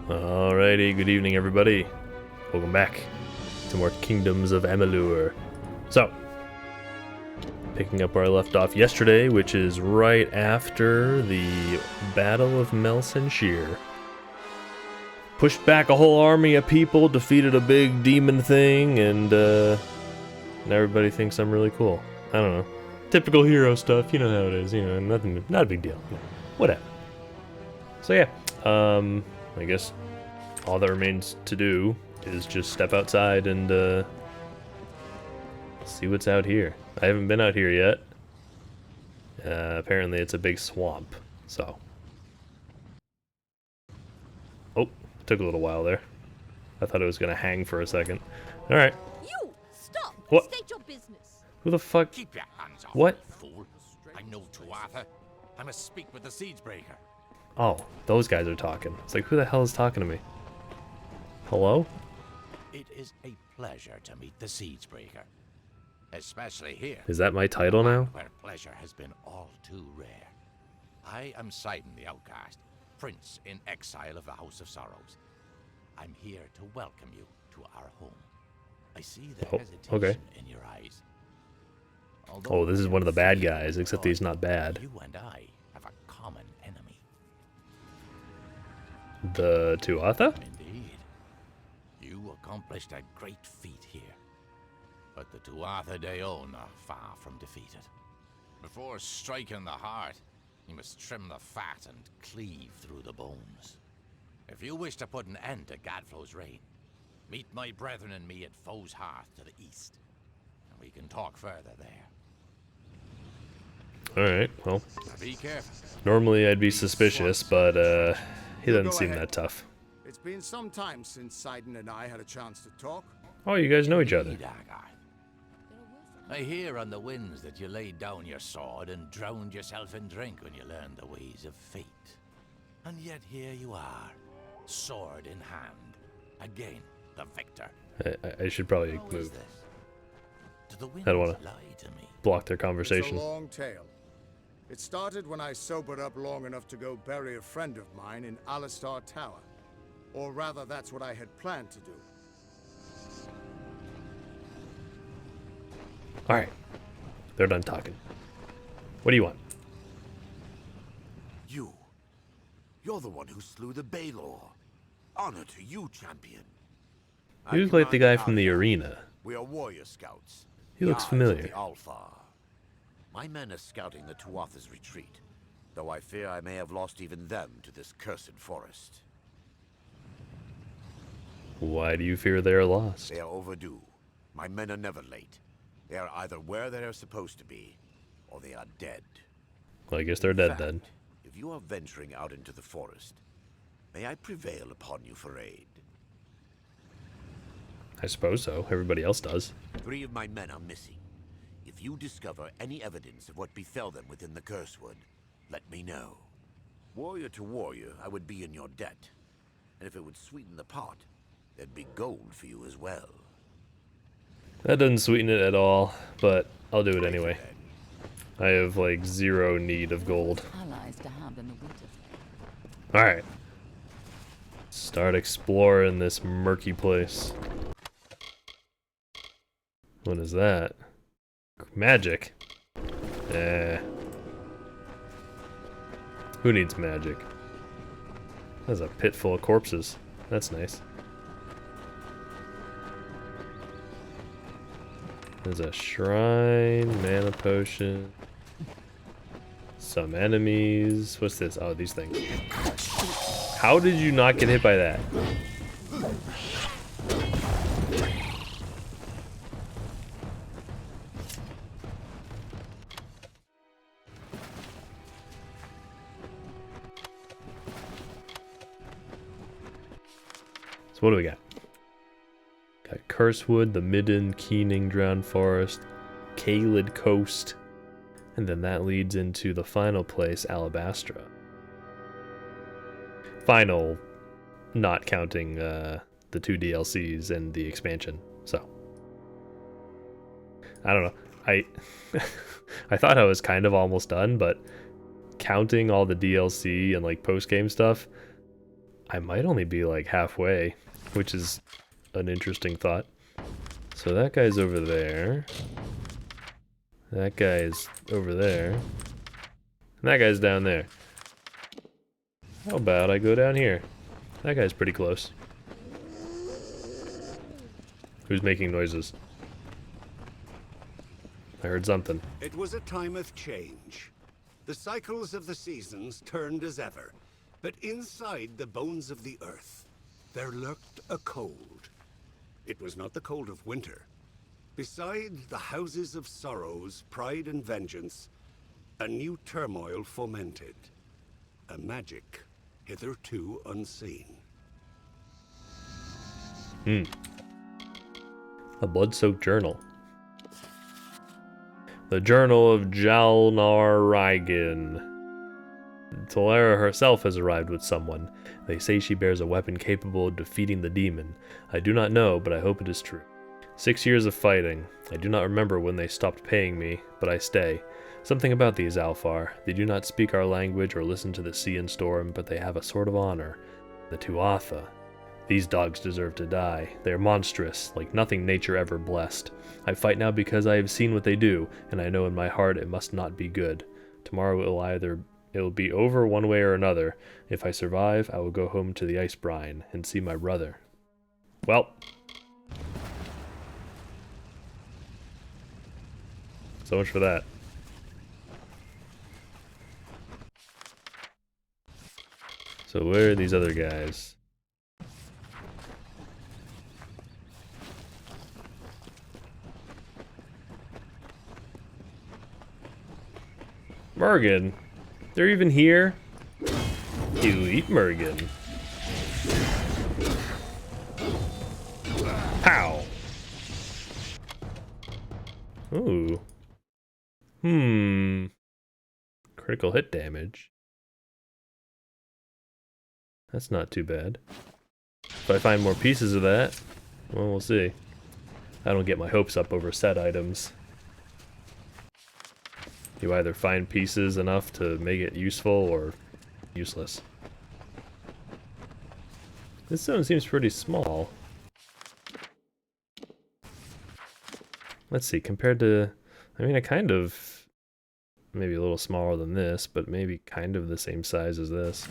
Alrighty, good evening everybody. Welcome back to more Kingdoms of Amalur. So, picking up where I left off yesterday, which is right after the Battle of Melsenshire. Pushed back a whole army of people, defeated a big demon thing, and now everybody thinks I'm really cool. I don't know. Typical hero stuff, you know how it is, you know, nothing, not a big deal. Whatever. So yeah, I guess all that remains to do is just step outside and see what's out here. I haven't been out here yet. Apparently it's a big swamp, so. Oh, took a little while there. I thought it was gonna hang for a second. Alright. You stop! What? State your business. Who the fuck? Keep your hands off What? me, fool. I'm no Tuatha. I must speak with the Siegebreaker. Oh, those guys are talking. It's like, who the hell is talking to me? Hello? It is a pleasure to meet the Siegebreaker. Especially here. Is that my title now? Where pleasure has been all too rare. I am Sidon the Outcast, Prince in exile of the House of Sorrows. I'm here to welcome you to our home. I see the hesitation in your eyes. Oh, this is one of the bad guys, except he's not bad. You and I have a common enemy. The Tuatha? Indeed. You accomplished a great feat here. But the Tuatha de Own are far from defeated. Before striking the heart, you must trim the fat and cleave through the bones. If you wish to put an end to Gadflow's reign, meet my brethren and me at Foe's Hearth to the east, and we can talk further there. Alright, well. Now be careful. Normally I'd be suspicious, but he doesn't seem that tough. It's been some time since Sidon and I had a chance to talk. Oh, you guys know each other. Indeed, Argyle. I hear on the winds that you laid down your sword and drowned yourself in drink when you learned the ways of fate. And yet here you are, sword in hand, again the victor. I should probably How is move. this? Do the winds I don't want to lie to me? block their It's conversation. a long tale. It started when I sobered up long enough to go bury a friend of mine in Alistar Tower. Or rather, that's what I had planned to do. Alright. They're done talking. What do you want? You're the one who slew the Baylor. Honor to you, champion. You look like the guy from the arena. We are warrior scouts. He looks Guards of familiar. the Alfar. My men are scouting the Tuatha's retreat, though I fear I may have lost even them to this cursed forest. Why do you fear they are lost? They are overdue. My men are never late. They are either where they are supposed to be, or they are dead. Well, I guess they're dead In then. fact, if you are venturing out into the forest, may I prevail upon you for aid? I suppose so. Everybody else does. 3 of my men are missing. If you discover any evidence of what befell them within the Cursewood, let me know. Warrior to warrior, I would be in your debt. And if it would sweeten the pot, there'd be gold for you as well. That doesn't sweeten it at all, but I'll do it anyway. I have like 0 need of gold. Allies to have in the winter. Alright. Start exploring this murky place. What is that? Magic. Who needs magic? There's a pit full of corpses. That's nice. There's a shrine, mana potion, some enemies. What's this? Oh, these things. How did you not get hit by that? So what do we got? Got Cursewood, the Midden, Keening, Drowned Forest, Kaled Coast, and then that leads into the final place, Alabastra. Final, not counting the 2 DLCs and the expansion, so. I don't know. I thought I was kind of almost done, but counting all the DLC and like post-game stuff, I might only be like halfway, which is an interesting thought. So that guy's over there. That guy's over there. And that guy's down there. How about I go down here? That guy's pretty close. Who's making noises? I heard something. It was a time of change. The cycles of the seasons turned as ever, but inside the bones of the earth, there lurked a cold. It was not the cold of winter. Beside the houses of sorrows, pride and vengeance, a new turmoil fomented. A magic hitherto unseen. A blood-soaked journal. The Journal of Jalnar Raigan. Talara herself has arrived with someone. They say she bears a weapon capable of defeating the demon. I do not know, but I hope it is true. 6 years of fighting. I do not remember when they stopped paying me, but I stay. Something about these Alfar. They do not speak our language or listen to the sea and storm, but they have a sort of honor. The Tuatha. These dogs deserve to die. They are monstrous, like nothing nature ever blessed. I fight now because I have seen what they do, and I know in my heart it must not be good. Tomorrow it will be over one way or another. If I survive, I will go home to the ice brine and see my brother. Well. So much for that. So where are these other guys? Mergen? They're even here? You eat Mergen. Pow! Ooh. Critical hit damage. That's not too bad. If I find more pieces of that, well, we'll see. I don't get my hopes up over set items. You either find pieces enough to make it useful or useless. This zone seems pretty small. Let's see, compared to... I mean, maybe a little smaller than this, but maybe kind of the same size as this.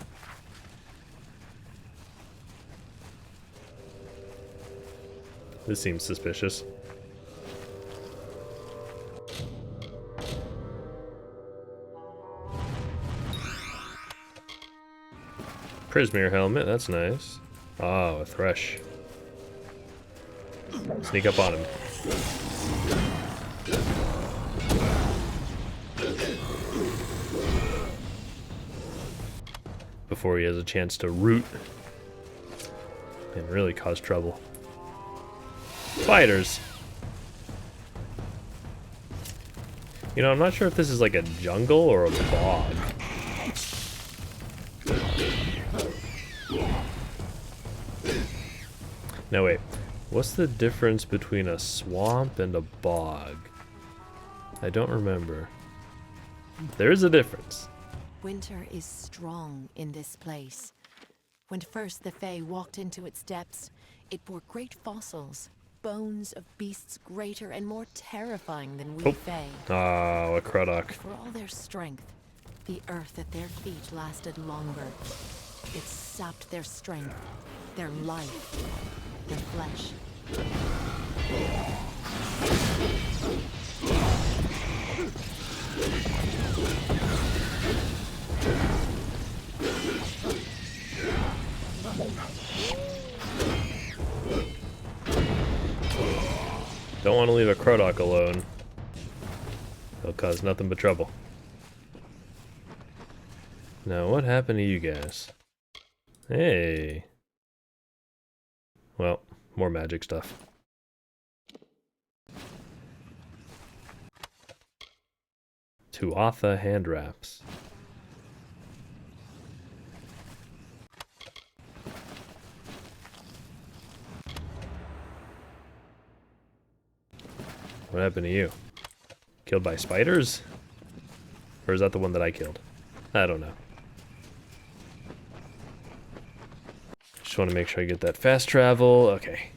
This seems suspicious. Prismere helmet, that's nice. Oh, a thresh. Sneak up on him. Before he has a chance to root and really cause trouble. Spiders. You know, I'm not sure if this is like a jungle or a bog. No, wait. What's the difference between a swamp and a bog? I don't remember. There's a difference. Winter is strong in this place. When first the Fae walked into its depths, it bore great fossils, bones of beasts greater and more terrifying than we Fae. Oh, a Crudock. For all their strength, the earth at their feet lasted longer. It sapped their strength, their life, their flesh. Don't want to leave a Crudock alone. They'll cause nothing but trouble. Now, what happened to you guys? Hey. Well, more magic stuff. Tuatha hand wraps. What happened to you? Killed by spiders? Or is that the one that I killed? I don't know. just want to make sure I get that fast travel. Okay.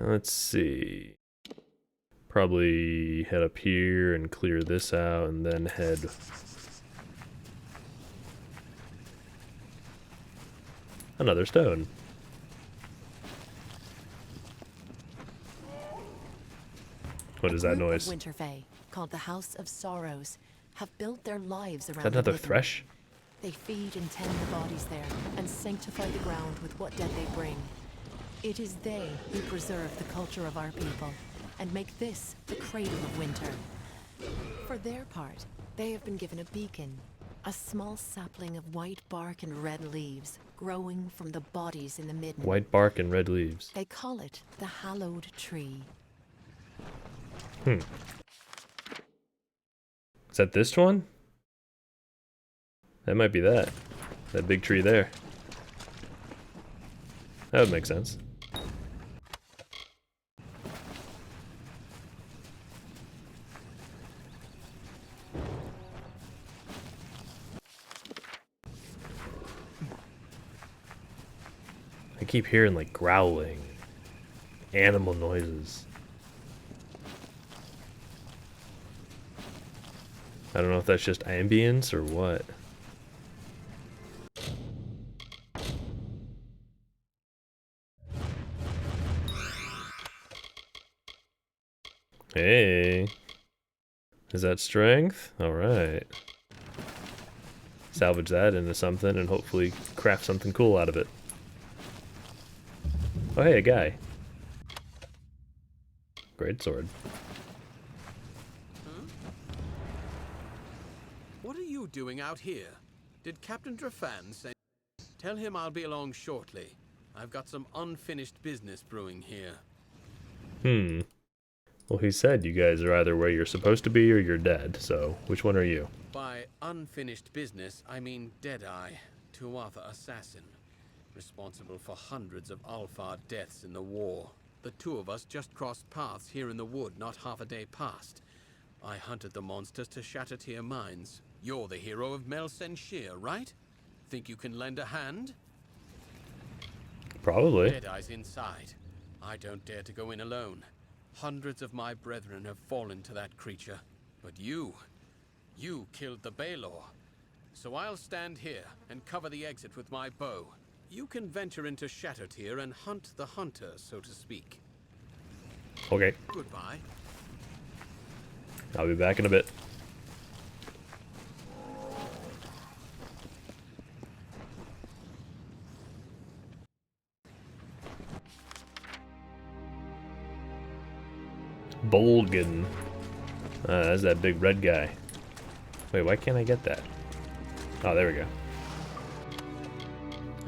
Let's see. Probably head up here and clear this out and then head... Another stone. What is that noise? A group of Winterfell, called the House of Sorrows, have built their lives around Is that another the thresh? They feed and tend the bodies there, and sanctify the ground with what dead they bring. It is they who preserve the culture of our people, and make this the cradle of winter. For their part, they have been given a beacon, a small sapling of white bark and red leaves, growing from the bodies in the midden. White bark and red leaves. They call it the hallowed tree. Is that this one? That might be that. That big tree there. That would make sense. I keep hearing like growling, animal noises. I don't know if that's just ambience or what. Hey. Is that strength? Alright. Salvage that into something and hopefully craft something cool out of it. Oh hey, a guy. Great sword. What are you doing out here? Did Captain Drafan say... Tell him I'll be along shortly. I've got some unfinished business brewing here. Well, he said you guys are either where you're supposed to be or you're dead, so which one are you? By unfinished business, I mean Deadeye, Tuatha assassin. Responsible for hundreds of Alfar deaths in the war. The two of us just crossed paths here in the wood not half a day past. I hunted the monsters to shatter Tyr mines. You're the hero of Mel Senshir, right? Think you can lend a hand? Probably. Deadeye's inside. I don't dare to go in alone. Hundreds of my brethren have fallen to that creature. But you killed the Baelor. So I'll stand here and cover the exit with my bow. You can venture into Shattertear and hunt the hunter, so to speak. Okay. Goodbye. I'll be back in a bit. Bolgan. That's that big red guy. Wait, why can't I get that? Oh, there we go.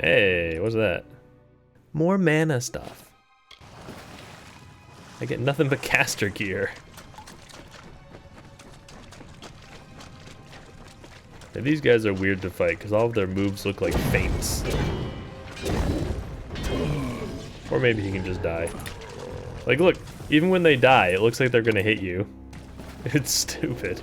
Hey, what's that? More mana stuff. I get nothing but caster gear. And these guys are weird to fight because all of their moves look like feints. Or maybe he can just die. Like, look, even when they die, it looks like they're gonna hit you. It's stupid.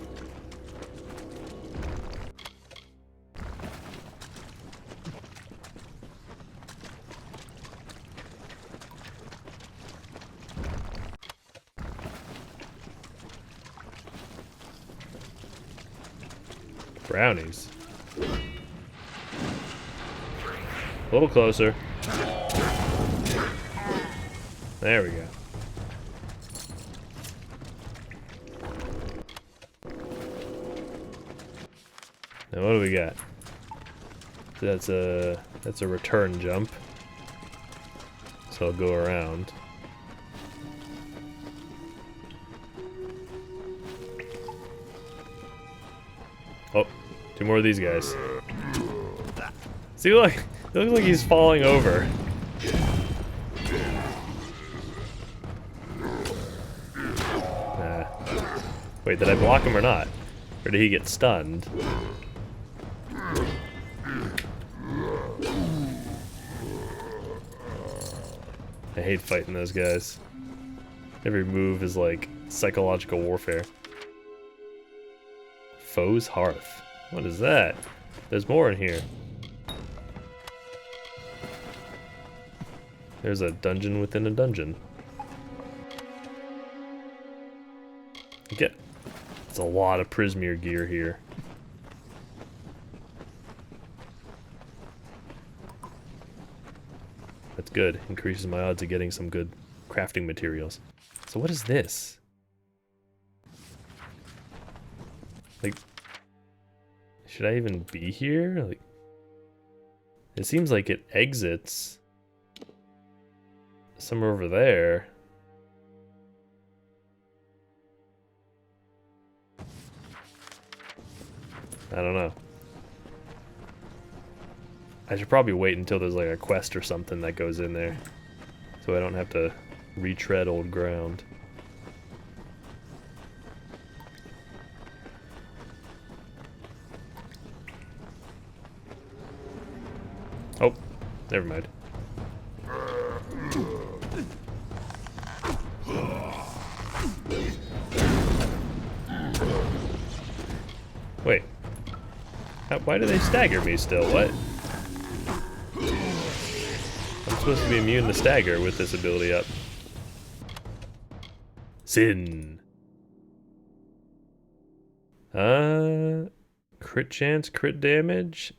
Brownies. A little closer. There we go. Now what do we got? That's a return jump. So I'll go around. Oh, two more of these guys. See, look, it looks like he's falling over. Wait, did I block him or not? Or did he get stunned? I hate fighting those guys. Every move is like psychological warfare. Foe's Hearth. What is that? There's more in here. There's a dungeon within a dungeon. It's a lot of Prismeer gear here. That's good. Increases my odds of getting some good crafting materials. So what is this? Like, should I even be here? Like, it seems like it exits somewhere over there. I don't know. I should probably wait until there's like a quest or something that goes in there, so I don't have to retread old ground. Oh, never mind. Wait. Why do they stagger me still? What? I'm supposed to be immune to stagger with this ability up. Sin. Crit chance, crit damage?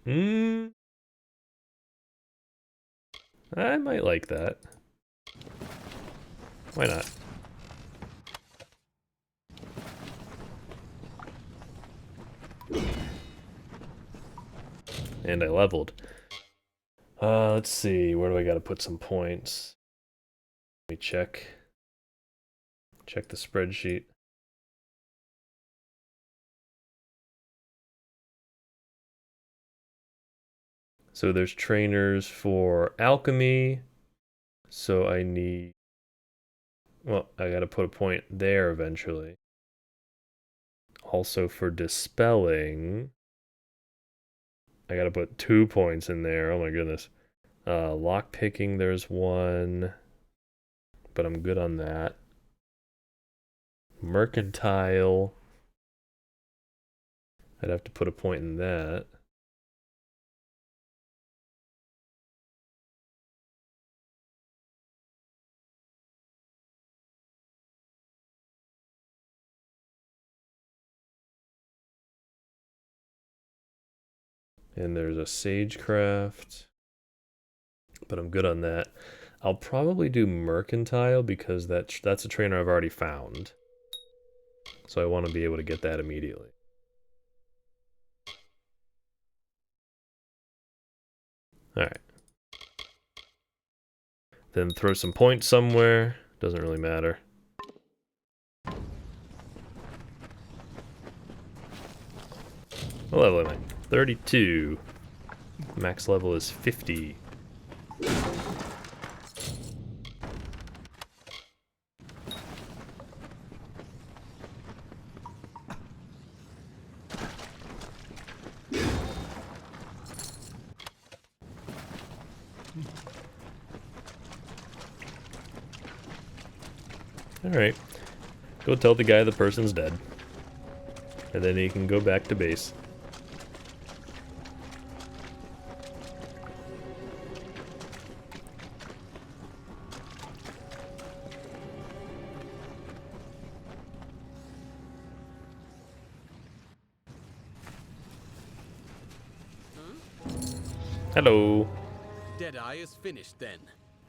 I might like that. Why not? And I leveled. Let's see, where do I gotta put some points? Let me check. Check the spreadsheet. So there's trainers for alchemy. So I need... Well, I gotta put a point there eventually. Also for dispelling... I gotta put 2 points in there. Oh my goodness. Lock picking, there's 1. But I'm good on that. Mercantile. I'd have to put a point in that. And there's a Sagecraft, but I'm good on that. I'll probably do Mercantile because that's a trainer I've already found. So I want to be able to get that immediately. Alright. Then throw some points somewhere. Doesn't really matter. What level am I? 32. Max level is 50. Alright. Go tell the guy the person's dead. And then he can go back to base. Hello. Deadeye is finished then.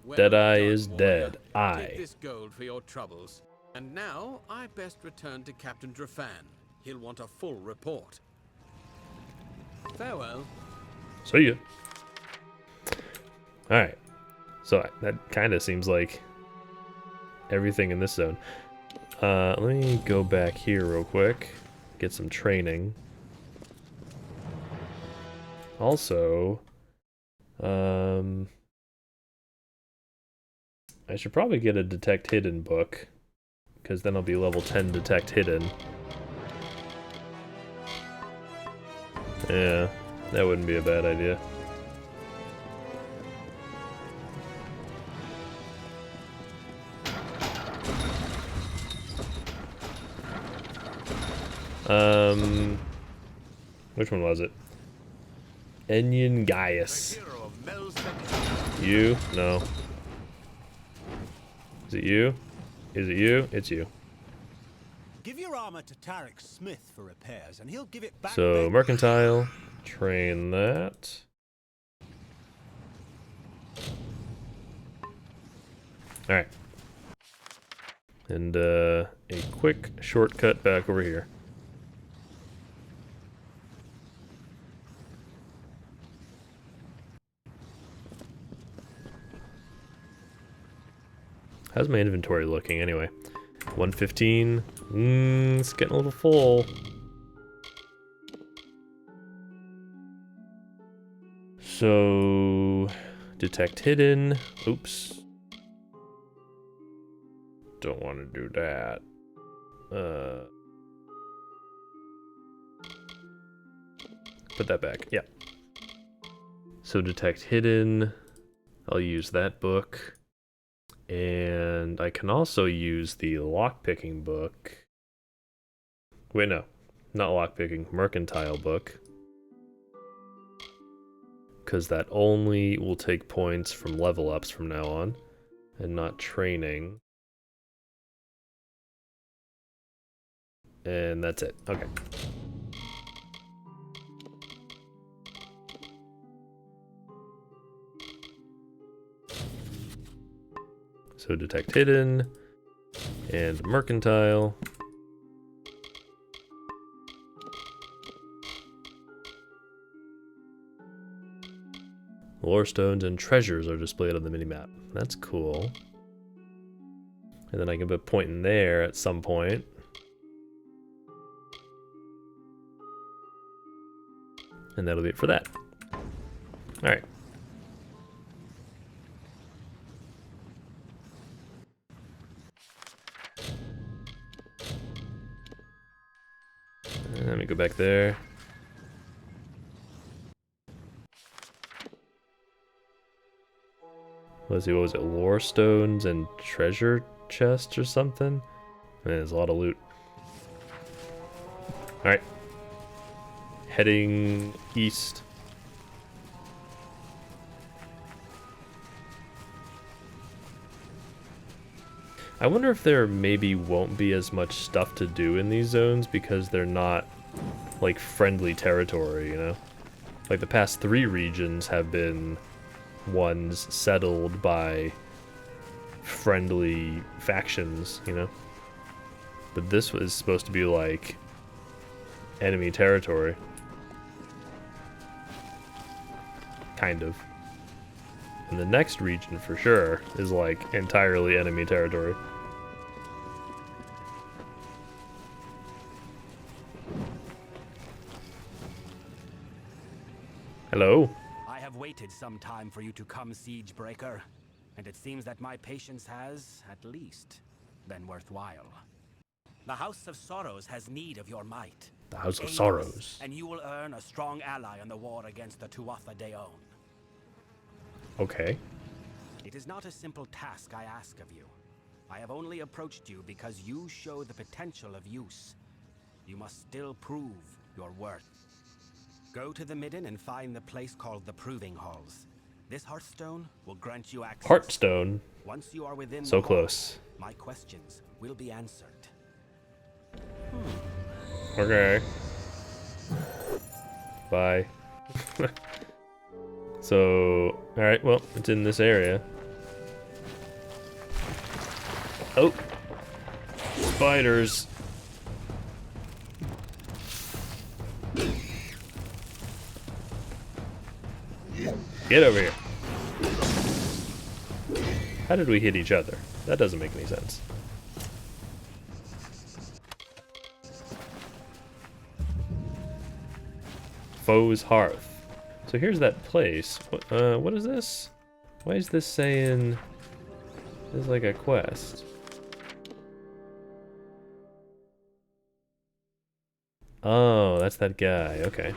Well Deadeye done, is warrior. dead. Aye. Take this gold for your troubles. And now I best return to Captain Drafan. He'll want a full report. Farewell. See ya. Alright. So that kind of seems like everything in this zone. Let me go back here real quick. Get some training. Also, I should probably get a Detect Hidden book, because then I'll be level 10 Detect Hidden. Yeah, that wouldn't be a bad idea. Which one was it? Enyon Gaius. Hero of Mel's You? No. Is it you? Is it you? It's you. Give your armor to Tarek Smith for repairs, and he'll give it back. So, mercantile. Train that. Alright. And a quick shortcut back over here. How's my inventory looking anyway? 115. It's getting a little full. So, detect hidden. Oops. Don't want to do that. Put that back. Yeah. So detect hidden. I'll use that book. And I can also use the lockpicking book. Wait, no. Not lockpicking. Mercantile book. Because that only will take points from level ups from now on. And not training. And that's it. Okay. So detect hidden and mercantile. Lore stones and treasures are displayed on the minimap. That's cool. And then I can put a point in there at some point. And that'll be it for that. Alright. Let me go back there. Let's see, what was it? Lore stones and treasure chests or something? Man, there's a lot of loot. Alright. Heading east. I wonder if there maybe won't be as much stuff to do in these zones because they're not, like, friendly territory, you know? Like, the past 3 regions have been ones settled by friendly factions, you know? But this was supposed to be, like, enemy territory. Kind of. And the next region, for sure, is, like, entirely enemy territory. Hello? I have waited some time for you to come, Siegebreaker, and it seems that my patience has, at least, been worthwhile. The House of Sorrows has need of your might. The House of Aid us, Sorrows. and you will earn a strong ally in the war against the Tuatha Deon. Okay. It is not a simple task I ask of you. I have only approached you because you show the potential of use. You must still prove your worth. Go to the Midden and find the place called the Proving Halls. This Hearthstone will grant you access. Hearthstone. Once you are within So the close. hall, my questions will be answered. Okay. Bye. So, alright, well, it's in this area. Oh! Spiders! Get over here. How did we hit each other? That doesn't make any sense. Foe's Hearth. So here's that place. What is this? Why is this saying there's like a quest? Oh, that's that guy. Okay.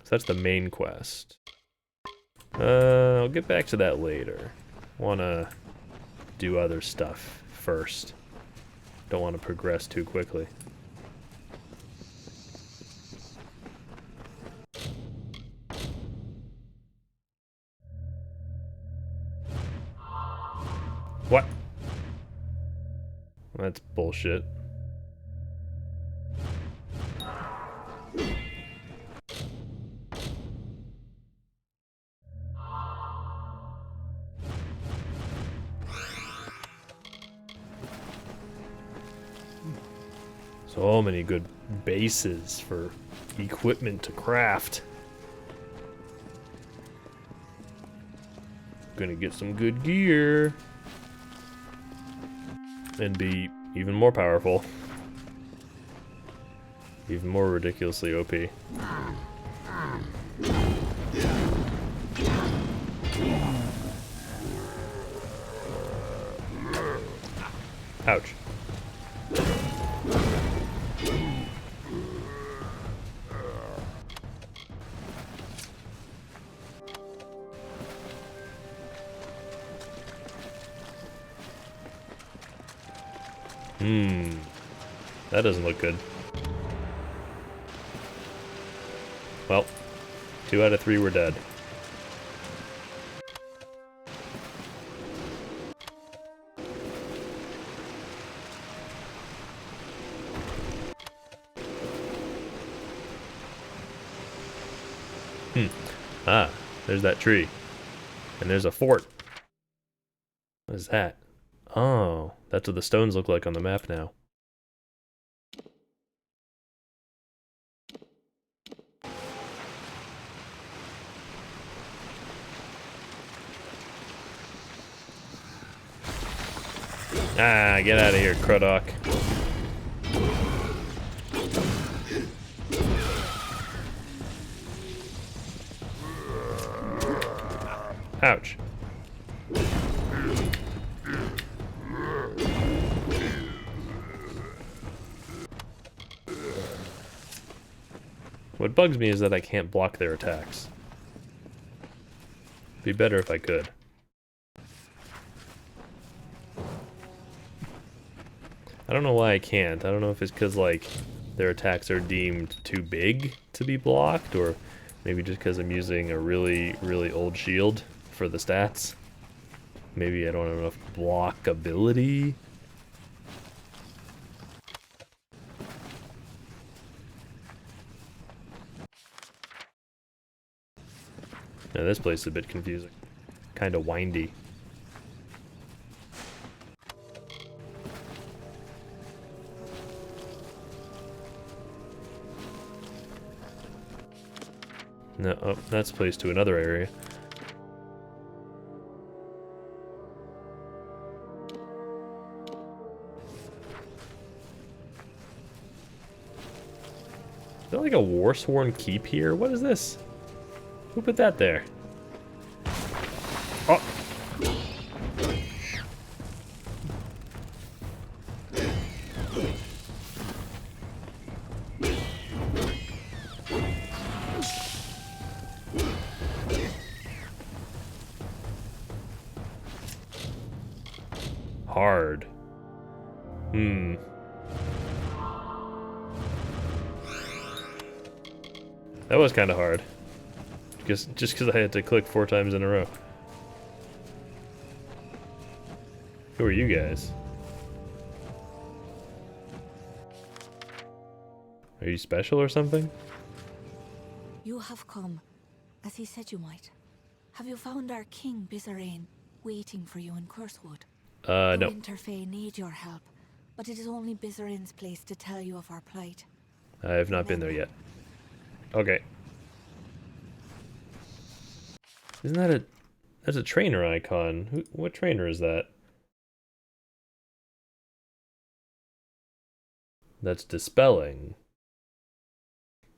So that's the main quest. I'll get back to that later. Wanna do other stuff first. Don't want to progress too quickly. What? That's bullshit. So many good bases for equipment to craft. Gonna get some good gear. And be even more powerful. Even more ridiculously OP. Ouch. That doesn't look good. Well, 2 out of 3 were dead. Ah, there's that tree. And there's a fort. What is that? Oh, that's what the stones look like on the map now. Ah, get out of here, Crudock. Ouch. What bugs me is that I can't block their attacks. Be better if I could. I don't know why I can't. I don't know if it's because, like, their attacks are deemed too big to be blocked, or maybe just because I'm using a really, really old shield for the stats. Maybe I don't have enough blockability. Now this place is a bit confusing. Kind of windy. No, oh, that's placed to another area. Is there like a Warsworn keep here? What is this? Who put that there? Oh! Hard. That was kind of hard. Just because I had to click 4 times in a row. Who are you guys? Are you special or something? You have come, as he said you might. Have you found our king, Bizarane, waiting for you in Cursewood? No. The Winterfey need your help, but it is only Bizarane's place to tell you of our plight. I have not been there yet. Okay. Isn't that that's a trainer icon? What trainer is that? That's dispelling.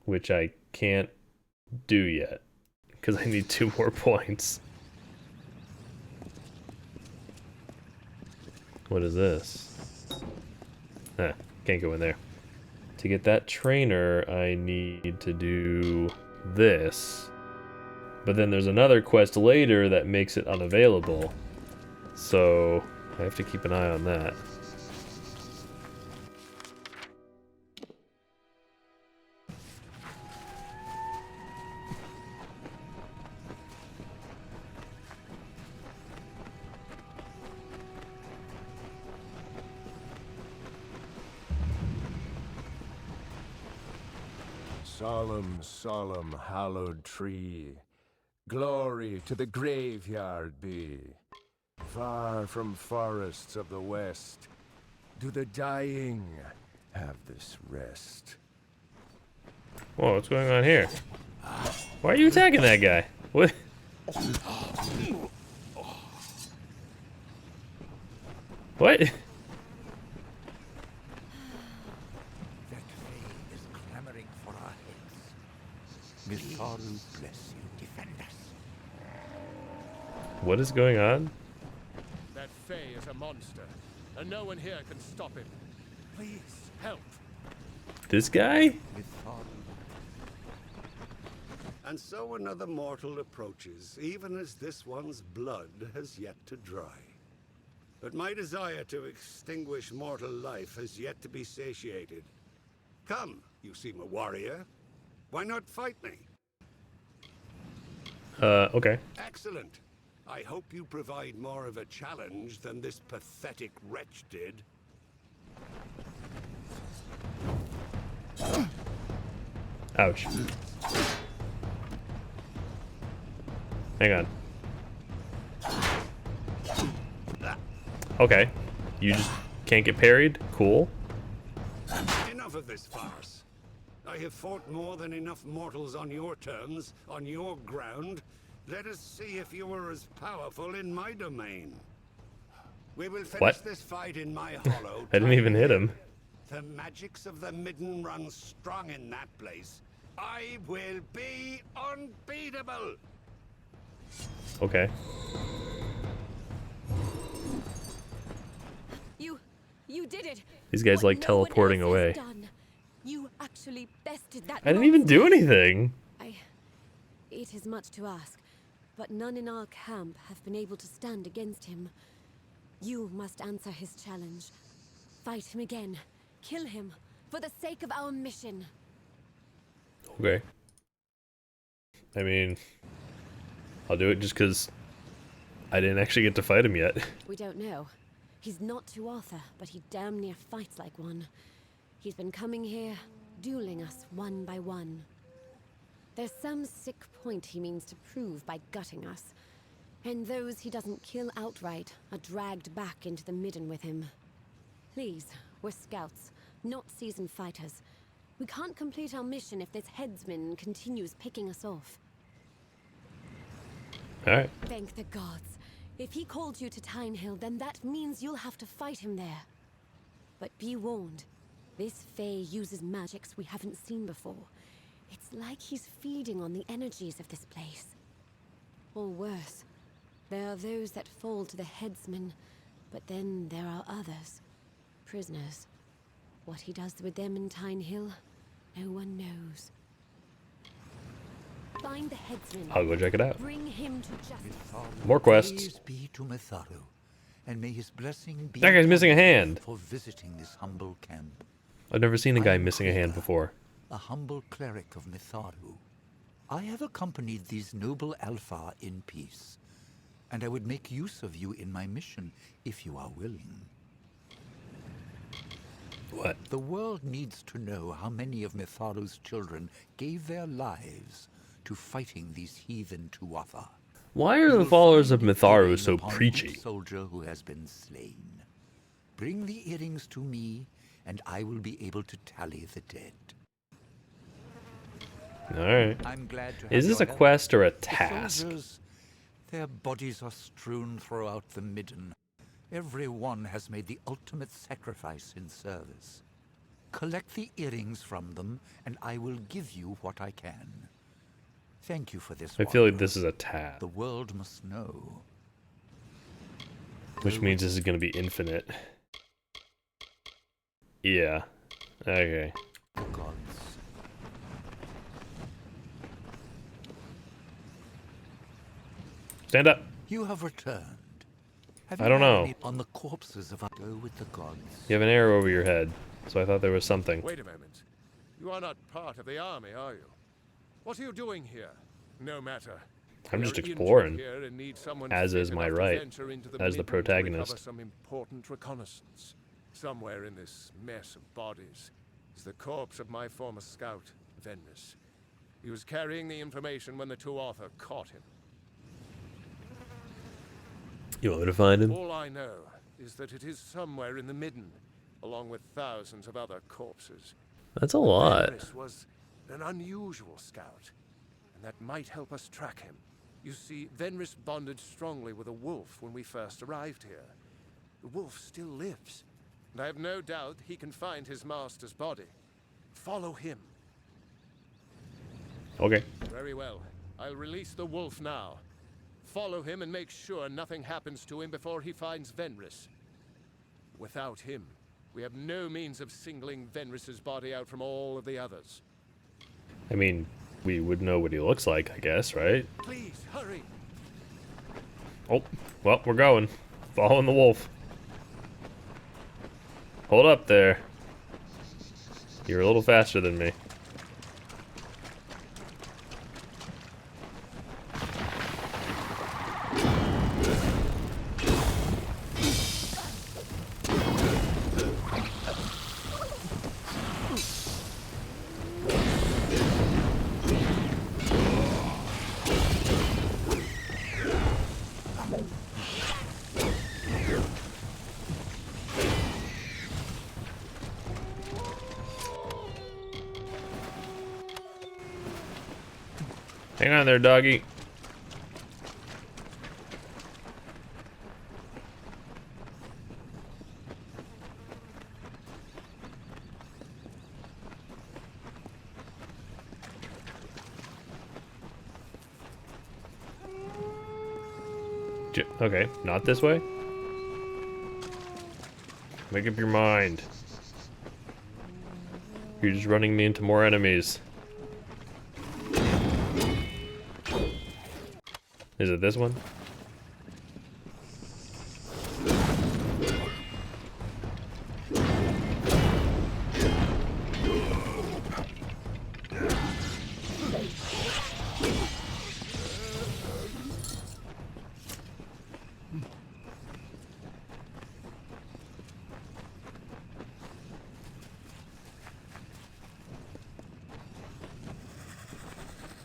Which I can't do yet. Because I need 2 more points. What is this? Ah, can't go in there. To get that trainer, I need to do this. But then there's another quest later that makes it unavailable. So I have to keep an eye on that. Solemn, solemn, hallowed tree, glory to the graveyard be. Far from forests of the west, do the dying have this rest. Whoa, what's going on here? Why are you attacking that guy? What? What? That fey is clamoring for our heads. Mitharu bless you, defend us. What is going on? That fey is a monster, and no one here can stop him. Please, help. This guy? Mitharu. And so another mortal approaches, even as this one's blood has yet to dry. But my desire to extinguish mortal life has yet to be satiated. Come, you seem a warrior. Why not fight me? Okay. Excellent. I hope you provide more of a challenge than this pathetic wretch did. Ouch. Hang on. Okay. You just can't get parried? Cool. Enough of this farce. I have fought more than enough mortals on your terms, on your ground. Let us see if you are as powerful in my domain. We will finish What? this fight in my hollow. I didn't even hit him. The magics of the Midden run strong in that place. I will be unbeatable. Okay. You did it. These guys like What no one teleporting else has away. done. You actually bested that. I didn't even do anything. It is much to ask, but none in our camp have been able to stand against him. You must answer his challenge. Fight him again. Kill him, for the sake of our mission. Okay. I mean, I'll do it just because I didn't actually get to fight him yet. We don't know. He's not to Arthur, but he damn near fights like one. He's been coming here, dueling us one by one. There's some sick point he means to prove by gutting us. And those he doesn't kill outright are dragged back into the Midden with him. Please, we're scouts, not seasoned fighters. We can't complete our mission if this headsman continues picking us off. Alright. Thank the gods. If he called you to Tyne Hill, then that means you'll have to fight him there. But be warned, this Fae uses magics we haven't seen before. It's like he's feeding on the energies of this place. Or worse, there are those that fall to the headsman, but then there are others. Prisoners. What he does with them in Tyne Hill, no one knows. Find the headsman. I'll go check it out. Bring him to justice. More quests. Praise be to Mitharu, and may his blessing be That guy's missing a hand. for visiting this humble camp. I've never seen a guy I am missing a hand Krieger, before. a humble cleric of Mitharu. I have accompanied these noble Alpha in peace, and I would make use of you in my mission if you are willing. What? The world needs to know how many of Mitharu's children gave their lives to fighting these heathen Tuatha. Why are the followers of Mitharu so preachy? Soldier who has been slain. Bring the earrings to me, and I will be able to tally the dead. Alright. I'm glad to have Is this a your help. quest or a The task? soldiers, their bodies are strewn throughout the Midden. Every one has made the ultimate sacrifice in service. Collect the earrings from them, and I will give you what I can. Thank you for this. I feel like wanderer. this is a task, The world must know. which means this is going to be infinite. Yeah. Okay. The gods. Stand up. You have returned. Have I you don't had know. any on the corpses of our go with the gods? You have an arrow over your head, so I thought there was something. Wait a moment. You are not part of the army, are you? What are you doing here? No matter. I'm We just are injured exploring, here and need someone as fit is my enough to right, venture into as the Midden to protagonist. recover some important reconnaissance. Somewhere in this mess of bodies is the corpse of my former scout, Venris. He was carrying the information when the Tuatha caught him. You want me to find him? All I know is that it is somewhere in the Midden, along with thousands of other corpses. That's a lot. Venris was an unusual scout, and that might help us track him. You see, Venris bonded strongly with a wolf when we first arrived here. The wolf still lives, and I have no doubt he can find his master's body. Follow him. Okay. Very well. I'll release the wolf now. Follow him and make sure nothing happens to him before he finds Venris. Without him, we have no means of singling Venris's body out from all of the others. I mean, we would know what he looks like, I guess, right? Please, hurry! Oh, well, we're going. Following the wolf. Hold up there. You're a little faster than me. Hang on there, doggy. Okay, not this way? Make up your mind. You're just running me into more enemies. Is it this one?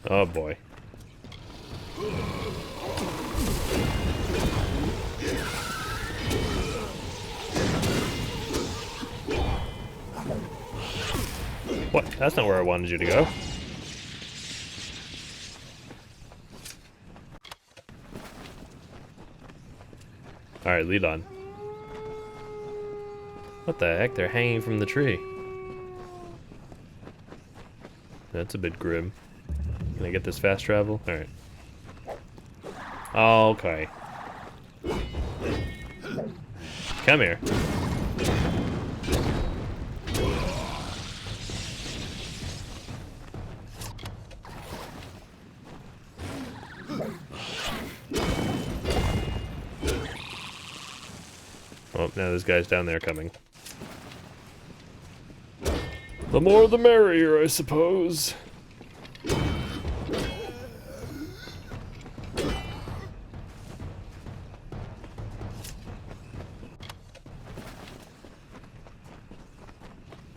Oh boy. What? That's not where I wanted you to go. Alright, lead on. What the heck? They're hanging from the tree. That's a bit grim. Can I get this fast travel? Alright. Okay. Come here. Oh, now this guy's down there coming. The more the merrier, I suppose.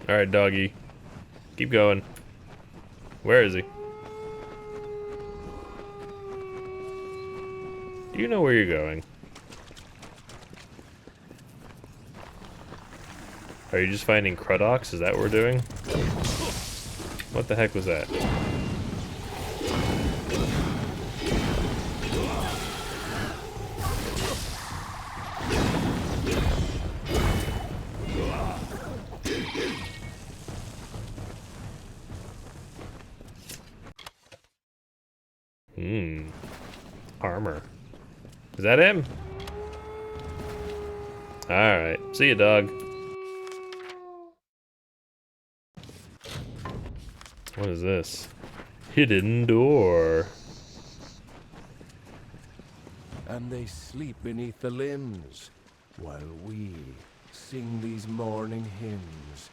Alright, doggy. Keep going. Where is he? Do you know where you're going? Are you just finding Crudox? Is that what we're doing? What the heck was that? Armor. Is that him? Alright. See you, dog. What is this? Hidden door. And they sleep beneath the limbs, while we sing these mourning hymns,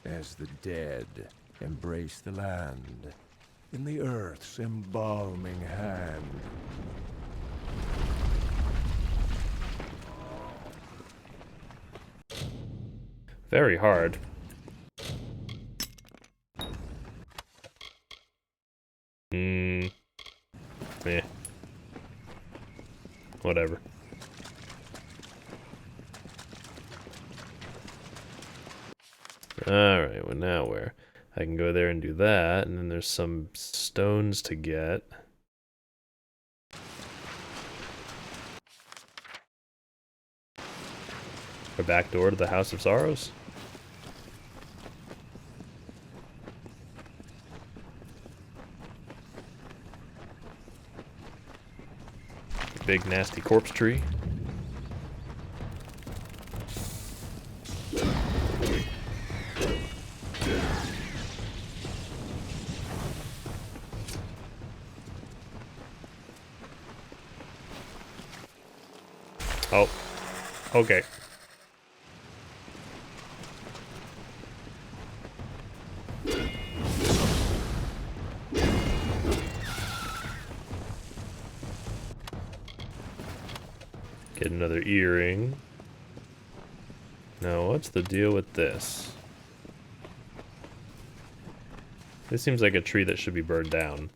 as the dead embrace the land in the earth's embalming hand. Very hard. Eh. Whatever. Alright, well now where? I can go there and do that, and then there's some stones to get. A back door to the House of Sorrows? Big nasty corpse tree. Oh, okay. Get another earring. Now, what's the deal with this? This seems like a tree that should be burned down.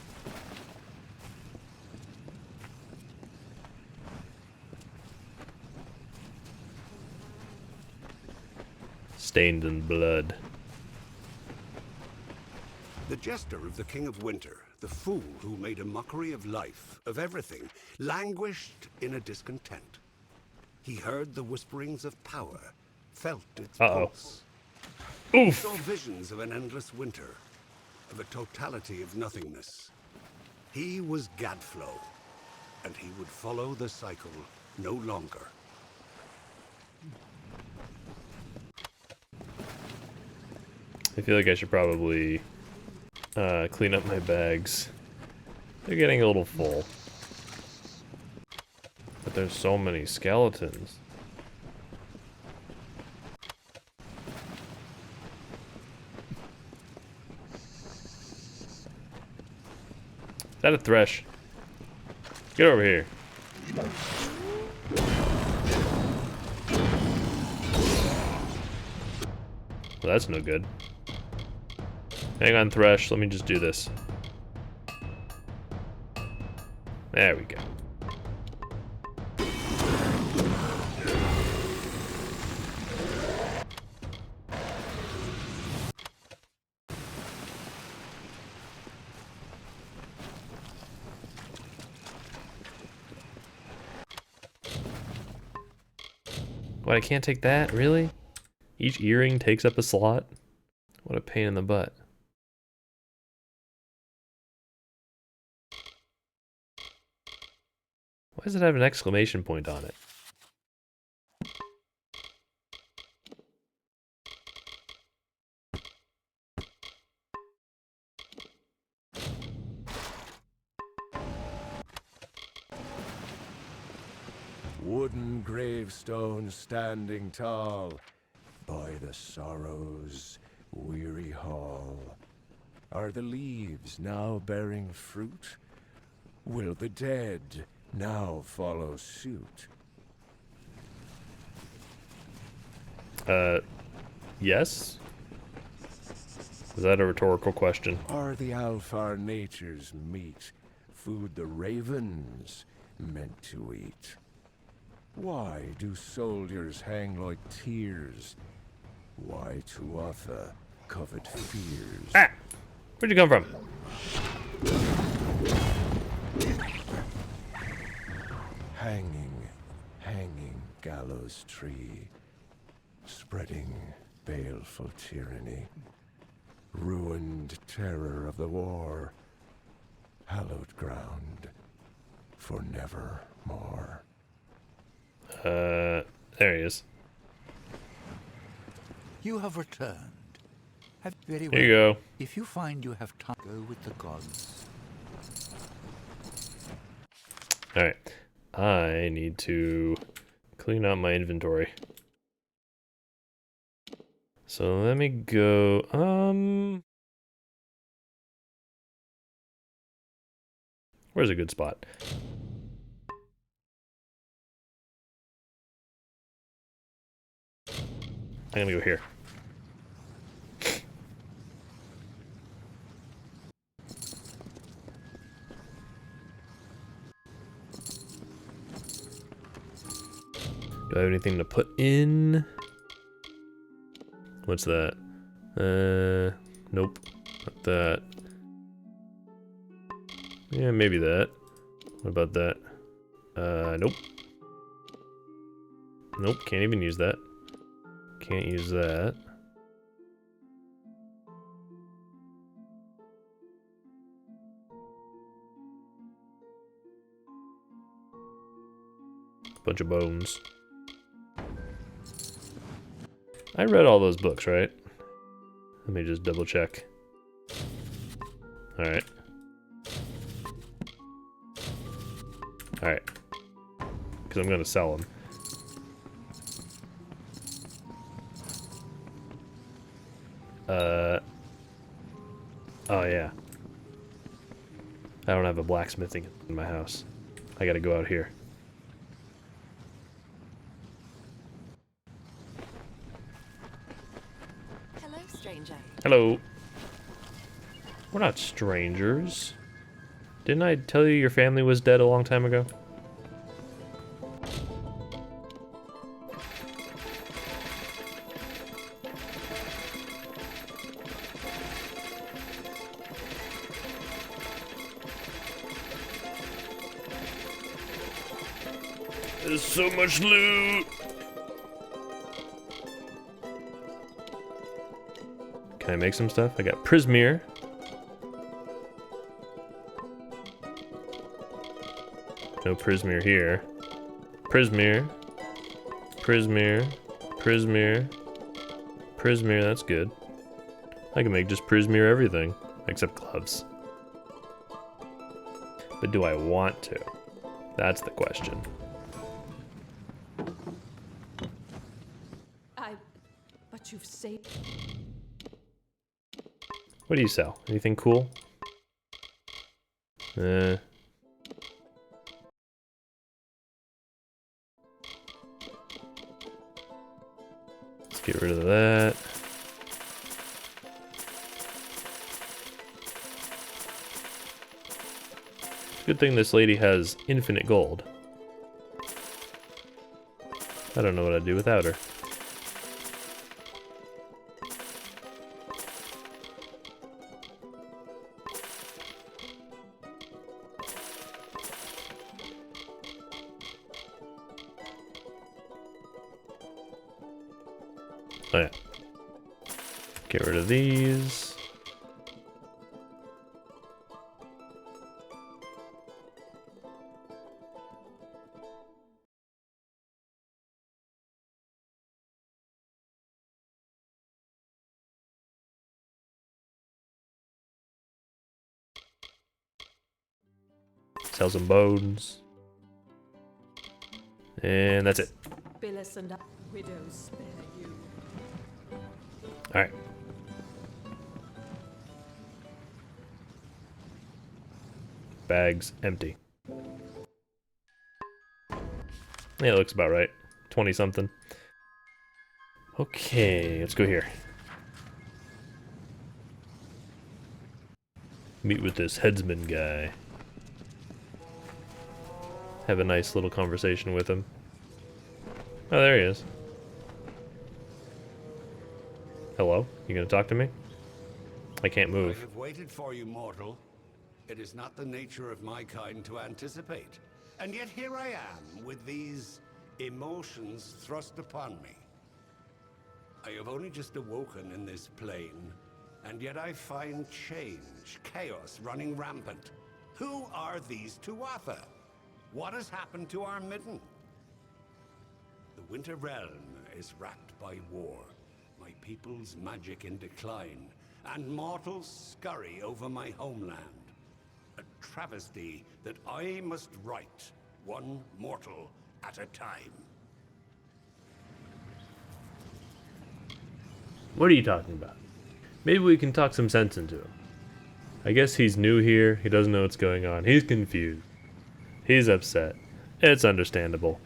Stained in blood. The jester of the King of Winter, the fool who made a mockery of life, of everything, languished in a discontent. He heard the whisperings of power, felt its pulse. He saw visions of an endless winter, of a totality of nothingness. He was Gadflow, and he would follow the cycle no longer. I feel like I should probably clean up my bags. They're getting a little full. But there's so many skeletons. Is that a thresh? Get over here. Well, that's no good. Hang on, Thresh. Let me just do this. There we go. What, I can't take that? Really? Each earring takes up a slot? What a pain in the butt. Why does it have an exclamation point on it? Wooden gravestones standing tall by the sorrow's weary hall. Are the leaves now bearing fruit? Will the dead now follow suit? Yes? Is that a rhetorical question? Are the Alfar nature's meat food the ravens meant to eat? Why do soldiers hang like tears? Why Tuatha covet fears? Ah! Where'd you come from? Hanging, hanging gallows tree, spreading baleful tyranny, ruined terror of the war, hallowed ground for nevermore. There he is. You have returned. Very well. Here you go. If you find you have time, go with the gods. Alright. I need to clean out my inventory. So let me go, where's a good spot? I'm gonna go here. Do I have anything to put in? What's that? Nope. Not that. Yeah, maybe that. What about that? Nope. Nope, can't even use that. Can't use that. Bunch of bones. I read all those books, right? Let me just double check. Alright. Alright. Because I'm gonna sell them. Oh yeah. I don't have a blacksmithing in my house. I gotta go out here. Hello, stranger. Hello. We're not strangers. Didn't I tell you your family was dead a long time ago? There's so much loot! Can I make some stuff? I got Prismere. No Prismere here. Prismere. Prismere. Prismere. Prismere, that's good. I can make just Prismere everything. Except gloves. But do I want to? That's the question. But you've saved. What do you sell? Anything cool? Let's get rid of that. Good thing this lady has infinite gold. I don't know what I'd do without her. Oh yeah. Get rid of these. Sell some bones. And that's it. Billis and widows spare you. Alright. Bags empty. Yeah, it looks about right. 20 something. Okay, let's go here. Meet with this headsman guy. Have a nice little conversation with him. Oh, there he is. Hello? You gonna talk to me? I can't move. I have waited for you, mortal. It is not the nature of my kind to anticipate. And yet here I am, with these emotions thrust upon me. I have only just awoken in this plane, and yet I find change, chaos running rampant. Who are these Tuatha? What has happened to our midden? The Winter Realm is racked by war, my people's magic in decline, and mortals scurry over my homeland. A travesty that I must right, one mortal at a time. What are you talking about? Maybe we can talk some sense into him. I guess he's new here, he doesn't know what's going on, he's confused. He's upset. It's understandable.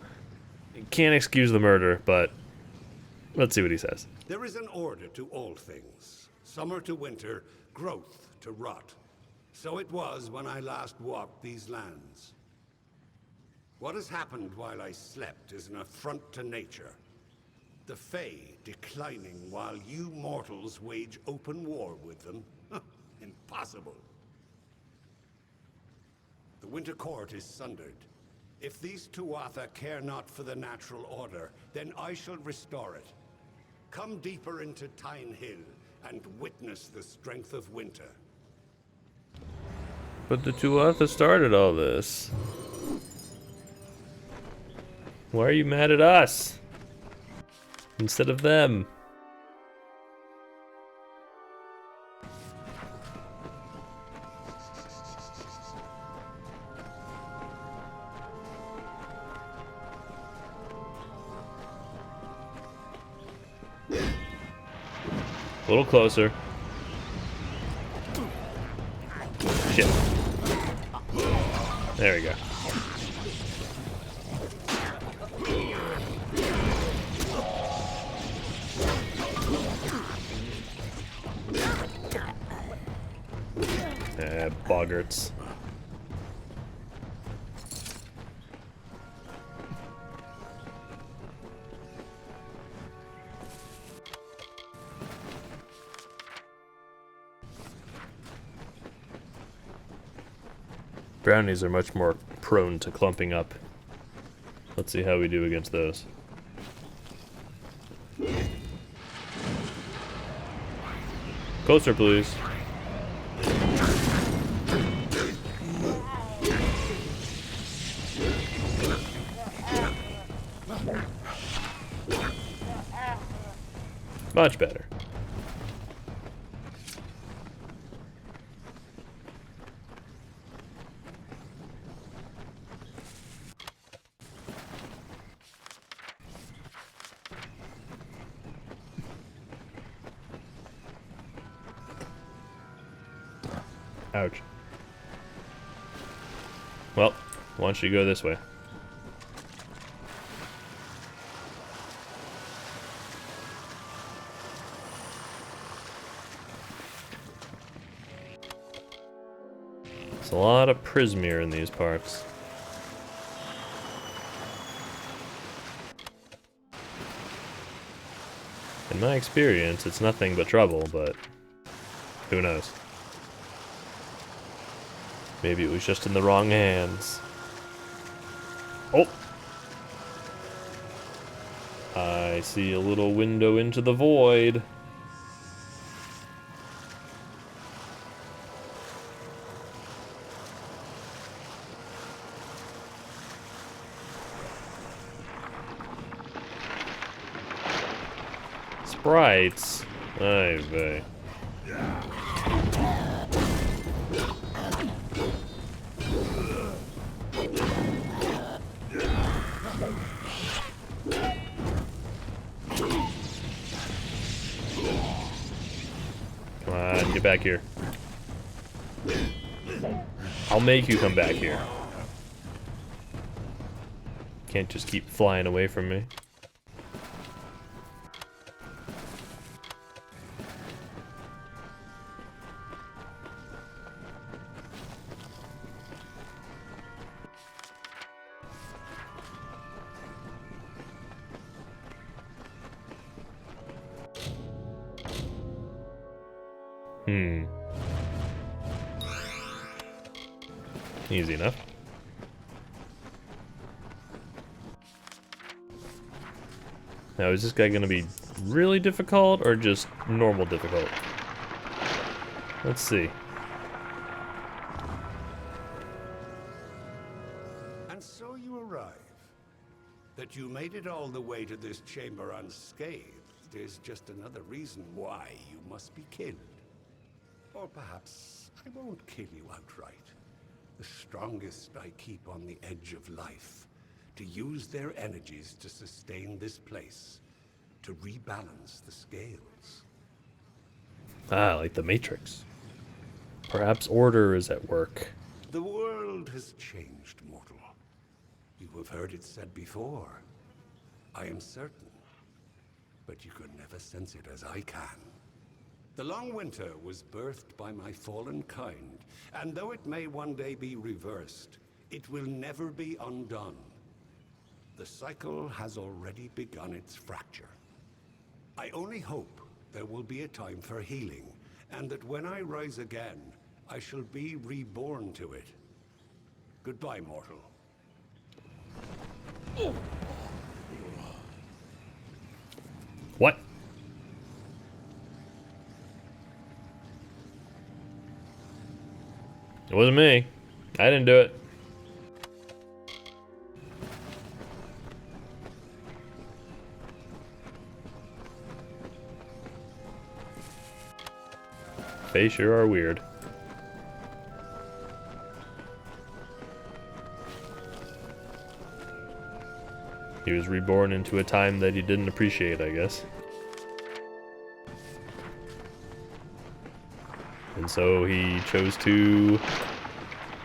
Can't excuse the murder, but let's see what he says. There is an order to all things. Summer to winter, growth to rot. So it was when I last walked these lands. What has happened while I slept is an affront to nature. The Fae declining while you mortals wage open war with them? Impossible. The Winter Court is sundered. If these Tuatha care not for the natural order, then I shall restore it. Come deeper into Tyne Hill and witness the strength of winter. But the Tuatha started all this. Why are you mad at us instead of them? A little closer. Shit. There we go. Boggarts. Brownies are much more prone to clumping up. Let's see how we do against those. Closer, please. Much better. Ouch. Well, why don't you go this way? There's a lot of Prismere in these parts. In my experience, it's nothing but trouble, but who knows? Maybe it was just in the wrong hands. Oh! I see a little window into the void. Sprites. Ay vey. Come on, get back here. I'll make you come back here. Can't just keep flying away from me. Easy enough. Now, is this guy gonna be really difficult or just normal difficult? Let's see. And so you arrive. That you made it all the way to this chamber unscathed is just another reason why you must be killed. Or perhaps I won't kill you outright. The strongest I keep on the edge of life, to use their energies to sustain this place, to rebalance the scales. Ah, like the Matrix. Perhaps order is at work. The world has changed, mortal. You have heard it said before. I am certain, but you could never sense it as I can. The long winter was birthed by my fallen kind, and though it may one day be reversed, It will never be undone. The cycle has already begun its fracture. I only hope there will be a time for healing, and that when I rise again, I shall be reborn to it. Goodbye, mortal. What? It wasn't me. I didn't do it. They sure are weird. He was reborn into a time that he didn't appreciate, I guess. And so he chose to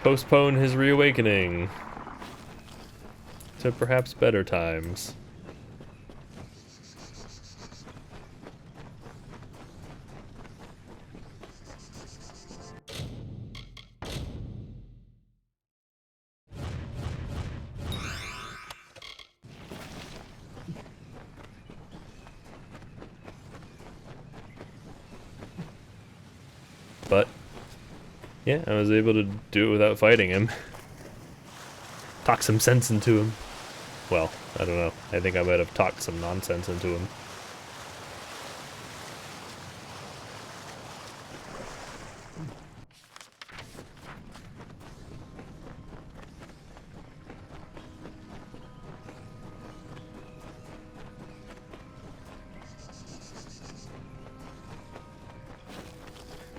postpone his reawakening to perhaps better times. But yeah, I was able to do it without fighting him. Talk some sense into him. Well, I don't know. I think I might have talked some nonsense into him.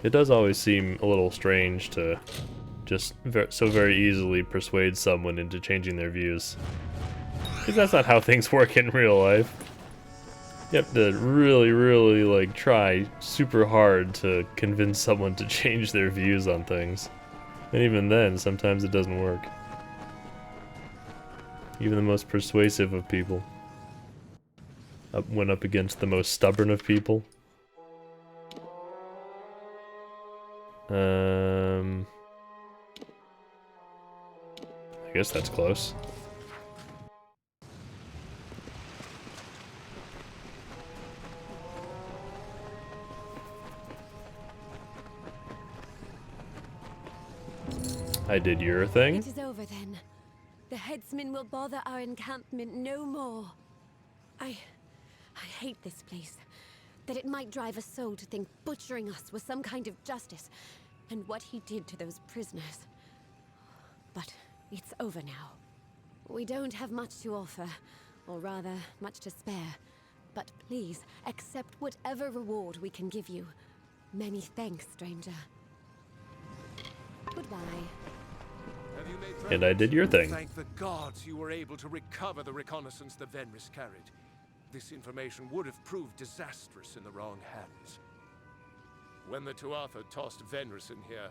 It does always seem a little strange to just so very easily persuade someone into changing their views. Because that's not how things work in real life. You have to really, really, like, try super hard to convince someone to change their views on things. And even then, sometimes it doesn't work. Even the most persuasive of people went up against the most stubborn of people. I guess that's close. I did your thing. It is over then. The headsman will bother our encampment no more. I hate this place. That it might drive a soul to think butchering us was some kind of justice, and what he did to those prisoners. But it's over now. We don't have much to offer, or rather, much to spare. But please, accept whatever reward we can give you. Many thanks, stranger. Goodbye. And I did your thing. Thank the gods you were able to recover the reconnaissance the Venris carried. This information would have proved disastrous in the wrong hands. When the Tuatha tossed Venris in here,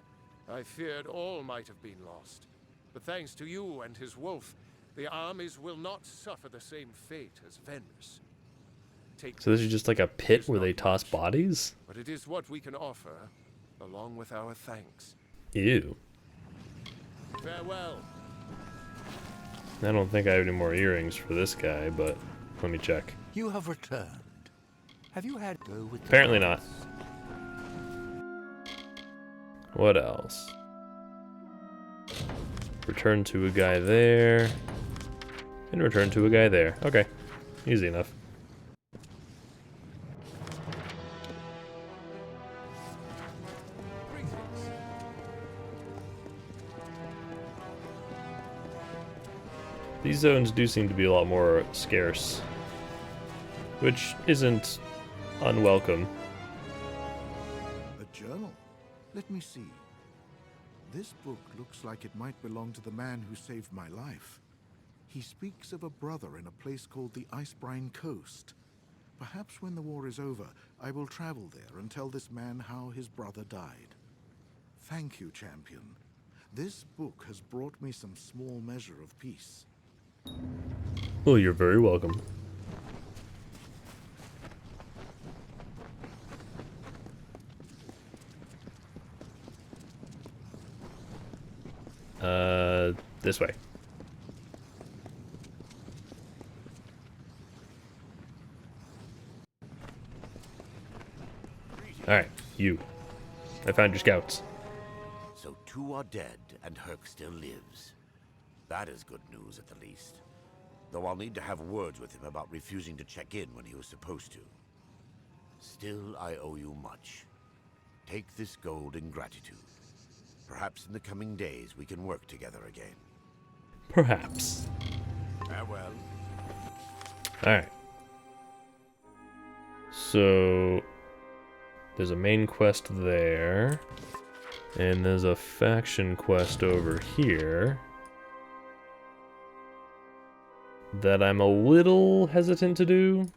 I feared all might have been lost. But thanks to you and his wolf, the armies will not suffer the same fate as Venris. So this is just like a pit where they toss bodies? But it is what we can offer, along with our thanks. Ew. Farewell. I don't think I have any more earrings for this guy, but let me check. You have returned. Have you had go with Apparently not. What else? Return to a guy there. And return to a guy there. Okay. Easy enough. These zones do seem to be a lot more scarce, which isn't unwelcome. A journal? Let me see. This book looks like it might belong to the man who saved my life. He speaks of a brother in a place called the Icebrine Coast. Perhaps when the war is over, I will travel there and tell this man how his brother died. Thank you, champion. This book has brought me some small measure of peace. Well, you're very welcome. This way. Alright, you. I found your scouts. So 2 are dead, and Herc still lives. That is good news, at the least. Though I'll need to have words with him about refusing to check in when he was supposed to. Still, I owe you much. Take this gold in gratitude. Perhaps in the coming days we can work together again. Perhaps. Farewell. Alright. So there's a main quest there. And there's a faction quest over here that I'm a little hesitant to do.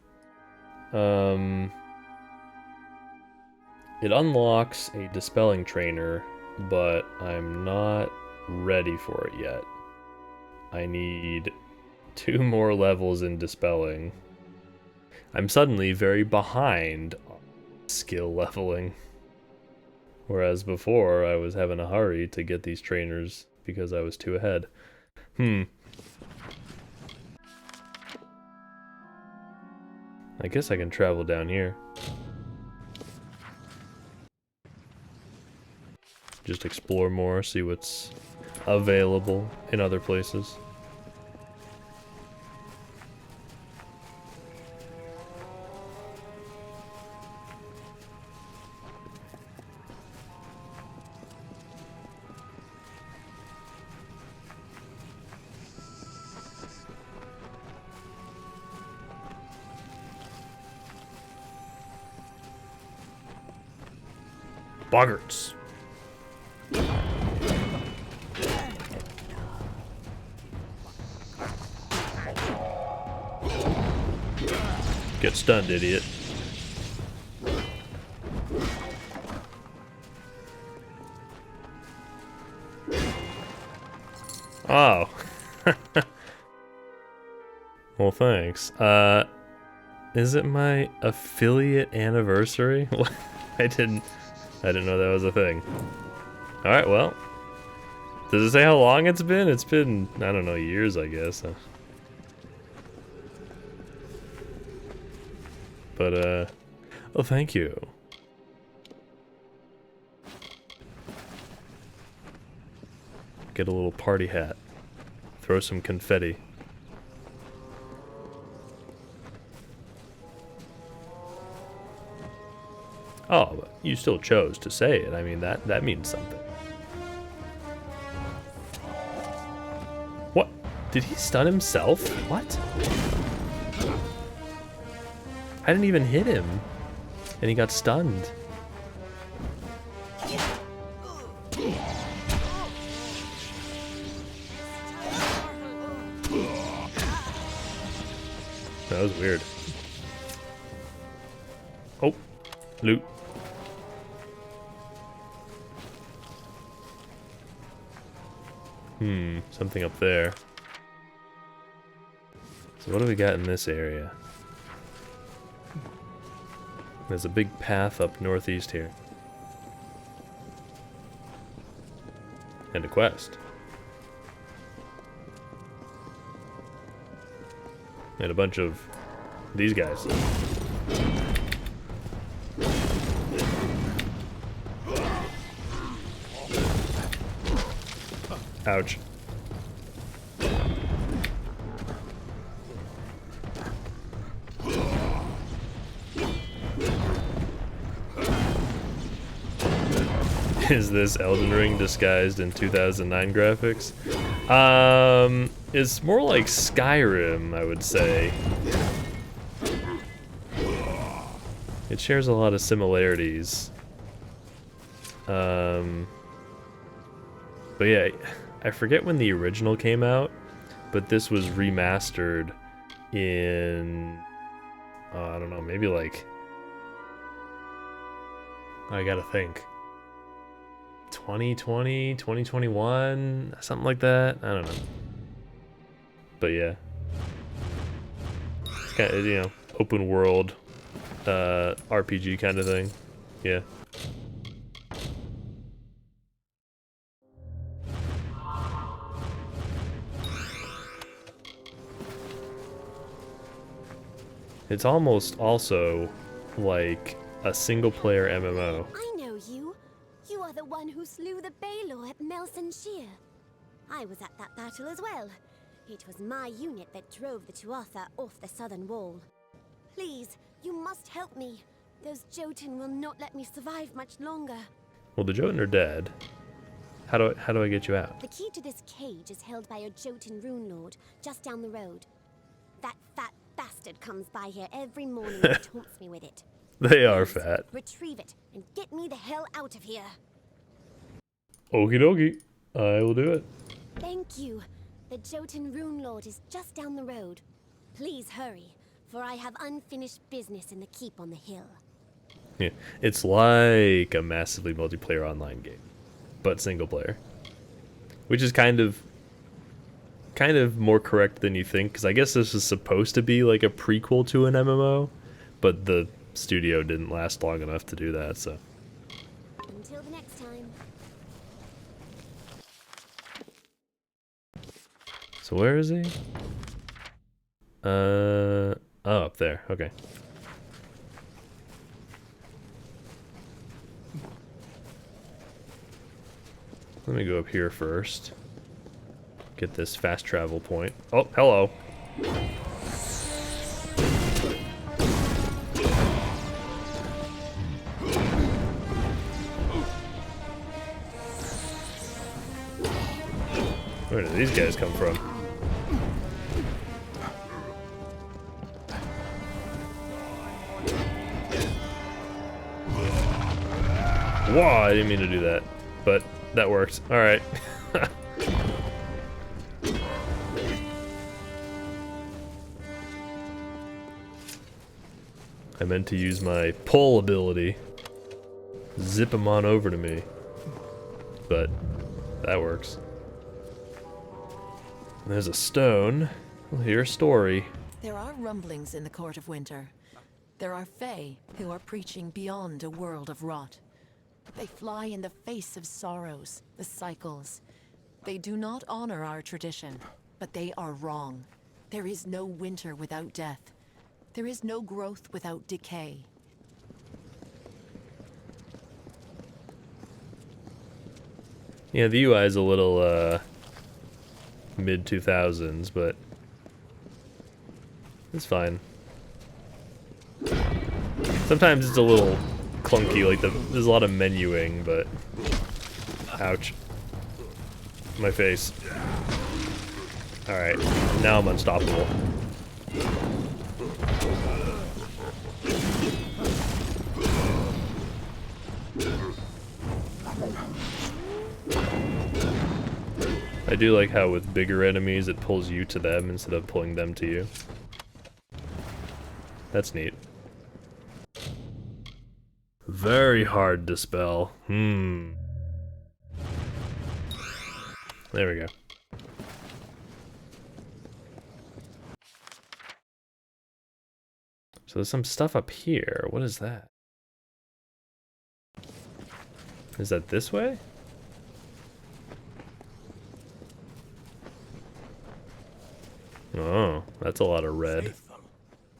It unlocks a dispelling trainer, but I'm not ready for it yet. I need 2 more levels in dispelling. I'm suddenly very behind on skill leveling. Whereas before, I was having a hurry to get these trainers because I was too ahead. I guess I can travel down here. Just explore more, see what's available in other places. Boggarts. Get stunned, idiot. Oh. Well, thanks. Is it my affiliate anniversary? I didn't know that was a thing. Alright, well. Does it say how long it's been? It's been, I don't know, years, I guess. But, oh, thank you. Get a little party hat. Throw some confetti. Oh, but you still chose to say it. I mean, that means something. What? Did he stun himself? What? I didn't even hit him. And he got stunned. That was weird. Oh, loot. Something up there. So what do we got in this area? There's a big path up northeast here. And a quest. And a bunch of these guys. Ouch. Is this Elden Ring disguised in 2009 graphics? It's more like Skyrim, I would say. It shares a lot of similarities. But yeah, I forget when the original came out, but this was remastered in, I don't know, maybe like, I gotta think. 2020, 2021, something like that. I don't know. But yeah. It's kind of, you know, open world RPG kind of thing. Yeah. It's almost also like a single-player MMO. I know you. You are the one who slew the Baelor at Melson Shear. I was at that battle as well. It was my unit that drove the Tuatha off the southern wall. Please, you must help me. Those Jotun will not let me survive much longer. Well, the Jotun are dead. How do I get you out? The key to this cage is held by a Jotun rune lord just down the road. That fat bastard comes by here every morning and taunts me with it. They are Please, fat. retrieve it and get me the hell out of here. Okie dokie. I will do it. Thank you. The Jotun rune lord is just down the road. Please hurry, for I have unfinished business in the keep on the hill. Yeah, it's like a massively multiplayer online game, but single player, which is kind of more correct than you think, because I guess this is supposed to be like a prequel to an MMO, but the studio didn't last long enough to do that. So until the next time. So where is he? Oh, up there. Okay. Let me go up here first. Get this fast travel point. Oh, hello. Where did these guys come from? Whoa, I didn't mean to do that, but that worked. All right. I meant to use my pull ability. Zip them on over to me. But that works. And there's a stone. We'll hear a story. There are rumblings in the Court of Winter. There are Fae who are preaching beyond a world of rot. They fly in the face of sorrows, the cycles. They do not honor our tradition, but they are wrong. There is no winter without death. There is no growth without decay. Yeah, the UI is a little mid-2000s, but it's fine. Sometimes it's a little clunky, like there's a lot of menuing, but ouch. My face. Alright, now I'm unstoppable. I do like how with bigger enemies it pulls you to them instead of pulling them to you. That's neat. Very hard to spell. There we go. So there's some stuff up here. What is that? Is that this way? Oh, that's a lot of red.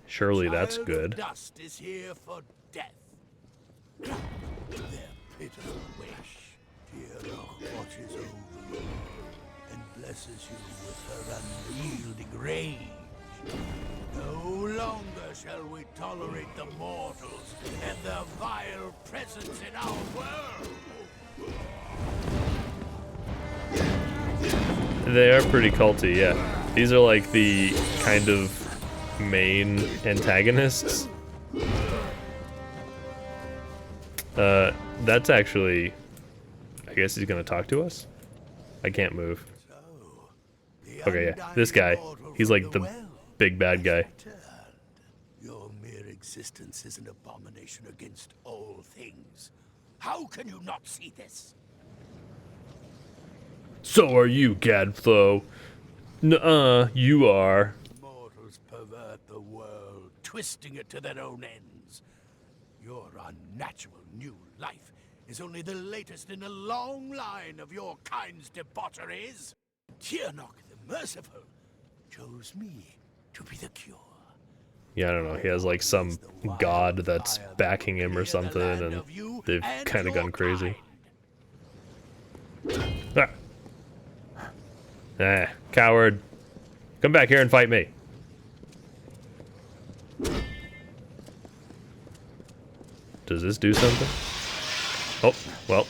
Surely that's good. Dust is here for death. Their pitiful wish. Tirok watches over you and blesses you with her unyielding rage. No longer shall we tolerate the mortals and their vile presence in our world. They are pretty culty, yeah. These are like the kind of main antagonists. That's actually... I guess he's gonna talk to us? I can't move. Okay, yeah. This guy. He's like the big bad guy. Your mere existence is an abomination against all things. How can you not see this? So are you, Gadflow. Nuh-uh, you are. Mortals pervert the world, twisting it to their own ends. Your unnatural new life is only the latest in a long line of your kind's debaucheries. Tirok the Merciful chose me to be the cure. Yeah, I don't know. He has like some god that's backing him or something, and they've kind of gone crazy. Ah. Ah, coward. Come back here and fight me. Does this do something? Oh, well.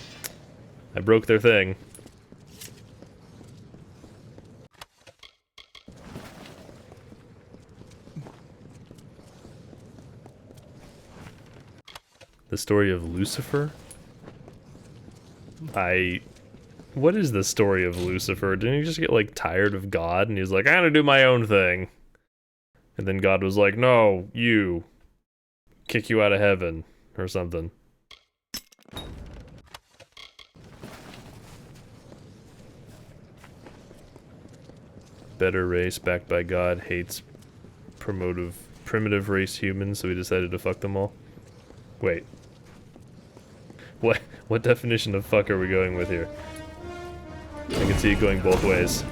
I broke their thing. The story of Lucifer? What is the story of Lucifer? Didn't he just get, like, tired of God? And he's like, I'm gonna do my own thing. And then God was like, no, you. Kick you out of heaven. Or something. Better race backed by God hates primitive race humans, so he decided to fuck them all. Wait. What definition of fuck are we going with here? I can see it going both ways.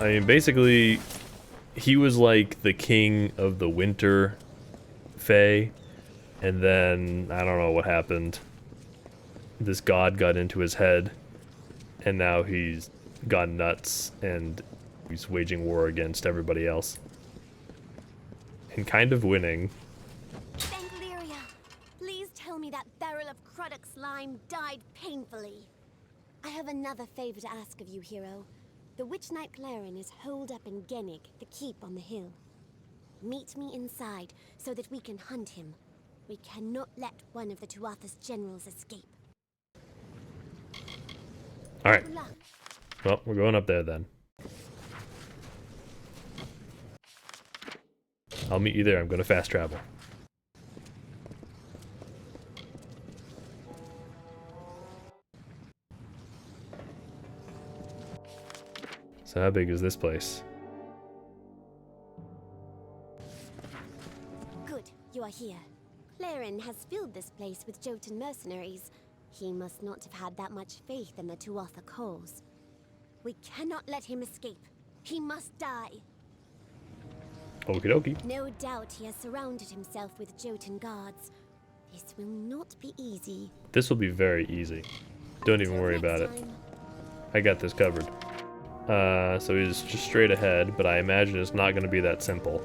I mean, basically, he was like the king of the winter fae, and then, I don't know what happened. This god got into his head, and now he's gone nuts, and he's waging war against everybody else. And kind of winning. Bengliria, please tell me that barrel of Cruddock slime died painfully. I have another favor to ask of you, hero. The Witch Knight Clarin is holed up in Gennig, the keep on the hill. Meet me inside so that we can hunt him. We cannot let one of the Tuatha's generals escape. Alright. Well, we're going up there then. I'll meet you there. I'm going to fast travel. So how big is this place? Good, you are here. Clarin has filled this place with Jotun mercenaries. He must not have had that much faith in the Tuatha cause. We cannot let him escape. He must die. Okie dokie. No doubt he has surrounded himself with Jotun guards. This will not be easy. This will be very easy. Don't even worry about it. I got this covered. So he's just straight ahead, but I imagine it's not going to be that simple.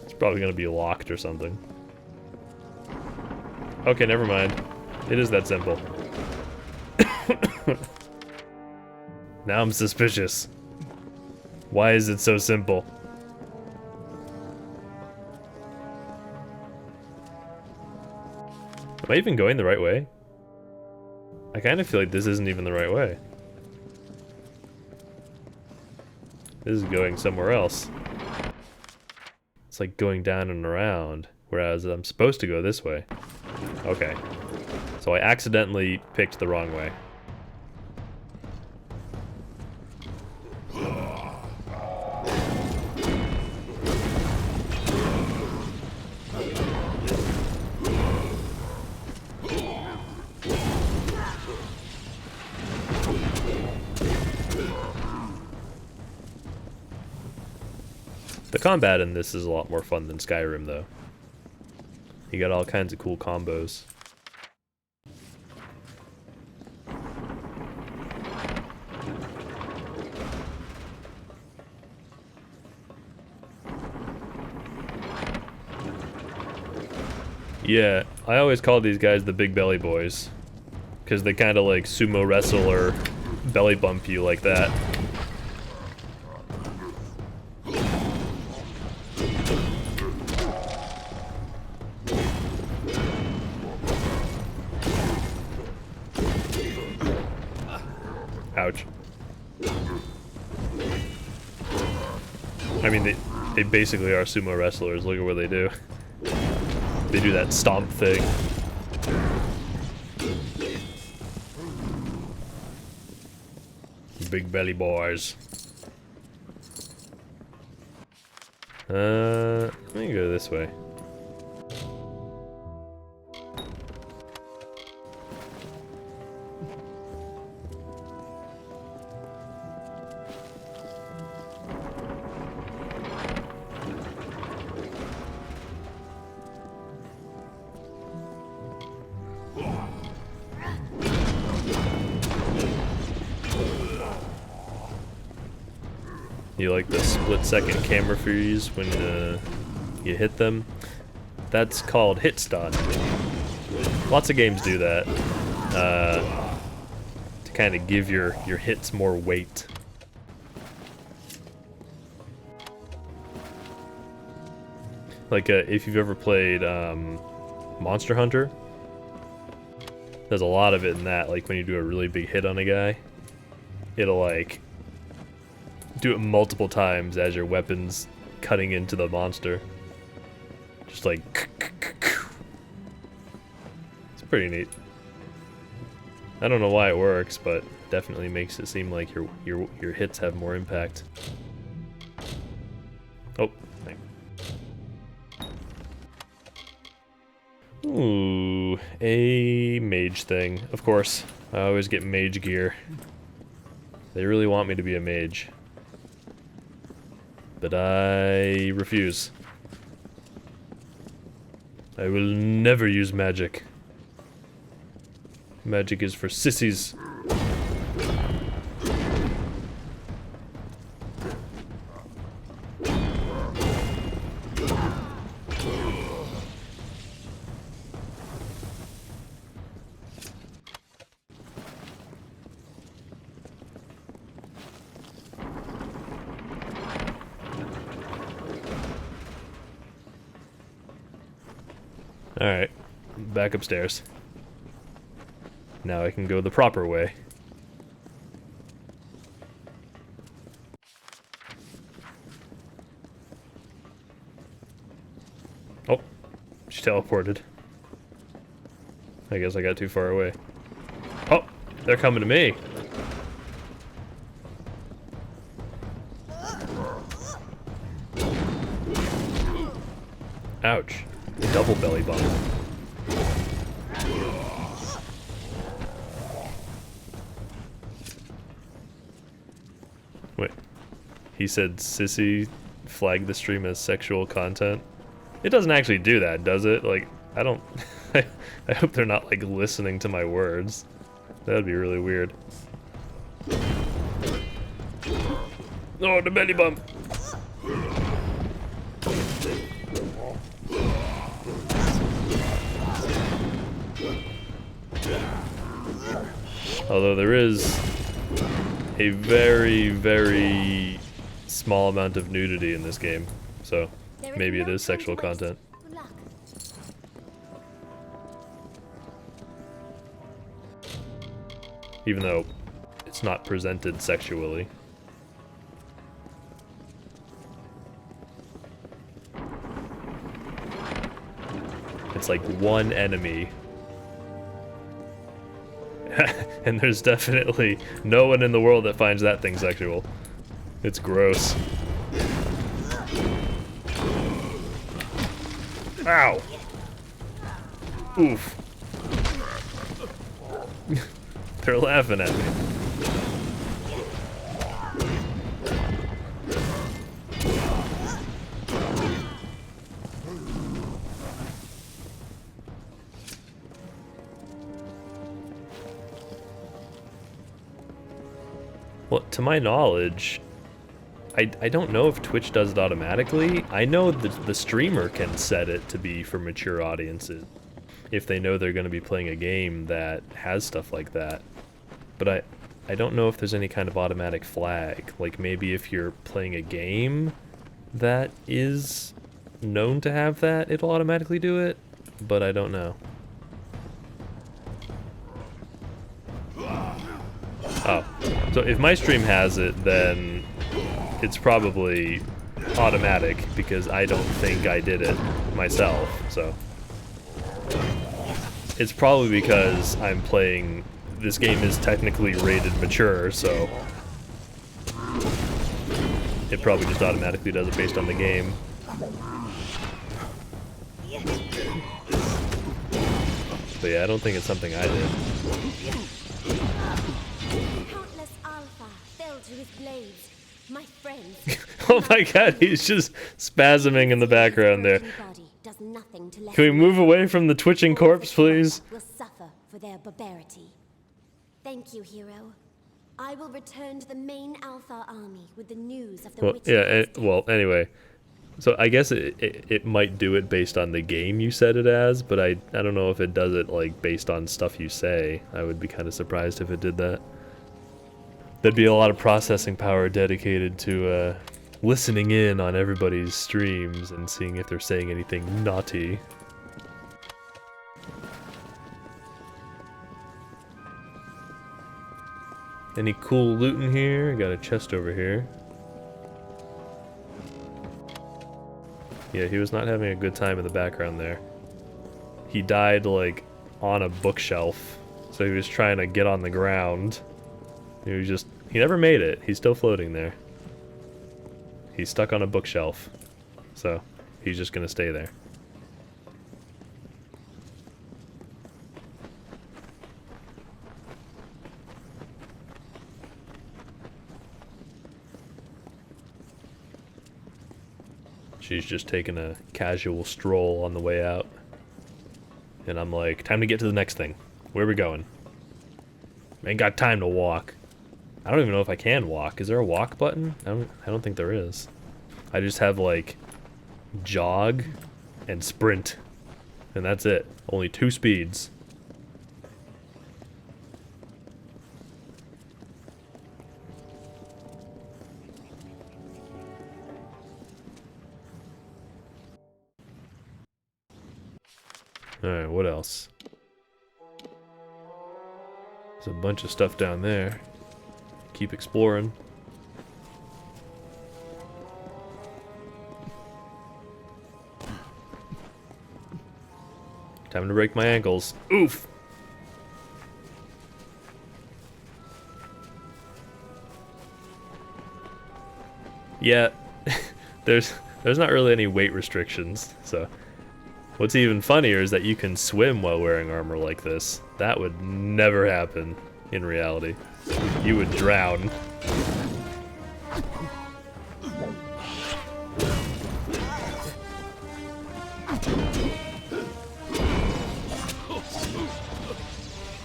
It's probably going to be locked or something. Okay, never mind. It is that simple. Now I'm suspicious. Why is it so simple? Am I even going the right way? I kind of feel like this isn't even the right way. This is going somewhere else. It's like going down and around, whereas I'm supposed to go this way. Okay. So I accidentally picked the wrong way. The combat in this is a lot more fun than Skyrim, though. You got all kinds of cool combos. Yeah, I always call these guys the big belly boys, because they kind of like sumo wrestle or belly bump you like that. Ouch. I mean, they basically are sumo wrestlers. Look at what they do. They do that stomp thing. Big belly boys. Let me go this way. You like the split-second camera freeze when you hit them? That's called hit stun. Lots of games do that to kind of give your hits more weight. Like if you've ever played Monster Hunter, there's a lot of it in that. Like when you do a really big hit on a guy, it'll like do it multiple times as your weapon's cutting into the monster. Just like it's pretty neat. I don't know why it works, but definitely makes it seem like your hits have more impact. Oh, thank you. Ooh, a mage thing. Of course, I always get mage gear. They really want me to be a mage. But I refuse. I will never use magic. Magic is for sissies. Alright, back upstairs. Now I can go the proper way. Oh, she teleported. I guess I got too far away. Oh, they're coming to me. Ouch. Double belly bump. Wait. He said sissy flagged the stream as sexual content. It doesn't actually do that, does it? Like, I don't... I hope they're not, like, listening to my words. That would be really weird. Oh, the belly bump! Although there is a very, very small amount of nudity in this game, so maybe it is sexual content. Even though it's not presented sexually. It's like one enemy. And there's definitely no one in the world that finds that thing sexual. It's gross. Ow! Oof. They're laughing at me. Well, to my knowledge, I don't know if Twitch does it automatically. I know the streamer can set it to be for mature audiences if they know they're going to be playing a game that has stuff like that. But I don't know if there's any kind of automatic flag. Like maybe if you're playing a game that is known to have that, it'll automatically do it, but I don't know. Oh, so if my stream has it, then it's probably automatic because I don't think I did it myself, so. It's probably because I'm playing, this game is technically rated mature, so it probably just automatically does it based on the game. But yeah, I don't think it's something I did. My friends. Oh my god, he's just spasming in the background there. Can we move away from the twitching corpse, please? Will suffer for their barbarity. Thank you, hero. I will return to the main Alpha army with the news of the Well, witch. yeah, well, anyway. So I guess it might do it based on the game you set it as, but I don't know if it does it like based on stuff you say. I would be kind of surprised if it did that. There'd be a lot of processing power dedicated to listening in on everybody's streams and seeing if they're saying anything naughty. Any cool loot in here? Got a chest over here. Yeah, he was not having a good time in the background there. He died, like, on a bookshelf. So he was trying to get on the ground. He never made it. He's still floating there. He's stuck on a bookshelf. So, he's just gonna stay there. She's just taking a casual stroll on the way out. And I'm like, time to get to the next thing. Where are we going? Ain't got time to walk. I don't even know if I can walk. Is there a walk button? I don't think there is. I just have like jog and sprint. And that's it. Only 2 speeds. Alright, what else? There's a bunch of stuff down there. Keep exploring. Time to break my ankles. Oof! Yeah, there's not really any weight restrictions, so... What's even funnier is that you can swim while wearing armor like this. That would never happen in reality. You would drown.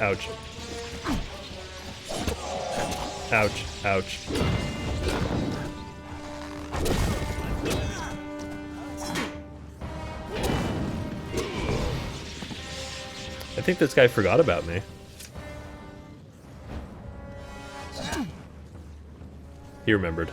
Ouch. Ouch, ouch. I think this guy forgot about me. He remembered.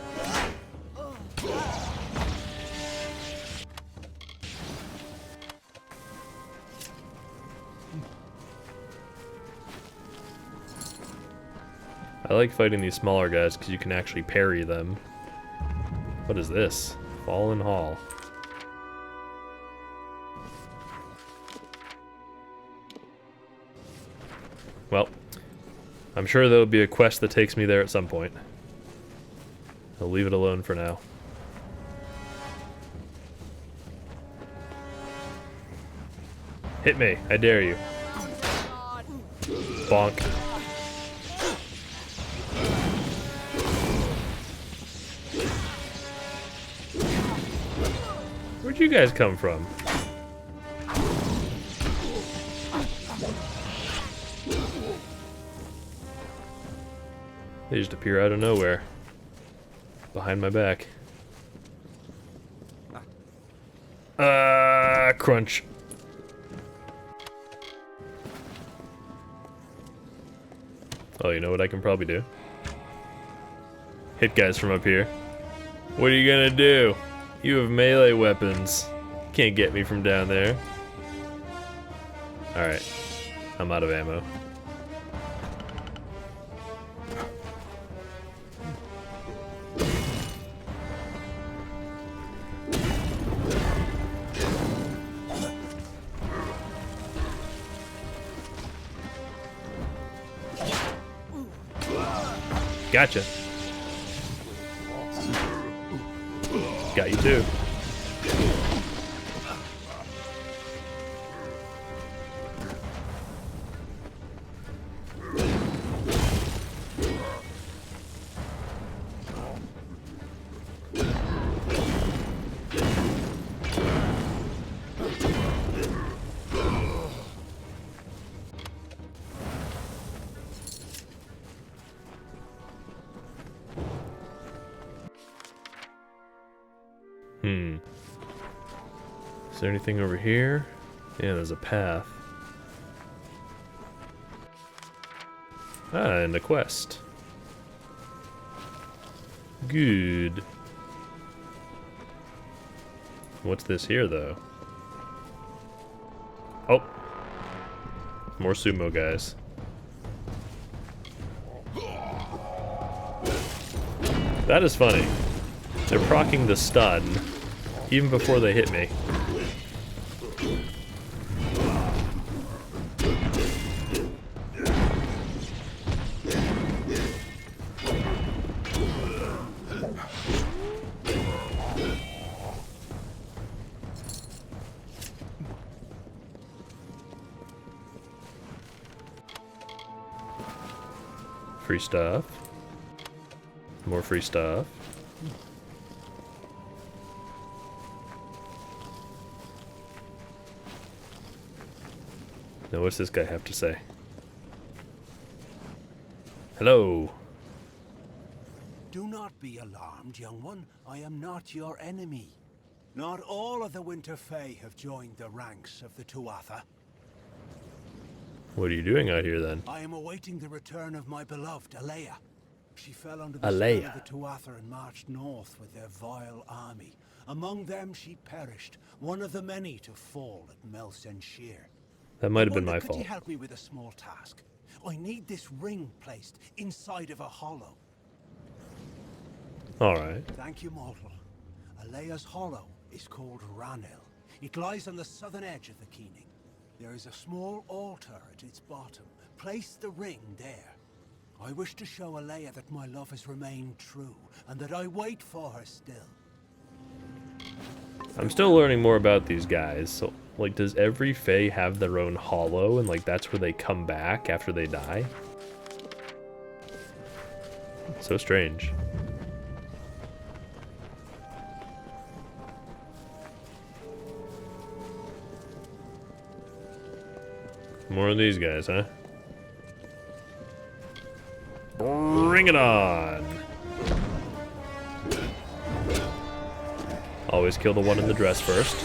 I like fighting these smaller guys because you can actually parry them. What is this? Fallen Hall. Well, I'm sure there'll be a quest that takes me there at some point. I'll leave it alone for now. Hit me, I dare you. Bonk. Where'd you guys come from? They just appear out of nowhere. Behind my back. Crunch. Oh, you know what I can probably do? Hit guys from up here. What are you gonna do? You have melee weapons. Can't get me from down there. Alright. I'm out of ammo. Gotcha. Got you too. Is there anything over here? Yeah, there's a path. Ah, and a quest. Good. What's this here, though? Oh! More sumo guys. That is funny. They're proccing the stun even before they hit me. Free stuff. More free stuff. Now what's this guy have to say? Hello. Do not be alarmed, young one. I am not your enemy. Not all of the Winter Fae have joined the ranks of the Tuatha. What are you doing out here then? I am awaiting the return of my beloved Alea. She fell under the spell of the Tuatha and marched north with their vile army. Among them she perished, one of the many to fall at Melsenshir. That might have been my Could fault. you help me with a small task? I need this ring placed inside of a hollow. Alright. Thank you, mortal. Alea's hollow is called Ranil. It lies on the southern edge of the Keening. There is a small altar at its bottom. Place the ring there. I wish to show Alea that my love has remained true, and that I wait for her still. I'm still learning more about these guys. So, like, does every Fae have their own hollow, and like that's where they come back after they die? So strange. More of these guys, huh? Bring it on! Always kill the one in the dress first.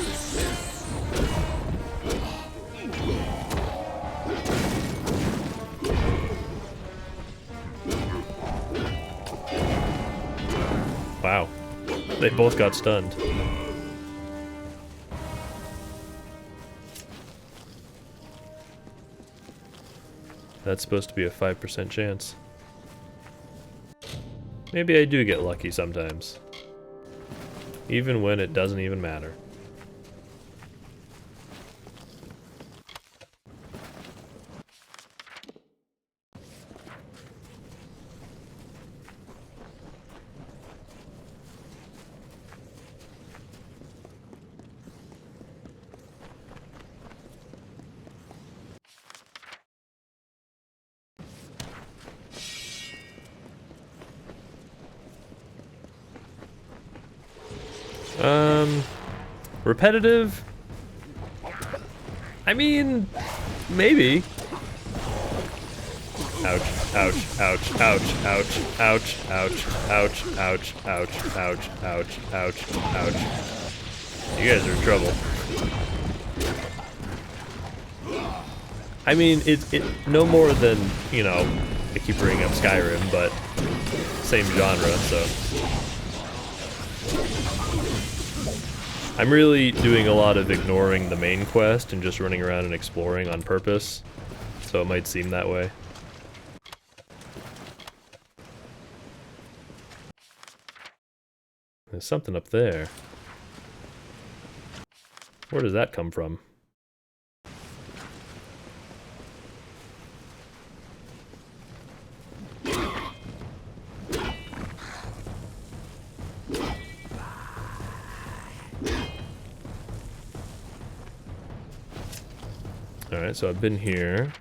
Wow. They both got stunned. That's supposed to be a 5% chance. Maybe I do get lucky sometimes. Even when it doesn't even matter. Repetitive? I mean, maybe. Ouch, ouch, ouch, ouch, ouch, ouch, ouch, ouch, ouch, ouch, ouch, ouch, ouch, ouch. You guys are in trouble. I mean, it no more than, you know, I keep bringing up Skyrim, but same genre, so. I'm really doing a lot of ignoring the main quest and just running around and exploring on purpose, so it might seem that way. There's something up there. Where does that come from? Alright, so I've been here.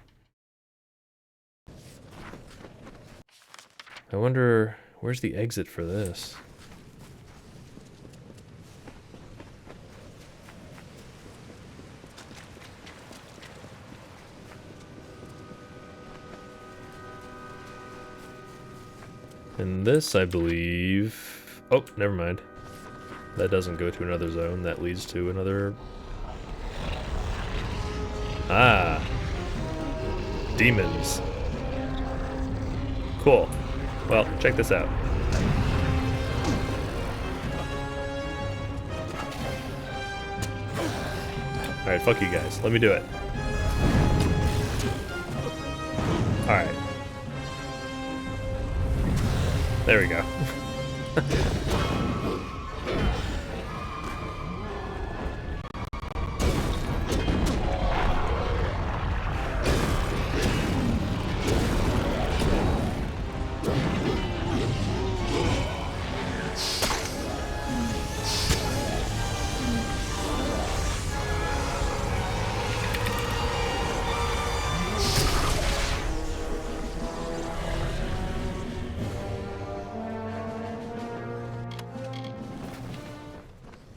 I wonder, where's the exit for this? And this, I believe... Oh, never mind. That doesn't go to another zone. That leads to another... Ah. Demons. Cool. Well, check this out. Alright, fuck you guys. Let me do it. Alright. There we go.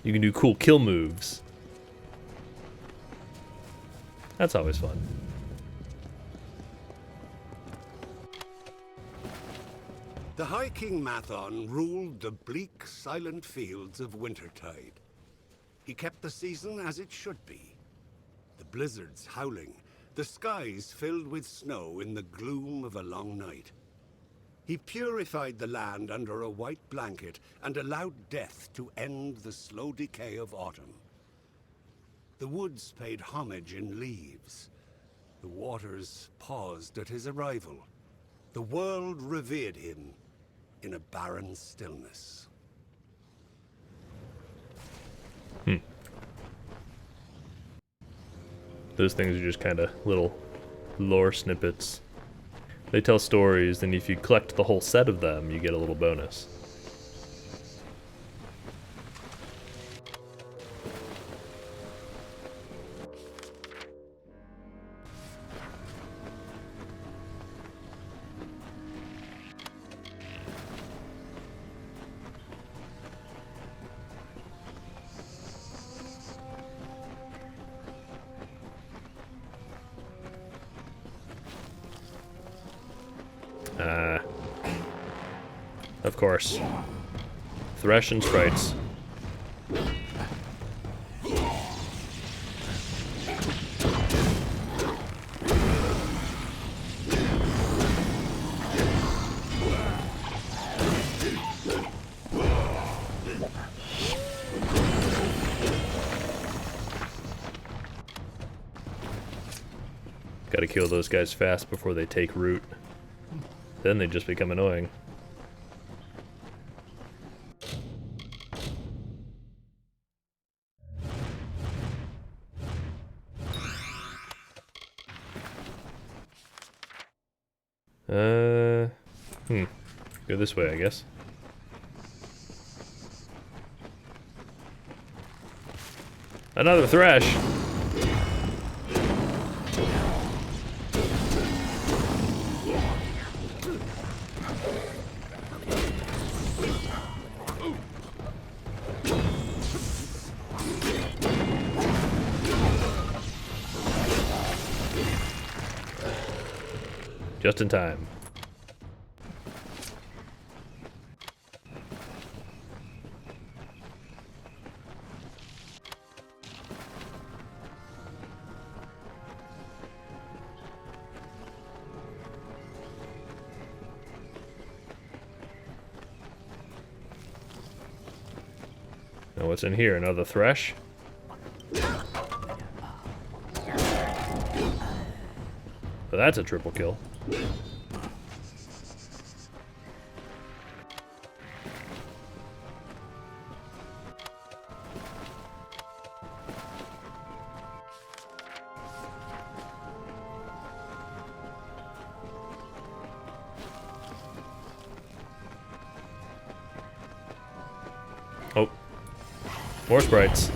You can do cool kill moves. That's always fun. The High King Mathon ruled the bleak, silent fields of Wintertide. He kept the season as it should be. The blizzards howling, the skies filled with snow in the gloom of a long night. He purified the land under a white blanket and allowed death to end the slow decay of autumn. The woods paid homage in leaves. The waters paused at his arrival. The world revered him in a barren stillness. Those things are just kind of little lore snippets. They tell stories, and if you collect the whole set of them, you get a little bonus. Of course. Thresh and sprites. Gotta kill those guys fast before they take root. Then they just become annoying. Go this way, I guess. Another thresh! Just in time. Now what's in here? Another thresh? Well, that's a triple kill. Oh. More sprites.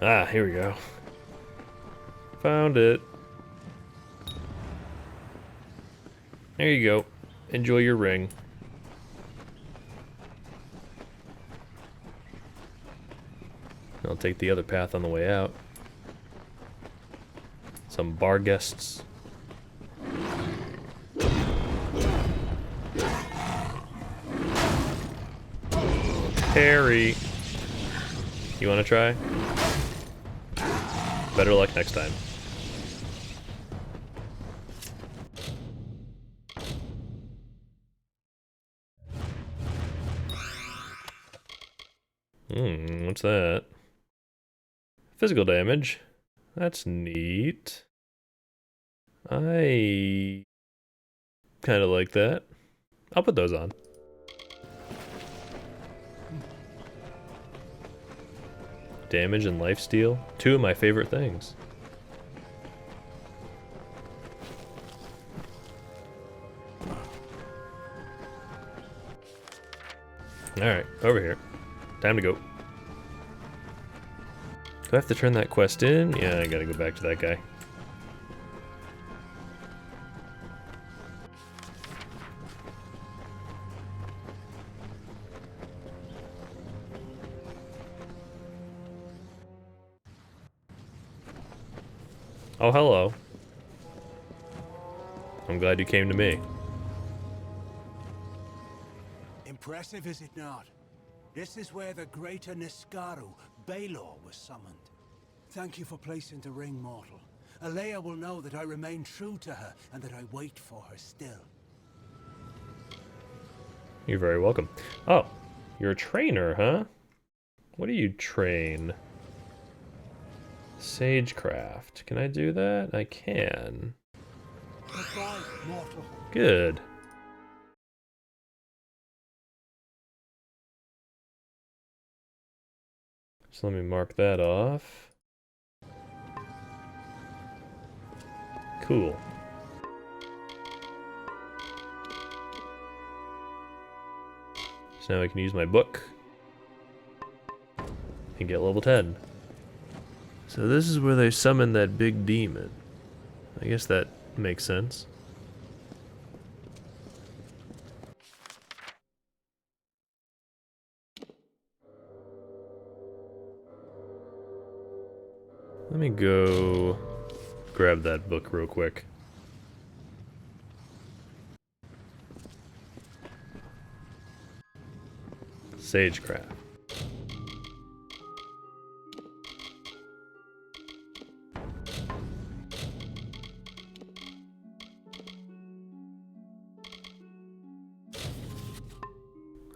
Ah, here we go. Found it. There you go. Enjoy your ring. I'll take the other path on the way out. Some bar guests. Harry. You want to try? Better luck next time. What's that? Physical damage. That's neat. I kind of like that. I'll put those on. Damage and lifesteal. Two of my favorite things. Alright, over here. Time to go. Do I have to turn that quest in? Yeah, I gotta go back to that guy. Oh, hello. I'm glad you came to me. Impressive, is it not? This is where the greater Niskaru, Baelor, was summoned. Thank you for placing the ring, mortal. Alea will know that I remain true to her, and that I wait for her still. You're very welcome. Oh, you're a trainer, huh? What do you train? Sagecraft. Can I do that? I can. Goodbye, mortal. Good. So let me mark that off. Cool. So now I can use my book and get level 10. So this is where they summon that big demon. I guess that makes sense. Let me go grab that book real quick. Sagecraft.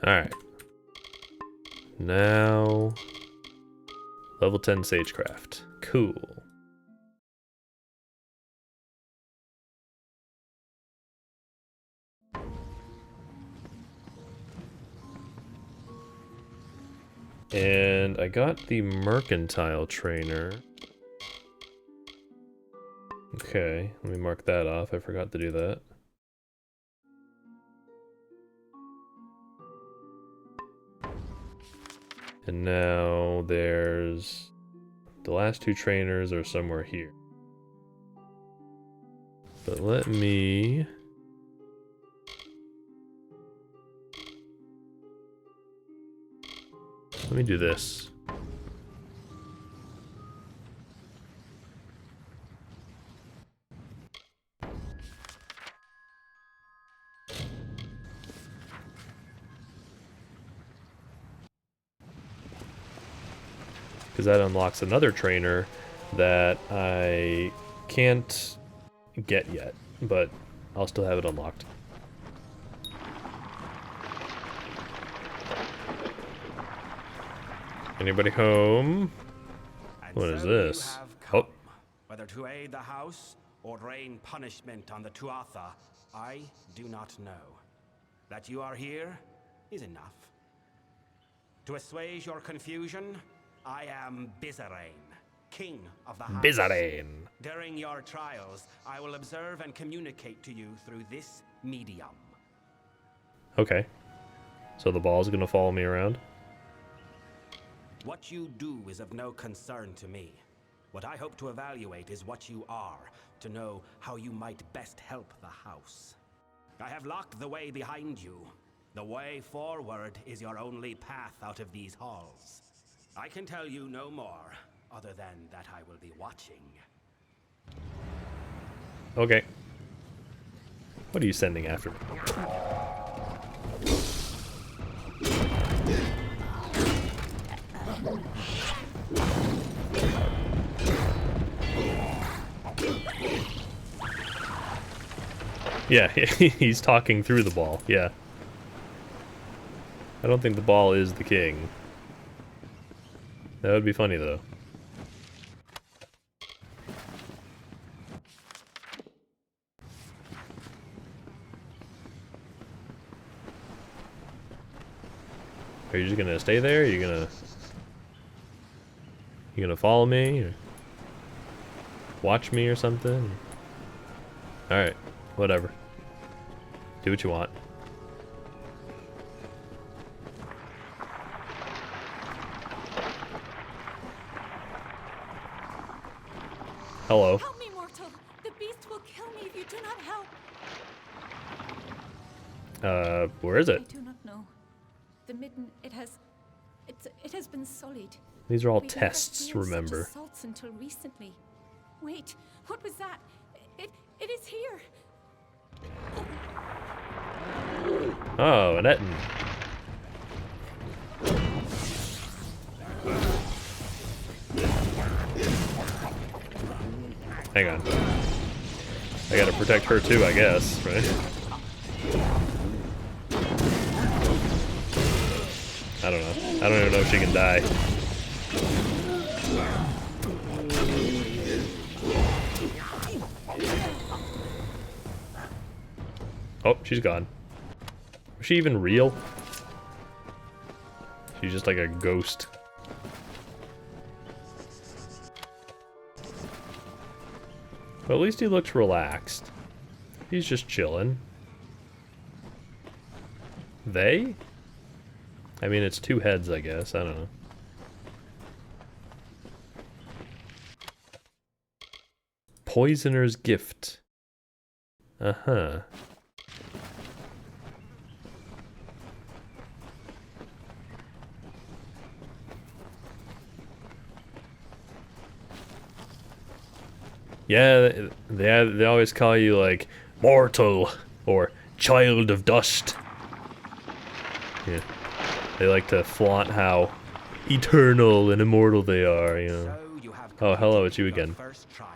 Alright. Now, level 10 Sagecraft. Cool. And I got the Mercantile Trainer. Okay, let me mark that off. I forgot to do that. And now there's... the last two trainers are somewhere here. But let me... do this. Because that unlocks another trainer that I can't get yet, but I'll still have it unlocked. Anybody home? What is this? Oh. Whether to aid the house or rain punishment on the Tuatha, I do not know. That you are here is enough. To assuage your confusion, I am Bizarane, king of the house. Bizarane. During your trials, I will observe and communicate to you through this medium. Okay. So the ball's gonna follow me around? What you do is of no concern to me. What I hope to evaluate is what you are, to know how you might best help the house. I have locked the way behind you. The way forward is your only path out of these halls. I can tell you no more, other than that I will be watching. Okay. What are you sending after me? Yeah, he's talking through the ball, yeah. I don't think the ball is the king. That would be funny, though. Are you just gonna stay there? Are you gonna follow me? Or watch me or something? Alright, whatever. Do what you want. Hello. Help me, mortal! The beast will kill me if you do not help! Where is it? I do not know. The midden, it has been sullied. These are all We've tests, never seen remember. such assaults until recently. Wait, what was that? It is here. Oh, an Etten. Hang on. I gotta protect her too, I guess, right? I don't know. I don't even know if she can die. Oh, she's gone. Was she even real? She's just like a ghost. But at least he looks relaxed. He's just chilling. They? I mean, it's two heads, I guess. I don't know. Poisoner's gift. Uh-huh. Yeah, they always call you, like, mortal or child of dust. Yeah. They like to flaunt how eternal and immortal they are, you know. So you have Oh, hello, it's you again. First trial.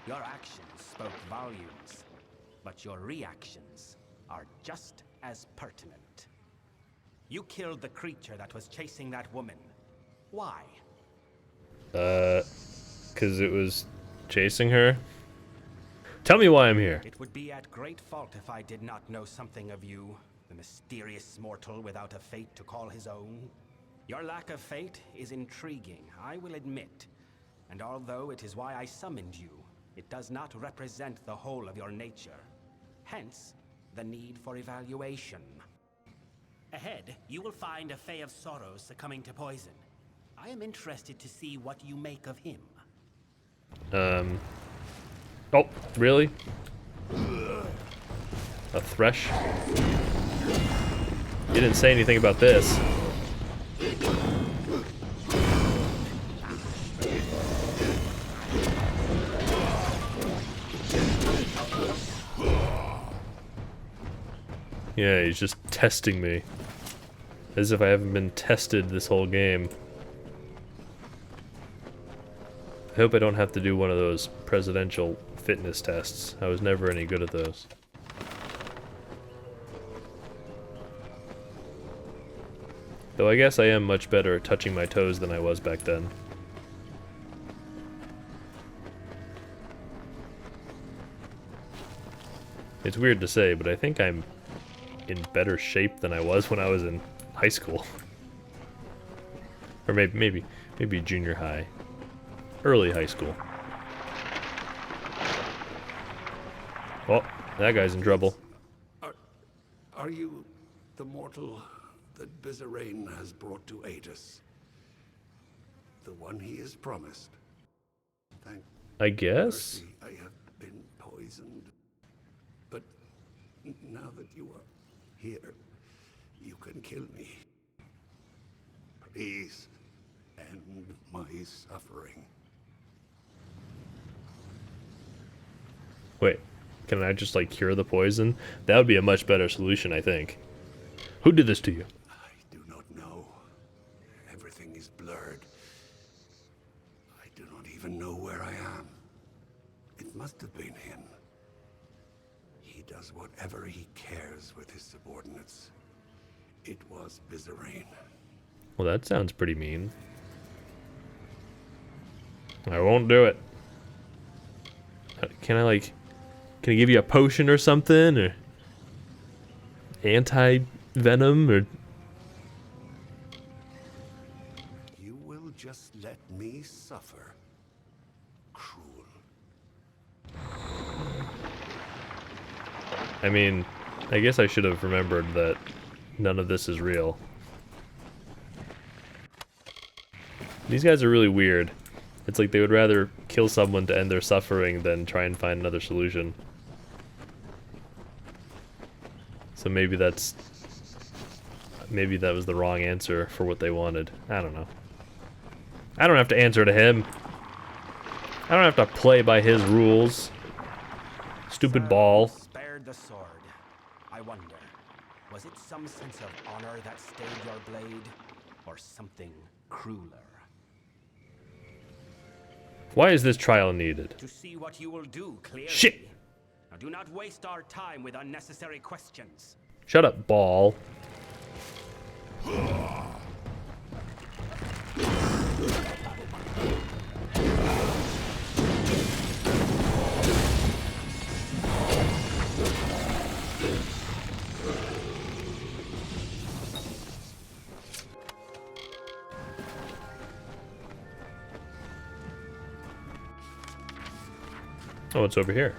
Your actions spoke volumes, but your reactions are just as pertinent. You killed the creature that was chasing that woman. Why? 'Cause it was chasing her? Tell me why I'm here. It would be at great fault if I did not know something of you, the mysterious mortal without a fate to call his own. Your lack of fate is intriguing, I will admit. And although it is why I summoned you, it does not represent the whole of your nature. Hence, the need for evaluation. Ahead, you will find a Fae of Sorrows succumbing to poison. I am interested to see what you make of him. Oh, really? A thresh? You didn't say anything about this. Yeah, he's just testing me. As if I haven't been tested this whole game. I hope I don't have to do one of those presidential fitness tests. I was never any good at those. Though I guess I am much better at touching my toes than I was back then. It's weird to say, but I think I'm in better shape than I was when I was in high school. Or maybe junior high. Early high school. Oh, that guy's in trouble. Are you the mortal that Bizarrain has brought to aid us? The one he is promised? I guess. I have been poisoned. But now that you are here, you can kill me. Please end my suffering. Wait, can I just like cure the poison? That would be a much better solution, I think. Who did this to you? I do not know. Everything is blurred. I do not even know where I am. It must have been him. He does whatever he cares with his subordinates. It was Bizarrane. Well, that sounds pretty mean. I won't do it. Can I give you a potion or something? Or anti-venom? Or You will just let me suffer. Cruel. I mean, I guess I should have remembered that none of this is real. These guys are really weird. It's like they would rather kill someone to end their suffering than try and find another solution. So maybe that was the wrong answer for what they wanted. I don't know. I don't have to answer to him. I don't have to play by his rules. Stupid ball. Spared the sword. I wonder, was it some sense of honor that stayed your blade, or something crueler? Why is this trial needed? To see what you will do clearly. Shit! Now do not waste our time with unnecessary questions. Shut up, ball. Oh, it's over here.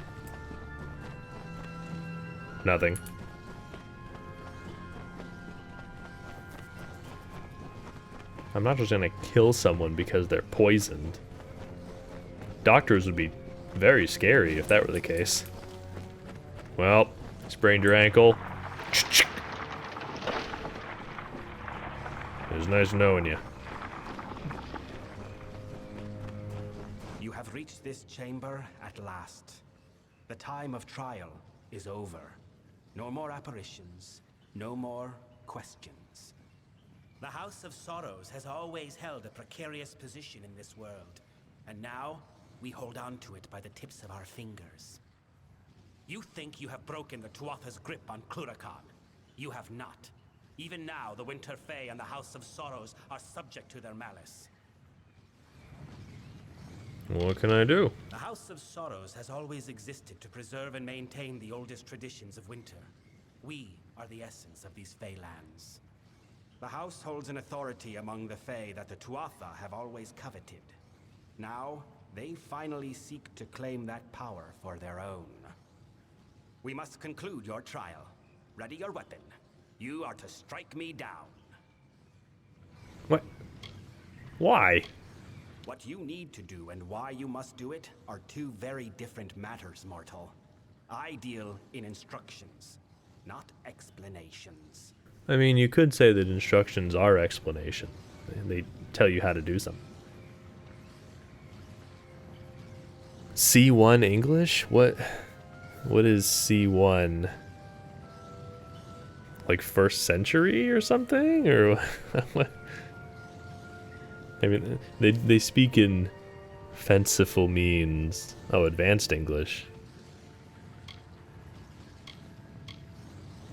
Nothing. I'm not just gonna kill someone because they're poisoned. Doctors would be very scary if that were the case. Well, sprained your ankle. It was nice knowing you. You have reached this chamber at last. The time of trial is over. No more apparitions, no more questions. The House of Sorrows has always held a precarious position in this world, and now we hold on to it by the tips of our fingers. You think you have broken the Tuatha's grip on Cluracan. You have not. Even now, the Winter Fae and the House of Sorrows are subject to their malice. What can I do? The House of Sorrows has always existed to preserve and maintain the oldest traditions of winter. We are the essence of these Fae lands. The House holds an authority among the Fae that the Tuatha have always coveted. Now, they finally seek to claim that power for their own. We must conclude your trial. Ready your weapon. You are to strike me down. What? Why? What you need to do and why you must do it are two very different matters, mortal. I deal in instructions, not explanations. I mean, you could say that instructions are explanation. They tell you how to do something. C1 English? What is C1? Like 1st century or something? Or what? I mean, they speak in fanciful means. Oh, advanced English.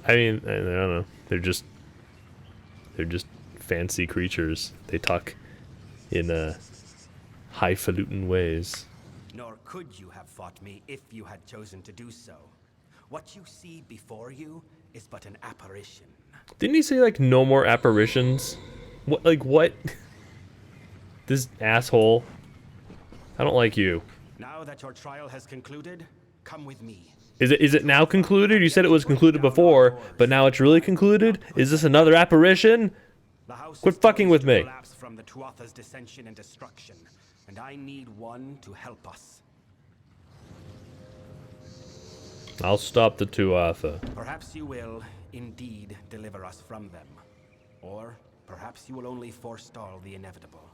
I mean, I don't know. They're just fancy creatures. They talk in highfalutin ways. Nor could you have fought me if you had chosen to do so. What you see before you is but an apparition. Didn't he say like no more apparitions? What? Like what? This asshole. I don't like you. Now that your trial has concluded, come with me. Is it now concluded? You said it was concluded before, but now it's really concluded? Is this another apparition? Quit fucking with me. From the Tuatha's dissension and destruction, and I need one to help us. I'll stop the Tuatha. Perhaps you will indeed deliver us from them. Or perhaps you will only forestall the inevitable.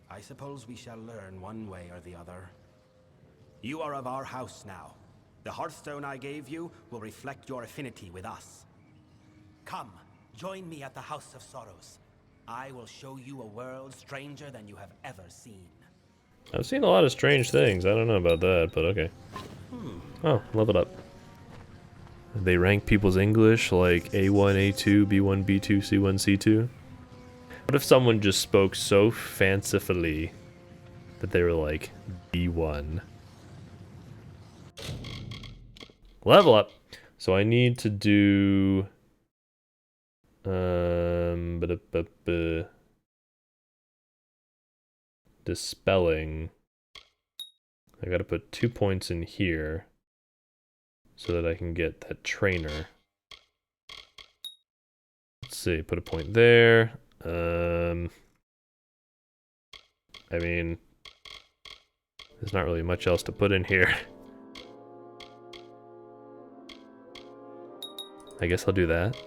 I suppose we shall learn one way or the other. You are of our house now. The hearthstone I gave you will reflect your affinity with us. Come, join me at the House of Sorrows. I will show you a world stranger than you have ever seen. I've seen a lot of strange things. I don't know about that, but okay. Oh, leveled up. They rank people's English like A1, A2, B1, B2, C1, C2. What if someone just spoke so fancifully that they were like B1? Level up. So I need to do dispelling. I gotta put 2 points in here so that I can get that trainer. Let's see, put a point there. I mean, there's not really much else to put in here. I guess I'll do that.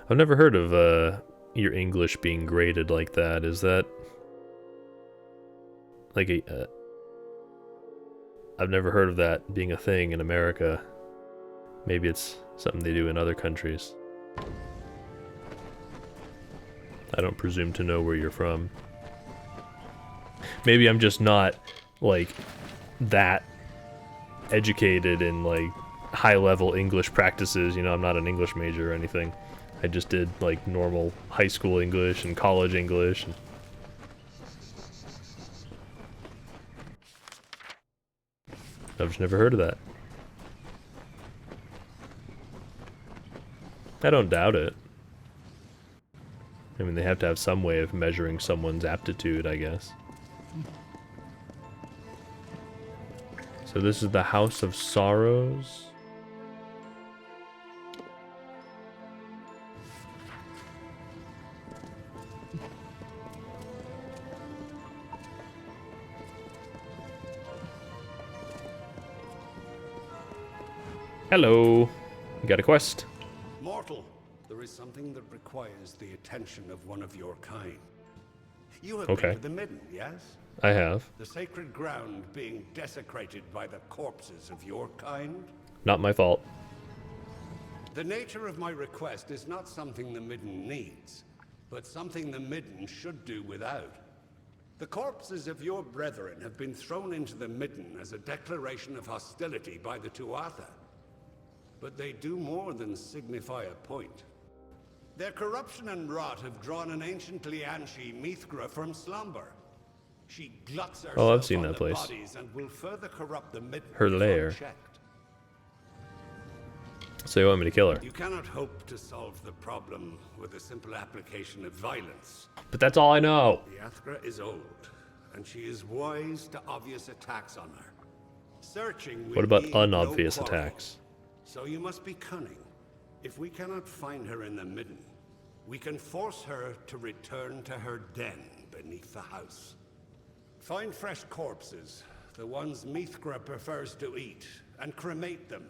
I've never heard of your English being graded like that. Is that like a I've never heard of that being a thing in America. Maybe it's something they do in other countries. I don't presume to know where you're from. Maybe I'm just not like that educated in like high-level English practices. You know, I'm not an English major or anything. I just did like normal high school English and college English. I've just never heard of that. I don't doubt it. I mean, they have to have some way of measuring someone's aptitude, I guess. So this is the House of Sorrows. Hello. You got a quest? Mortal, there is something that requires the attention of one of your kind. You have Okay. been to the Midden, yes? I have. The sacred ground being desecrated by the corpses of your kind? Not my fault. The nature of my request is not something the Midden needs, but something the Midden should do without. The corpses of your brethren have been thrown into the Midden as a declaration of hostility by the Tuatha. But they do more than signify a point. Their corruption and rot have drawn an ancient Lianshi Mithra from slumber. She gluts herself Oh, I've seen on that the place. bodies and will further corrupt the Midden Her if lair. unchecked. So you want me to kill her? You cannot hope to solve the problem with a simple application of violence. But that's all I know. The Athra is old, and she is wise to obvious attacks on her. Searching will What about yield unobvious no quarrel. attacks? So you must be cunning. If we cannot find her in the Midden, we can force her to return to her den beneath the house. Find fresh corpses, the ones Mithra prefers to eat, and cremate them.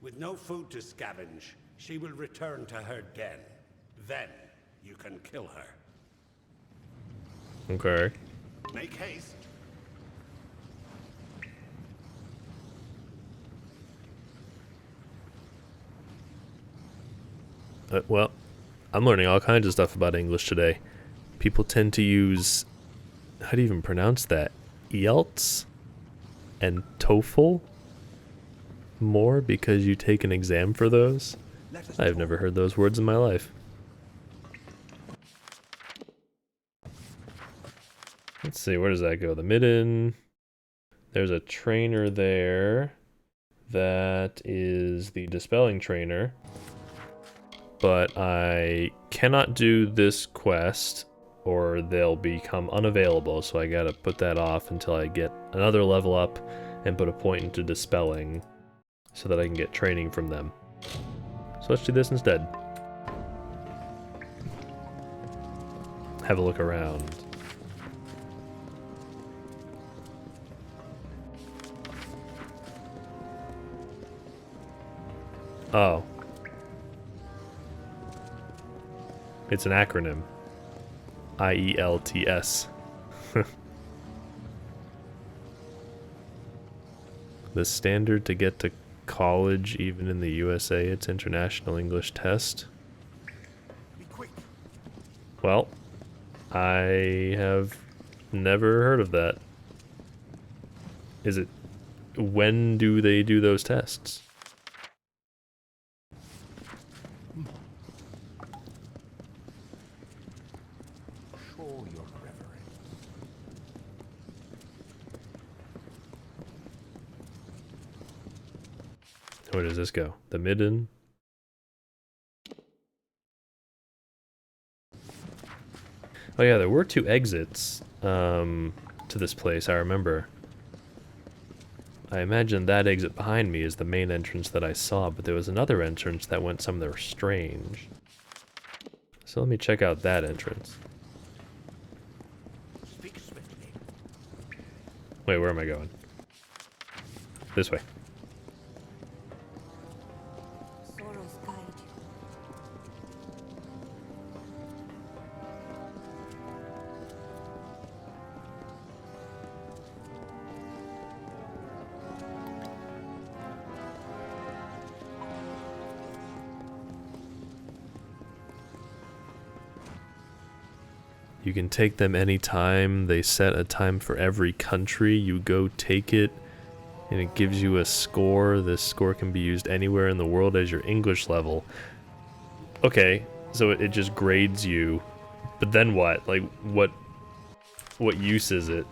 With no food to scavenge, she will return to her den. Then you can kill her. Okay. Make haste. Well, I'm learning all kinds of stuff about English today. People tend to use, how do you even pronounce that? IELTS and TOEFL more because you take an exam for those. I've never heard those words in my life. Let's see, where does that go? The Midden. There's a trainer there. That is the dispelling trainer. But I cannot do this quest or they'll become unavailable, so I gotta put that off until I get another level up and put a point into dispelling so that I can get training from them. So let's do this instead. have a look around. Oh. It's an acronym. IELTS. The standard to get to college, even in the USA, it's International English Test. Well, I have never heard of that. Is it... When do they do those tests? Where does this go? The midden? Oh yeah, there were 2 exits to this place, I remember. I imagine that exit behind me is the main entrance that I saw, but there was another entrance that went somewhere strange. So let me check out that entrance. Wait, where am I going? This way. You can take them anytime. They set a time for every country. You go take it, and it gives you a score. This score can be used anywhere in the world as your English level. Okay, so it just grades you. But then what? Like, what use is it?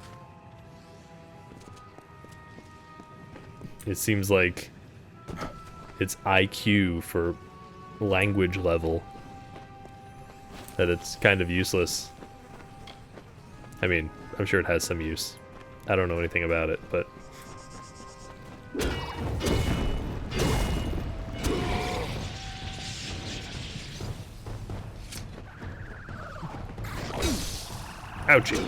It seems like it's IQ for language level. That it's kind of useless. I mean, I'm sure it has some use. I don't know anything about it, but... Ouchie.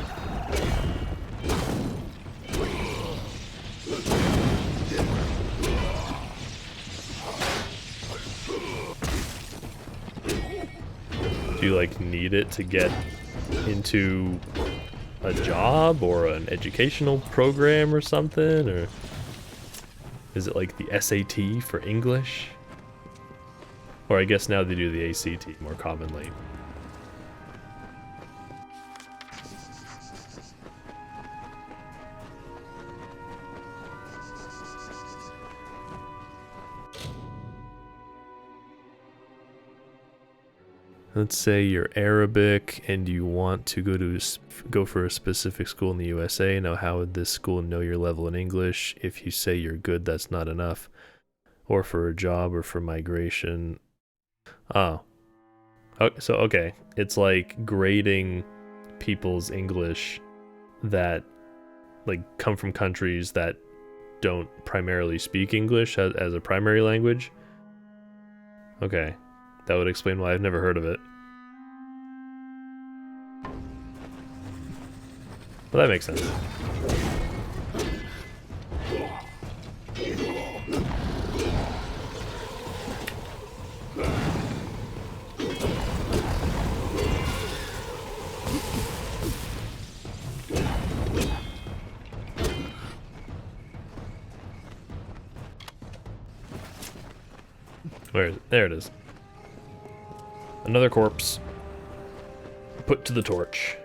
Do you, like, need it to get into a job or an educational program or something, or is it like the SAT for English? Or I guess now they do the ACT more commonly. Let's say you're Arabic and you want to go for a specific school in the USA. Now, how would this school know your level in English? If you say you're good, that's not enough. Or for a job or for migration. Oh. So, okay. It's like grading people's English that, like, come from countries that don't primarily speak English as a primary language. Okay. That would explain why I've never heard of it. Well, that makes sense. Where is it? There it is. Another corpse. Put to the torch.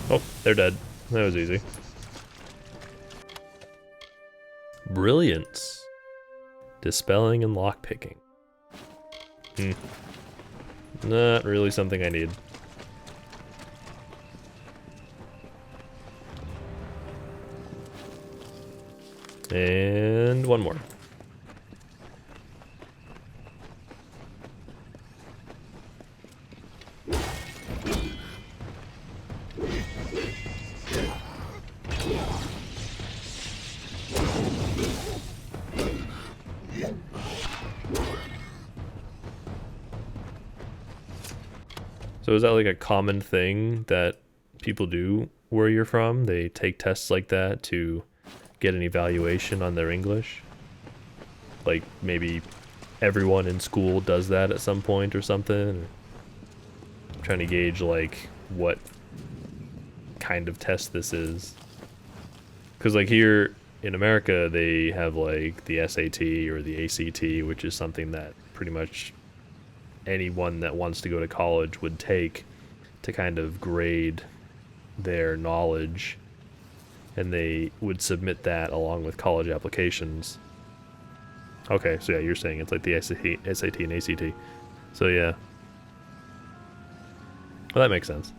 Oh, they're dead. That was easy. Brilliance. Dispelling and lockpicking. Not really something I need. And one more. So is that like a common thing that people do where you're from? They take tests like that to get an evaluation on their English? Like maybe everyone in school does that at some point or something? I'm trying to gauge like what kind of test this is. Because like here in America they have like the SAT or the ACT, which is something that pretty much anyone that wants to go to college would take to kind of grade their knowledge, and they would submit that along with college applications. Okay, so yeah, you're saying it's like the SAT and ACT. So yeah. Well, that makes sense.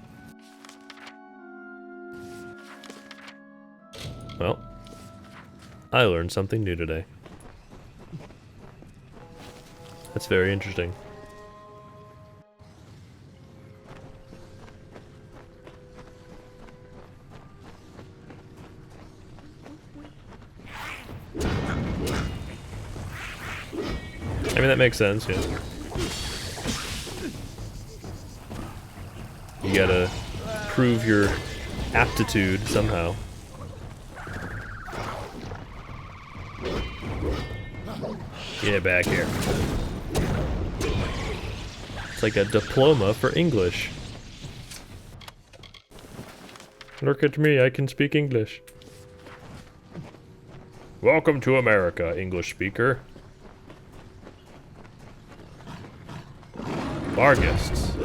Well, I learned something new today. That's very interesting. I mean, that makes sense, yeah. You gotta prove your aptitude somehow. Get back here. It's like a diploma for English. Look at me, I can speak English. Welcome to America, English speaker. Our guests.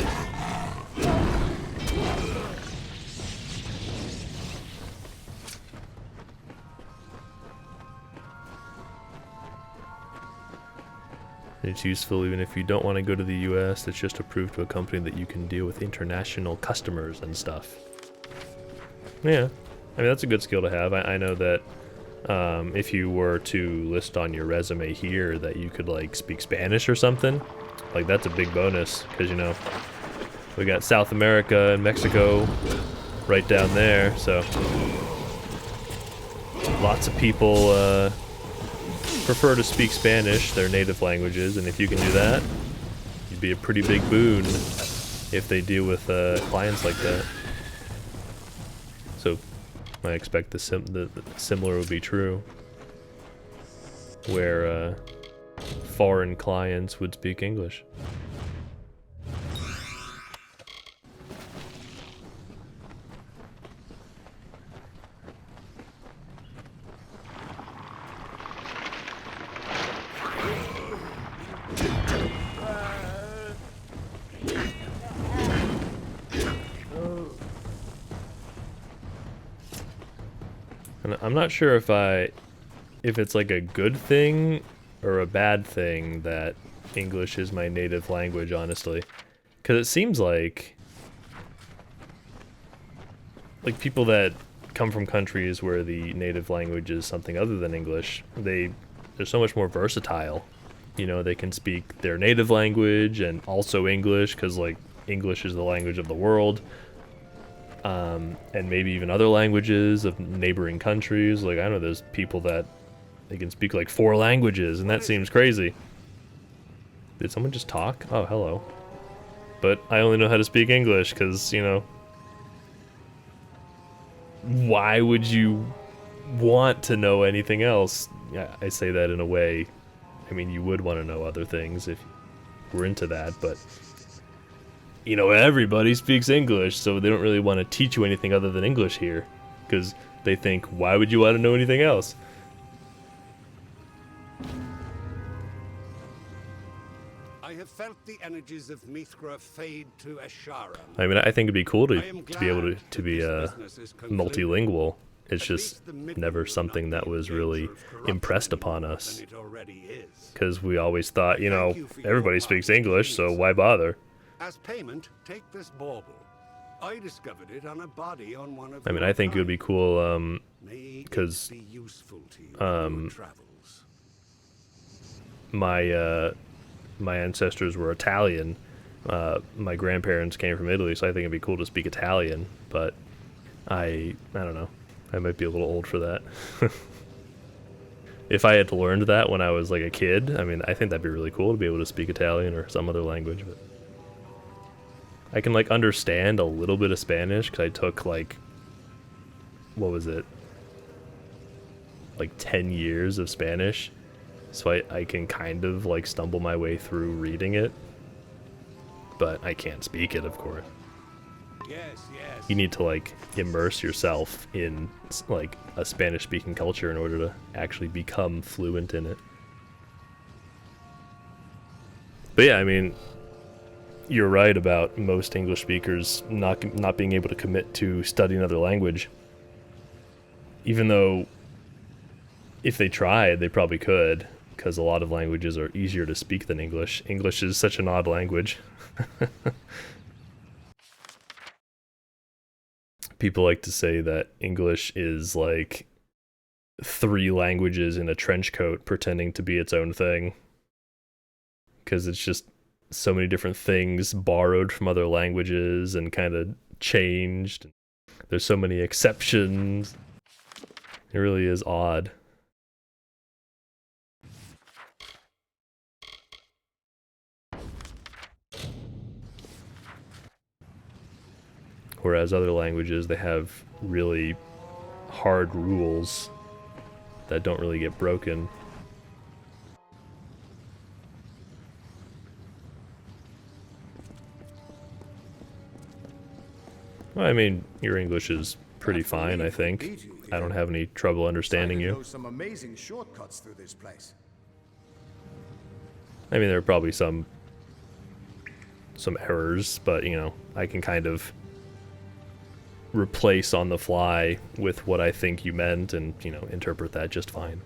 It's useful even if you don't want to go to the US. It's just to prove to a company that you can deal with international customers and stuff. Yeah, I mean, that's a good skill to have. I know that if you were to list on your resume here that you could like speak Spanish or something, like that's a big bonus, because you know we got South America and Mexico right down there, so lots of people prefer to speak Spanish, their native languages, and if you can do that, you'd be a pretty big boon if they deal with clients like that. So I expect the similar would be true, where foreign clients would speak English. And I'm not sure if it's like a good thing or a bad thing that English is my native language, honestly. Because it seems like people that come from countries where the native language is something other than English, they're so much more versatile. You know, they can speak their native language and also English, because like English is the language of the world. And maybe even other languages of neighboring countries. Like, I know there's people that they can speak like 4 languages, and that seems crazy. Did someone just talk? Oh, hello. But I only know how to speak English, because, you know, why would you want to know anything else? Yeah, I say that in a way. I mean, you would want to know other things if you were into that, but you know, everybody speaks English, so they don't really want to teach you anything other than English here, because they think, why would you want to know anything else? I have felt the energies of Mithra fade to Ashara. I mean, I think it'd be cool to be able to be multilingual. It's just never something that was really impressed upon us, because we always thought, you know, everybody speaks English, so why bother? As payment, take this bauble. I discovered it on a body on one of I mean, I think it would be cool, because my ancestors were Italian. My grandparents came from Italy, so I think it'd be cool to speak Italian, but I don't know. I might be a little old for that. If I had learned that when I was like a kid, I mean, I think that'd be really cool to be able to speak Italian or some other language, but I can like understand a little bit of Spanish because I took like, what was it? Like 10 years of Spanish. So I can kind of like stumble my way through reading it. But I can't speak it, of course. Yes, yes. You need to like immerse yourself in like a Spanish speaking culture in order to actually become fluent in it. But yeah, I mean, you're right about most English speakers not being able to commit to studying another language. Even though if they tried, they probably could, because a lot of languages are easier to speak than English. English is such an odd language. People like to say that English is like 3 languages in a trench coat pretending to be its own thing. Because it's just so many different things borrowed from other languages and kind of changed. There's so many exceptions. It really is odd. Whereas other languages, they have really hard rules that don't really get broken. Well, I mean, your English is pretty fine, I think. I don't have any trouble understanding you. Know some amazing shortcuts through this place. I mean, there are probably some errors, but, you know, I can kind of replace on the fly with what I think you meant and, you know, interpret that just fine.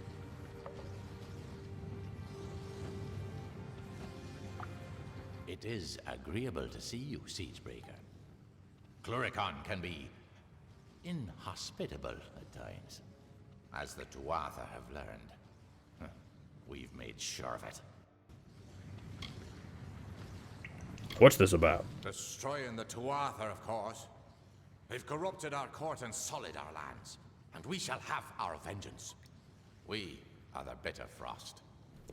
It is agreeable to see you, Siegebreaker. Cluricon can be inhospitable at times, as the Tuatha have learned. We've made sure of it. What's this about? Destroying the Tuatha, of course. They've corrupted our court and sullied our lands, and we shall have our vengeance. We are the Bitter Frost.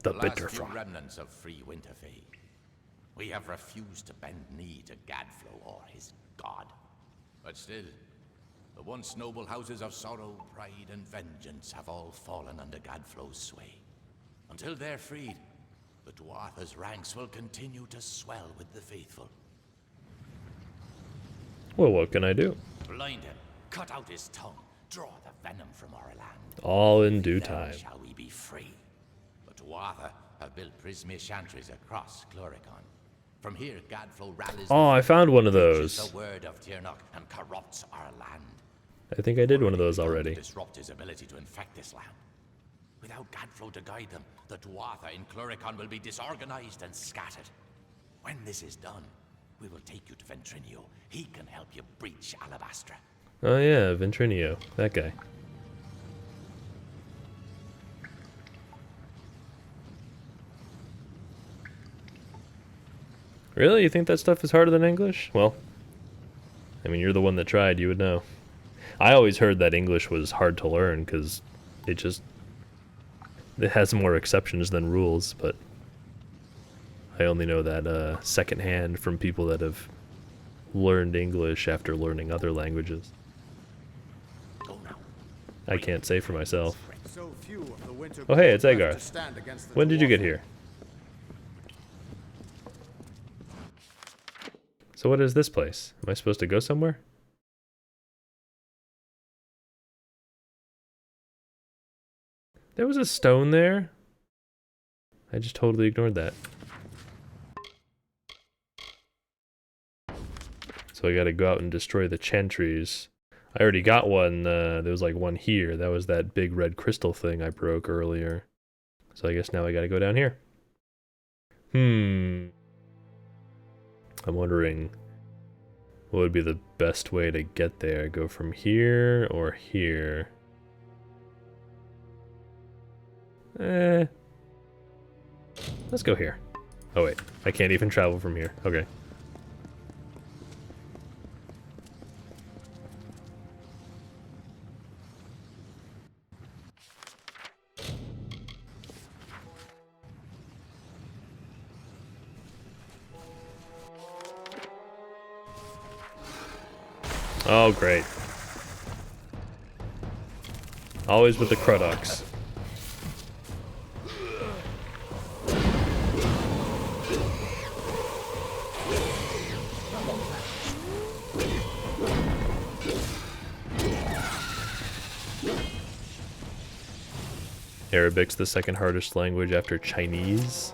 The last Bitter few Frost. remnants of free Winterfell. We have refused to bend knee to Gadflo or his god. But still, the once noble houses of sorrow, pride, and vengeance have all fallen under Gadflo's sway. Until they're freed, the Tuatha's ranks will continue to swell with the faithful. Well, what can I do? Blind him, cut out his tongue, draw the venom from our land. All in due Then time. shall we be free. The Tuatha have built prismy chantries across Cluricon. From here, Gadflo rallies. Oh, I found one of preaches those. the word of Tirnoch and corrupts our land. I think I did one of those To already. disrupt his ability to infect this land. Without Gadflo to guide them, the Tuatha in Cluricon will be disorganized and scattered. When this is done, we will take you to Ventrinio. He can help you breach Alabastra. Oh yeah, Ventrinio. That guy. Really? You think that stuff is harder than English? Well, I mean, you're the one that tried, you would know. I always heard that English was hard to learn because it has more exceptions than rules, but I only know that secondhand from people that have learned English after learning other languages. I can't say for myself. So few of the winter Oh hey, it's left Agar. to stand against the When did you get Tuatha. here? So what is this place? Am I supposed to go somewhere? There was a stone there. I just totally ignored that. So I gotta go out and destroy the chantries. I already got one, there was like one here. That was that big red crystal thing I broke earlier. So I guess now I gotta go down here. I'm wondering what would be the best way to get there. Go from here or here? Let's go here. Oh wait, I can't even travel from here. Okay. Oh, great. Always with the Cruducks. Arabic's the second hardest language after Chinese.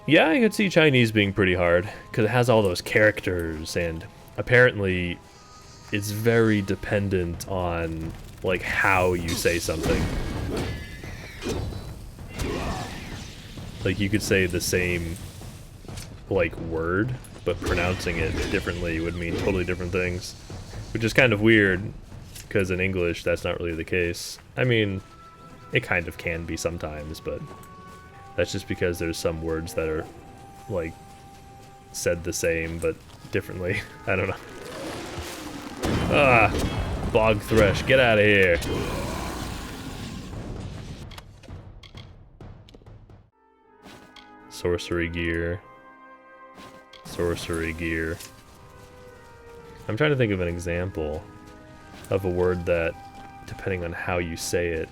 Yeah, I could see Chinese being pretty hard, because it has all those characters, and apparently it's very dependent on, like, how you say something. Like, you could say the same, like, word, but pronouncing it differently would mean totally different things. Which is kind of weird, because in English that's not really the case. I mean, it kind of can be sometimes, but that's just because there's some words that are, like, said the same, but differently. I don't know. Ah! Bog Thresh, get out of here! Sorcery gear. Sorcery gear. I'm trying to think of an example of a word that, depending on how you say it,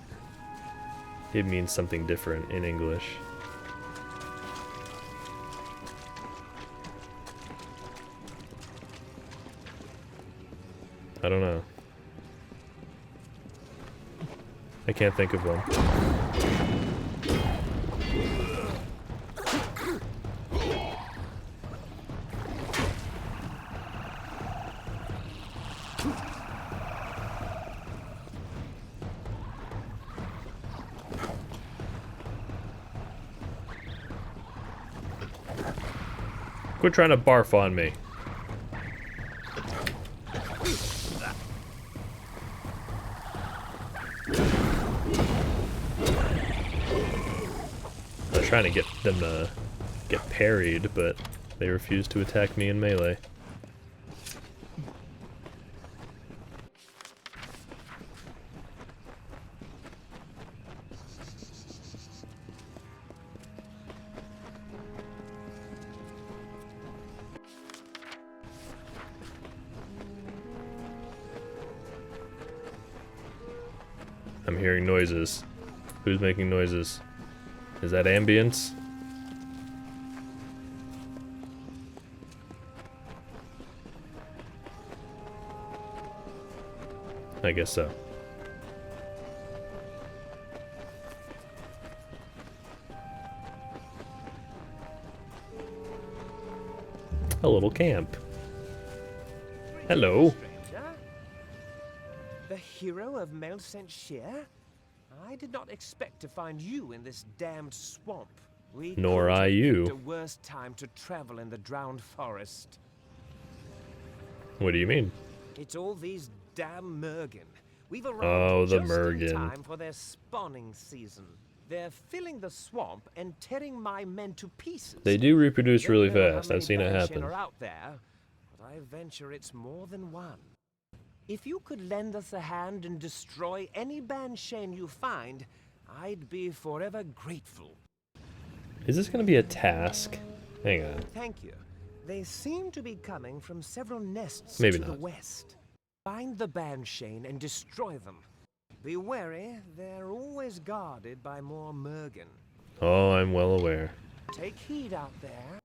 it means something different in English. I don't know. I can't think of one. Quit trying to barf on me. I was trying to get them to get parried, but they refused to attack me in melee. I'm hearing noises. Who's making noises? Is that ambience? I guess so. A little camp. Hello. The hero of Melcent-Shear? I did not expect to find you in this damned swamp. We Nor couldn't I have you. picked a worse time to travel in the drowned forest. What do you mean? It's all these damn Mergen. We've arrived Oh, the just in Mergen. time for their spawning season. They're filling the swamp and tearing my men to pieces. They do reproduce Don't really know how fast. many I've seen it Banshin happen. are out there, but I venture it's more than one. If you could lend us a hand and destroy any Banshin you find, I'd be forever grateful. Is this gonna be a task? Hang on. Thank you. They seem to be coming from several nests Maybe to the not. west. Find the Banshin and destroy them. Be wary, they're always guarded by more Mergen. Oh, I'm well aware. Take heed out there.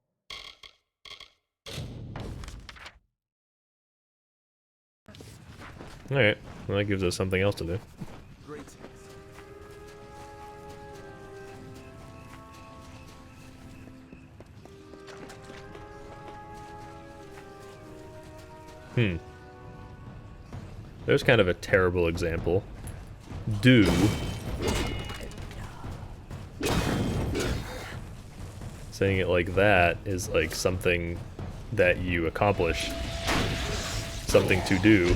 Alright, well, that gives us something else to do. Greetings. There's kind of a terrible example. Do. Saying it like that is like something that you accomplish. Something to do.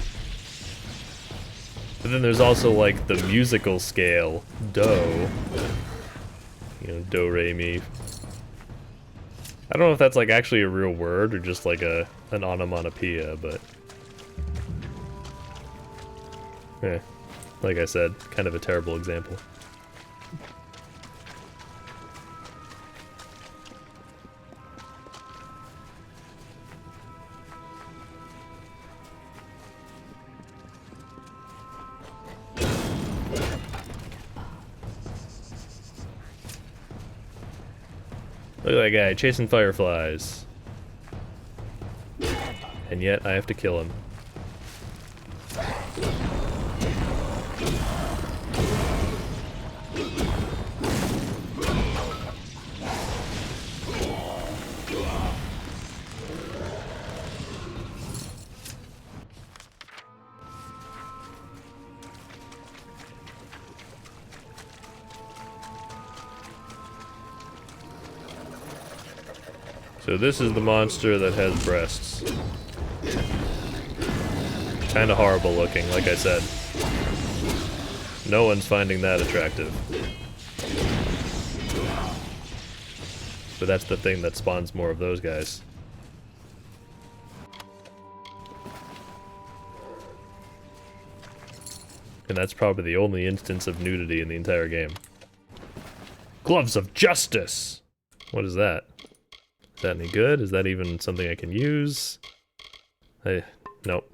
But then there's also like the musical scale, do. You know, do, re, mi. I don't know if that's like actually a real word or just like an onomatopoeia, but yeah, like I said, kind of a terrible example. Look at that guy chasing fireflies. And yet I have to kill him. So this is the monster that has breasts. Kinda horrible looking, like I said. No one's finding that attractive. But that's the thing that spawns more of those guys. And that's probably the only instance of nudity in the entire game. Gloves of Justice! What is that? Is that any good? Is that even something I can use? Nope.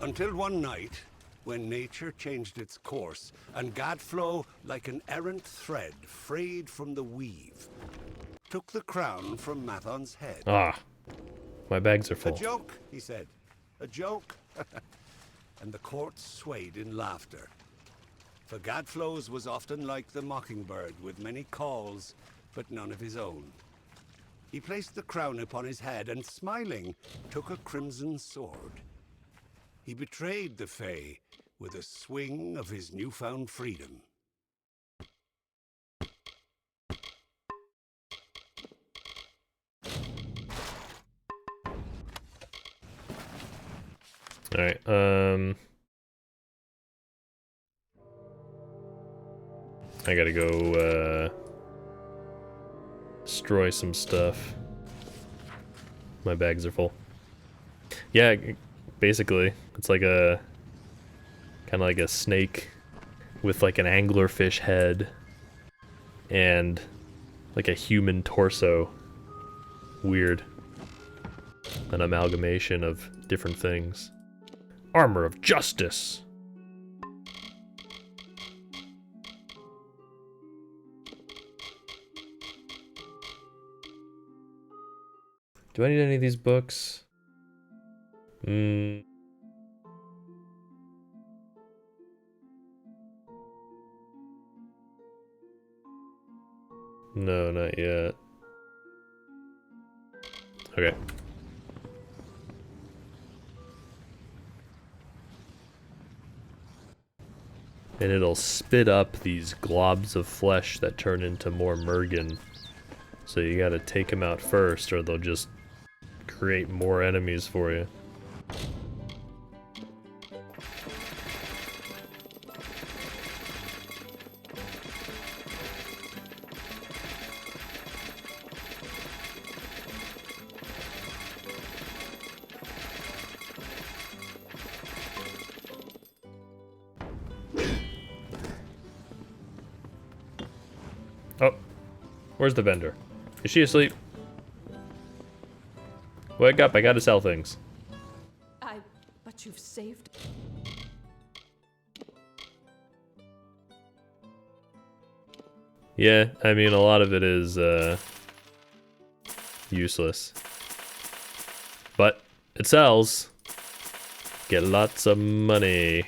Until one night, when nature changed its course, and Gadflow, like an errant thread frayed from the weave, took the crown from Mathon's head. Ah, my bags are full. A joke, he said. A joke. And the court swayed in laughter. For Gadflow's was often like the mockingbird, with many calls, but none of his own. He placed the crown upon his head and, smiling, took a crimson sword. He betrayed the Fae with a swing of his newfound freedom. Alright, I gotta go, destroy some stuff. My bags are full. Yeah, basically, it's like a... kinda like a snake with like an anglerfish head and like a human torso. Weird. An amalgamation of different things. Armor of Justice! Do I need any of these books? No, not yet. Okay. And it'll spit up these globs of flesh that turn into more Mergen. So you gotta take them out first, or they'll just create more enemies for you. Oh, where's the vendor? Is she asleep? Wake up, I gotta sell things. But you've saved... Yeah, I mean, a lot of it is, useless. But it sells. Get lots of money.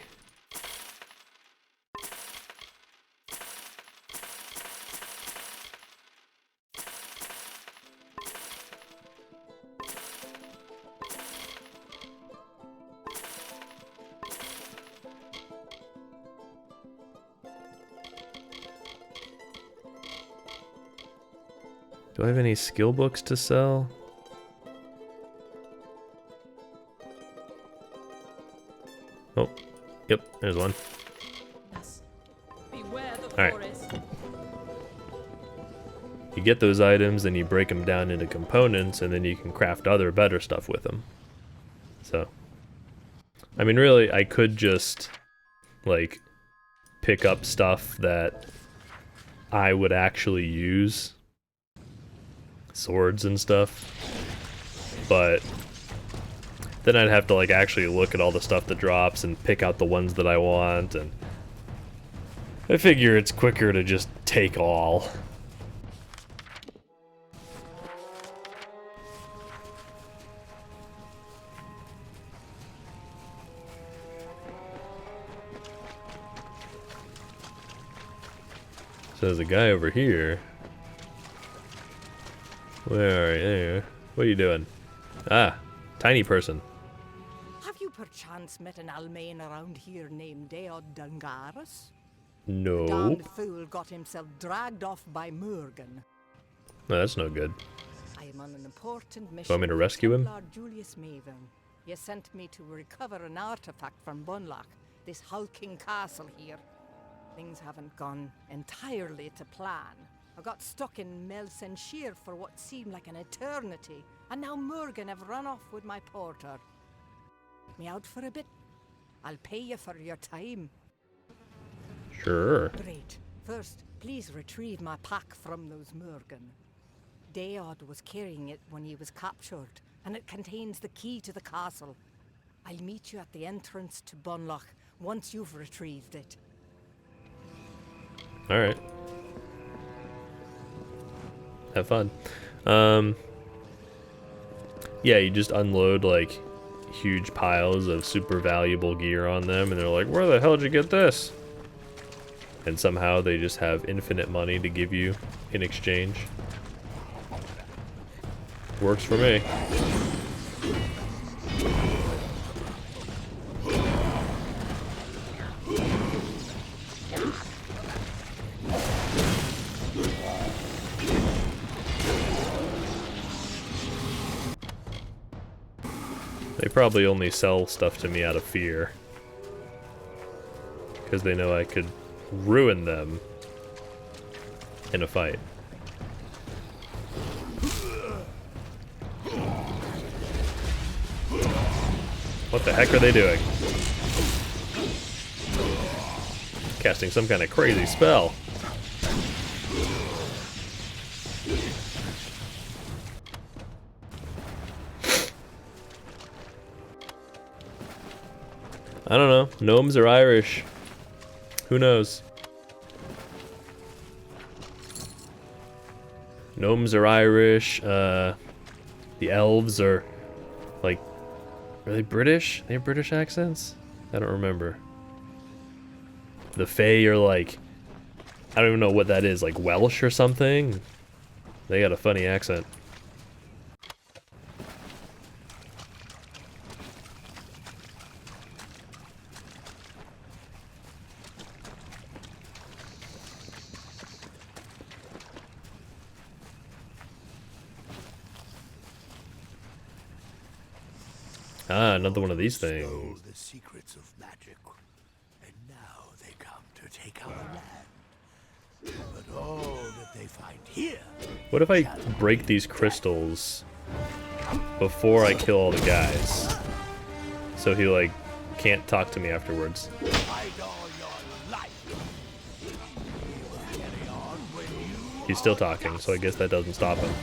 Do I have any skill books to sell? Oh, yep, there's one. Alright. You get those items, and you break them down into components, and then you can craft other better stuff with them. So, I mean, really, I could just, like, pick up stuff that I would actually use. Swords and stuff, but then I'd have to like actually look at all the stuff that drops and pick out the ones that I want, and I figure it's quicker to just take all. So there's a guy over here. Where are you? What are you doing? Ah, tiny person. Have you perchance met an Almain around here named Deod Dungaris? No. The damned fool got himself dragged off by Murgan. No, that's no good. I am on an important mission. Want me to rescue him? Templar Julius Maven. He sent me to recover an artifact from Bunlock, this hulking castle here. Things haven't gone entirely to plan. I got stuck in Melsenshire for what seemed like an eternity, and now Murgan have run off with my porter. Me out for a bit? I'll pay you for your time. Sure. Great. First, please retrieve my pack from those Murgan. Deod was carrying it when he was captured, and it contains the key to the castle. I'll meet you at the entrance to Bunlock once you've retrieved it. Alright. Have fun. Yeah, you just unload like huge piles of super valuable gear on them, and they're like, where the hell did you get this? And somehow they just have infinite money to give you in exchange. Works for me. They probably only sell stuff to me out of fear, because they know I could ruin them in a fight. What the heck are they doing? Casting some kind of crazy spell. I don't know. Gnomes are Irish. Who knows? Gnomes are Irish. The elves are like, are they British? They have British accents? I don't remember. The Fae are like, I don't even know what that is, like Welsh or something? They got a funny accent. Ah, another one of these things. Stole the secrets of magic, and now they come to take our land. But all that they find here. What if I break these crystals before I kill all the guys? So he like can't talk to me afterwards. He's still talking, so I guess that doesn't stop him.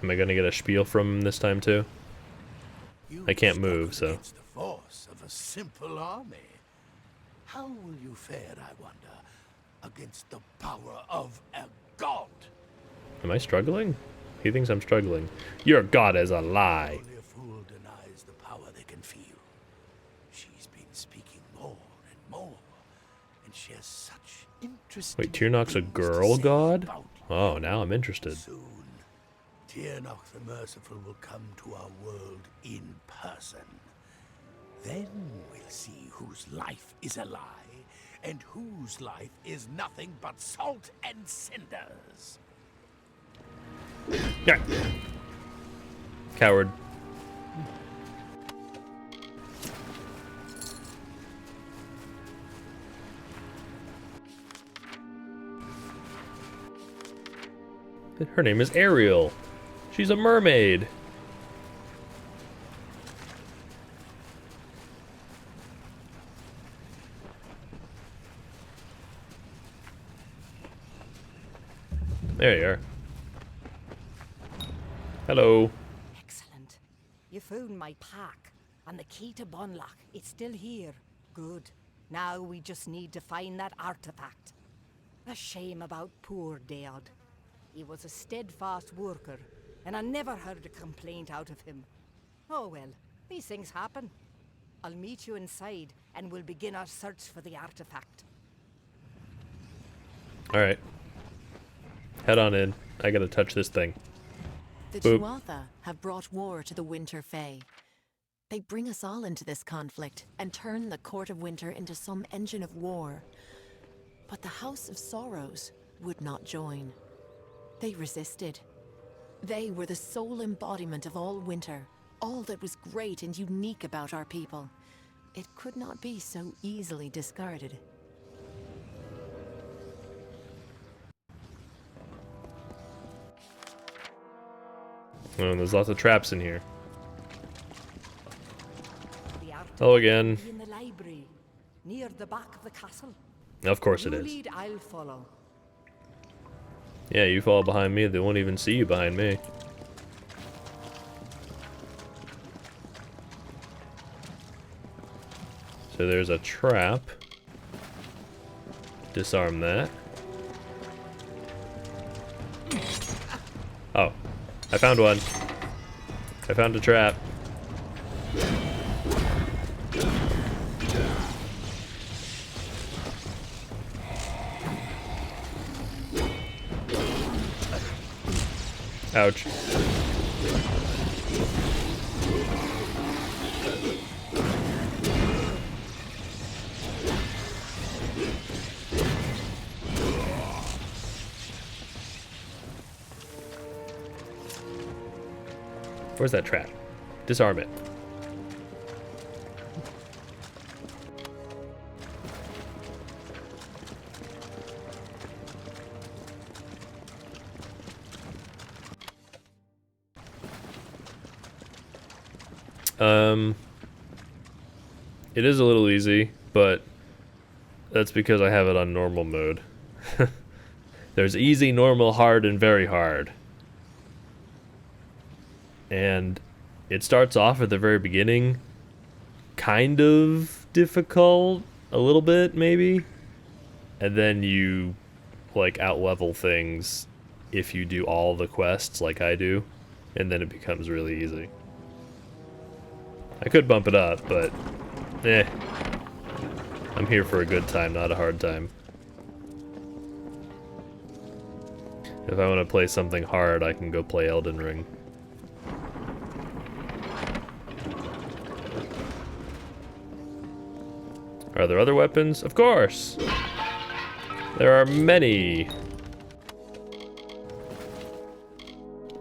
Am I gonna get a spiel from him this time too? I can't move, so. The force of a simple army. How will you fare, I wonder, against the power of a god? Am I struggling? He thinks I'm struggling. Your god is a lie. Only a fool denies the power they can feel. She's been speaking more and more, and she has such interesting. Wait, Tyrnok's a girl god? Oh, now I'm interested. Soon, Tyrnok the Merciful will come to our world in person. Then we'll see whose life is a lie, and whose life is nothing but salt and cinders. Yeah. Coward. Her name is Ariel. She's a mermaid. There you are. Hello. Excellent. You found my pack, and the key to Bunlock. It's still here. Good. Now we just need to find that artifact. A shame about poor Deod. He was a steadfast worker, and I never heard a complaint out of him. Oh well, These things happen. I'll meet you inside, and we'll begin our search for the artifact. Alright. Head on in. I gotta touch this thing. The Boop. Tuatha have brought war to the Winter Fae. They bring us all into this conflict and turn the Court of Winter into some engine of war. But the House of Sorrows would not join. They resisted. They were the sole embodiment of all winter, all that was great and unique about our people. It could not be so easily discarded. Oh, there's lots of traps in here. Hello again. In the library, near the back of the castle. Of course it You is. lead, I'll follow. Yeah, you fall behind me, they won't even see you behind me. So there's a trap. Disarm that. Oh, I found one. I found a trap. Ouch. Where's that trap? Disarm it. It is a little easy, but that's because I have it on normal mode. There's easy, normal, hard, and very hard. And it starts off at the very beginning kind of difficult, a little bit maybe, and then you like out-level things if you do all the quests like I do, and then it becomes really easy. I could bump it up, but I'm here for a good time, not a hard time. If I want to play something hard, I can go play Elden Ring. Are there other weapons? Of course! There are many!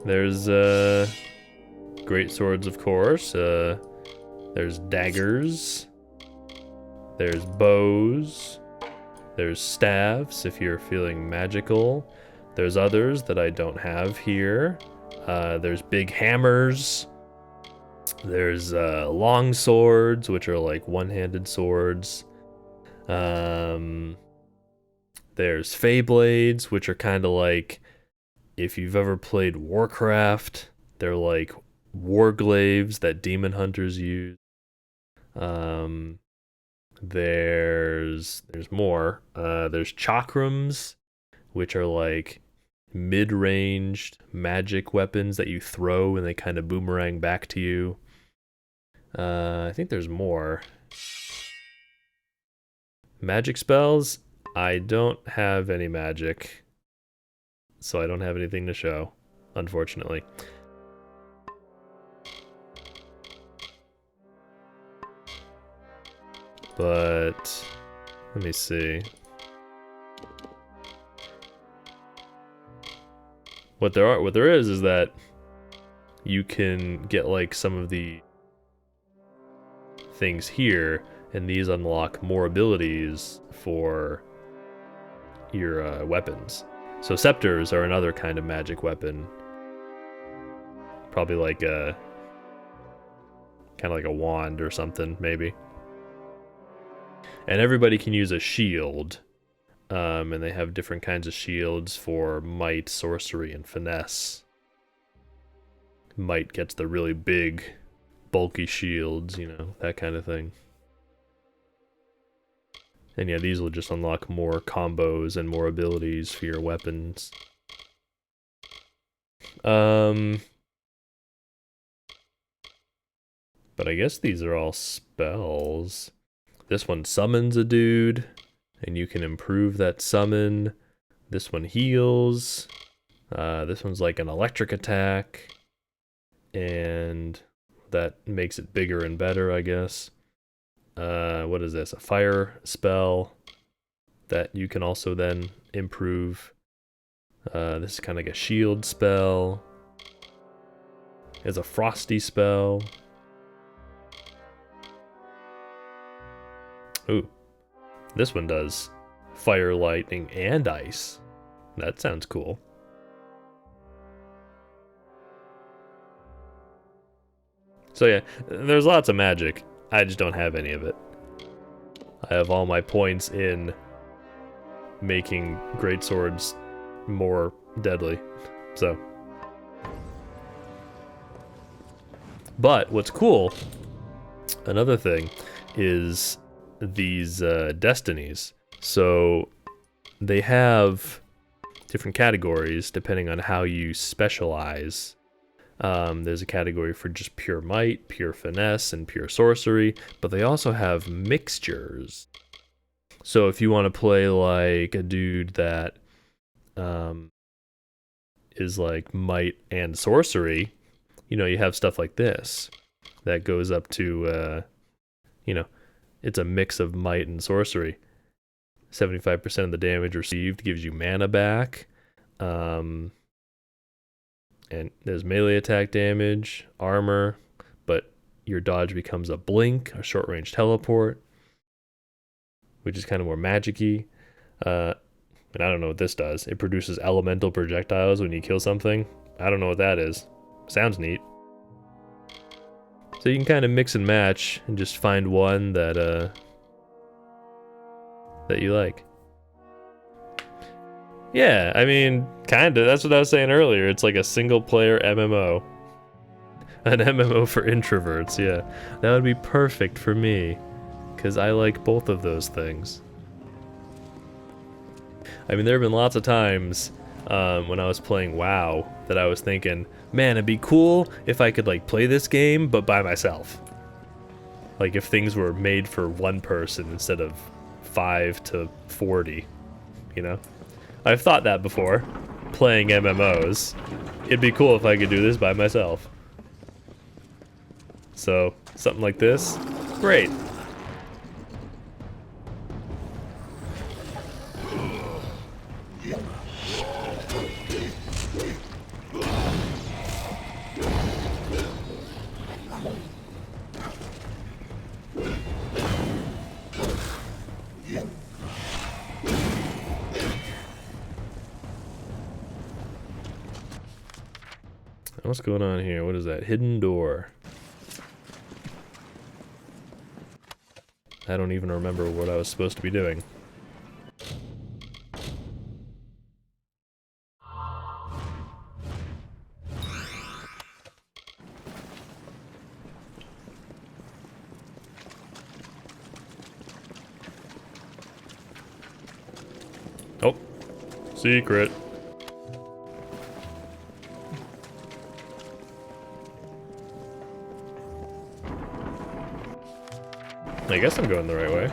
There's, great swords, of course. There's daggers. There's bows. There's staves, if you're feeling magical. There's others that I don't have here. There's big hammers. There's long swords, which are like one-handed swords. There's Fey blades, which are kind of like, if you've ever played Warcraft, they're like warglaives that demon hunters use. There's more. There's chakrams, which are like mid-ranged magic weapons that you throw and they kind of boomerang back to you. I think there's more. Magic spells? I don't have any magic, so I don't have anything to show, unfortunately. But let me see. What there is that you can get like some of the things here, and these unlock more abilities for your weapons. So scepters are another kind of magic weapon. Probably like a kind of like a wand or something, maybe. And everybody can use a shield. And they have different kinds of shields for might, sorcery, and finesse. Might gets the really big, bulky shields, you know, that kind of thing. And yeah, these will just unlock more combos and more abilities for your weapons. But But I guess these are all spells. This one summons a dude, and you can improve that summon. This one heals. This one's like an electric attack. And that makes it bigger and better, I guess. What is this? A fire spell that you can also then improve. This is kind of like a shield spell. There's a frosty spell. Ooh. This one does fire, lightning, and ice. That sounds cool. So yeah, there's lots of magic. I just don't have any of it. I have all my points in making greatswords more deadly. So. But what's cool, another thing, is these destinies. So they have different categories depending on how you specialize. There's a category for just pure might, pure finesse, and pure sorcery, but they also have mixtures. So if you want to play like a dude that is like might and sorcery, you know, you have stuff like this that goes up to, you know, it's a mix of might and sorcery. 75% of the damage received gives you mana back. And there's melee attack damage, armor, but your dodge becomes a blink, a short range teleport, which is kind of more magic-y. And I don't know what this does. It produces elemental projectiles when you kill something. I don't know what that is. Sounds neat. So you can kind of mix and match and just find one that you like. Yeah, I mean, kinda. That's what I was saying earlier. It's like a single-player MMO. An MMO for introverts, yeah. That would be perfect for me, because I like both of those things. I mean, there have been lots of times when I was playing WoW that I was thinking, man, it'd be cool if I could like play this game, but by myself. Like if things were made for one person instead of 5 to 40, you know? I've thought that before, playing MMOs. It'd be cool if I could do this by myself. So, something like this, great. What's going on here? What is that? Hidden door. I don't even remember what I was supposed to be doing. Oh, secret. I guess I'm going the right way.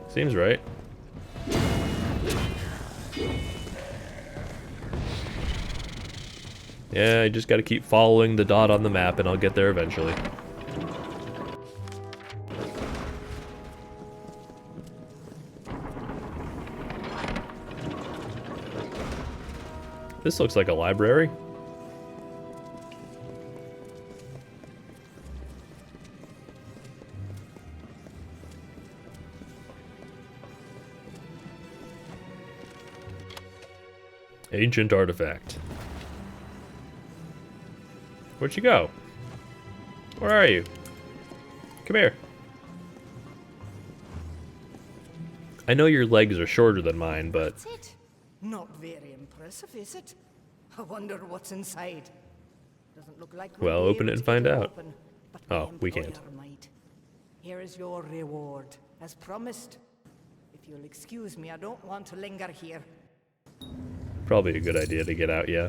Seems right. Yeah, I just gotta keep following the dot on the map and I'll get there eventually. This looks like a library. Ancient artifact. Where'd you go? Where are you? Come here. I know your legs are shorter than mine, but... That's it. Not very impressive, is it? I wonder what's inside. Doesn't look like well, we'll open it and find out. Open, oh, we can't. Might. Here is your reward, as promised. If you'll excuse me, I don't want to linger here. Probably a good idea to get out, yeah.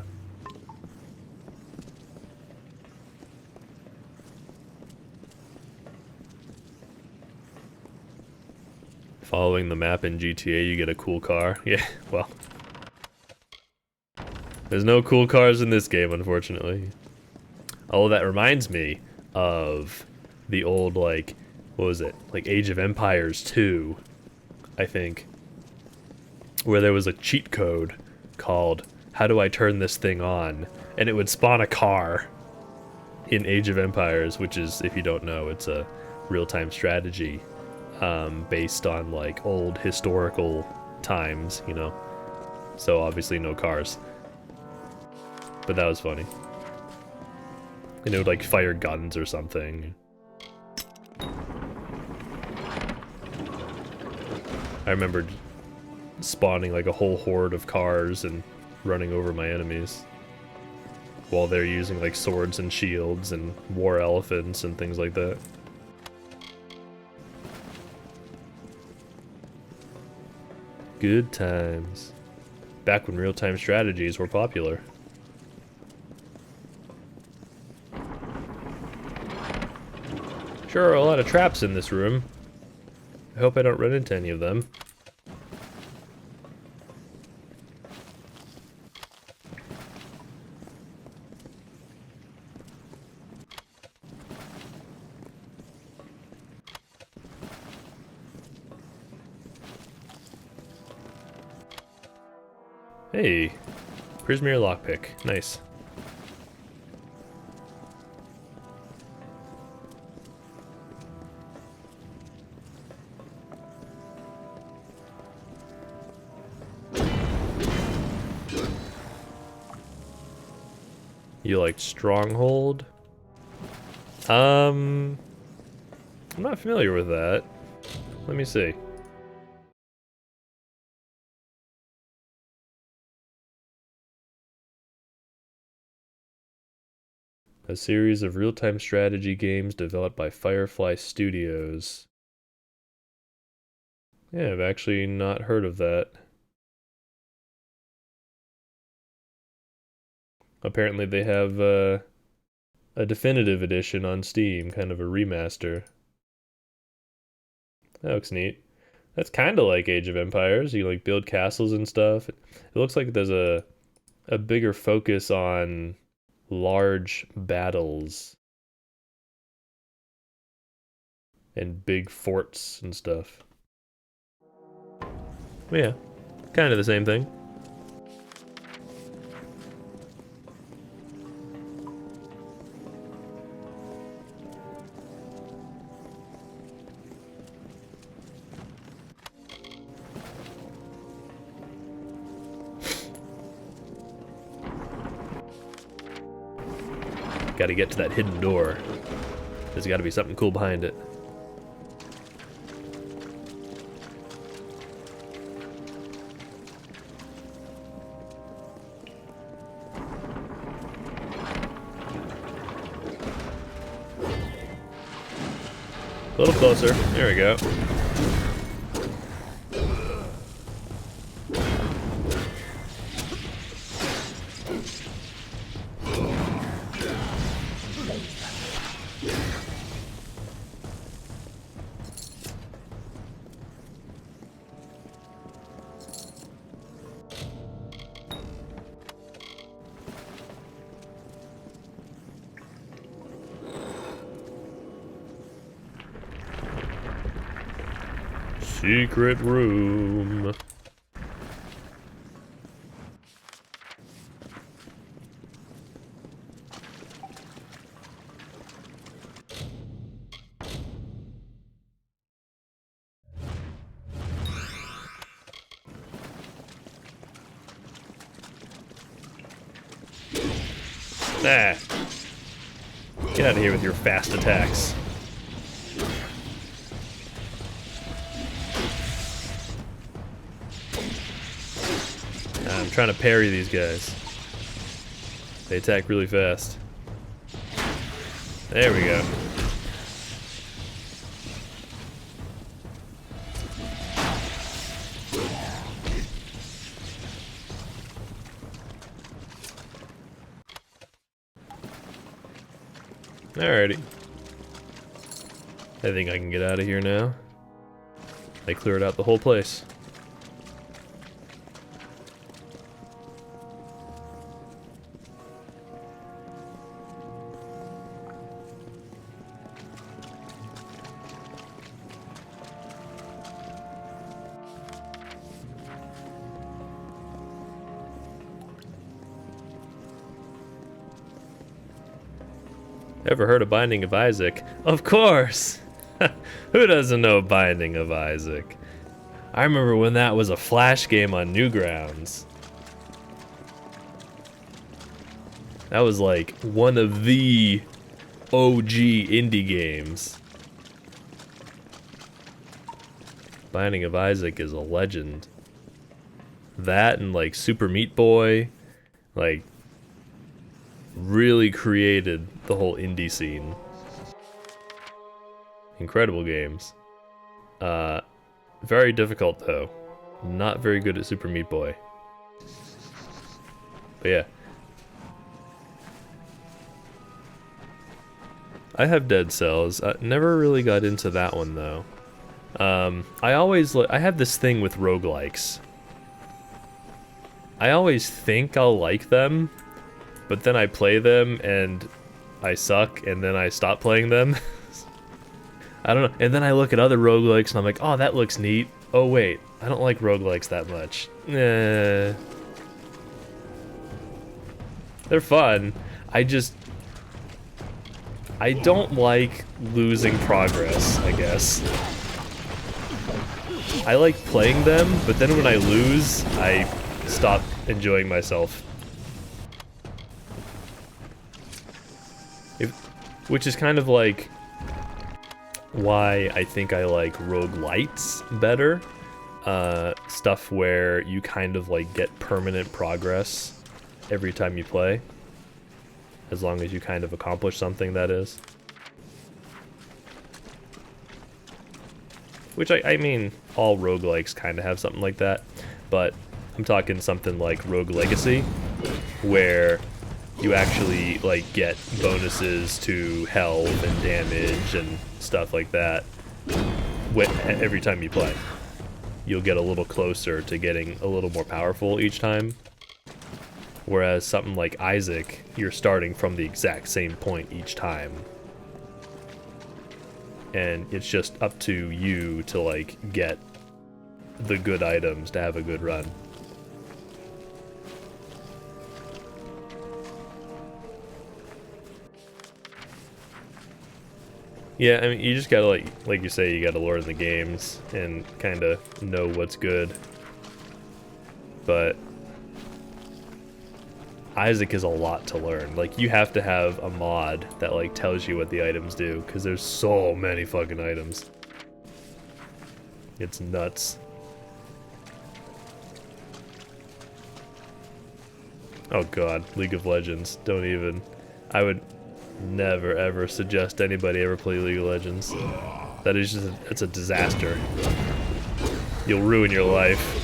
Following the map in GTA, you get a cool car. Yeah, well. There's no cool cars in this game, unfortunately. Oh, that reminds me of the old, like, what was it? Like Age of Empires 2, I think. Where there was a cheat code called, how do I turn this thing on? And it would spawn a car in Age of Empires, which is, if you don't know, it's a real-time strategy based on, like, old historical times, you know? So obviously no cars. But that was funny. And it would, like, fire guns or something. I remember spawning, like, a whole horde of cars and running over my enemies. While they're using, like, swords and shields and war elephants and things like that. Good times. Back when real-time strategies were popular. Sure are a lot of traps in this room. I hope I don't run into any of them. Hey, Prismere lockpick. Nice. You like Stronghold? I'm not familiar with that. Let me see. A series of real-time strategy games developed by Firefly Studios. Yeah, I've actually not heard of that. Apparently they have a definitive edition on Steam, kind of a remaster. That looks neat. That's kind of like Age of Empires. You like build castles and stuff. It looks like there's a bigger focus on large battles and big forts and stuff. Yeah, kind of the same thing. Gotta get to that hidden door. There's gotta be something cool behind it. A little closer. There we go. Secret room. Ah. Get out of here with your fast attacks. I'm trying to parry these guys. They attack really fast. There we go. Alrighty. I think I can get out of here now. I cleared out the whole place. Ever heard of Binding of Isaac? Of course! Who doesn't know Binding of Isaac? I remember when that was a Flash game on Newgrounds. That was like one of the OG indie games. Binding of Isaac is a legend. That and like Super Meat Boy, like, really created the whole indie scene. Incredible games. Very difficult though. Not very good at Super Meat Boy. But yeah. I have Dead Cells. Never really got into that one though. I have this thing with roguelikes. I always think I'll like them, but then I play them and I suck, and then I stop playing them. I don't know. And then I look at other roguelikes and I'm like, oh, that looks neat. Oh wait, I don't like roguelikes that much. They're fun. I don't like losing progress, I guess. I like playing them, but then when I lose, I stop enjoying myself. Which is kind of like why I think I like roguelites better. Stuff where you kind of like get permanent progress every time you play. As long as you kind of accomplish something, that is. Which I mean, all roguelikes kind of have something like that. But I'm talking something like Rogue Legacy, where you actually like get bonuses to health and damage and stuff like that every time you play. You'll get a little closer to getting a little more powerful each time. Whereas something like Isaac, you're starting from the exact same point each time. And it's just up to you to like get the good items to have a good run. Yeah, I mean, you just gotta, like you say, you gotta learn the games and kind of know what's good. But Isaac is a lot to learn. Like, you have to have a mod that, like, tells you what the items do, because there's so many fucking items. It's nuts. Oh god, League of Legends. Don't even... I would never ever suggest anybody ever play League of Legends. That is just it's a disaster. You'll ruin your life.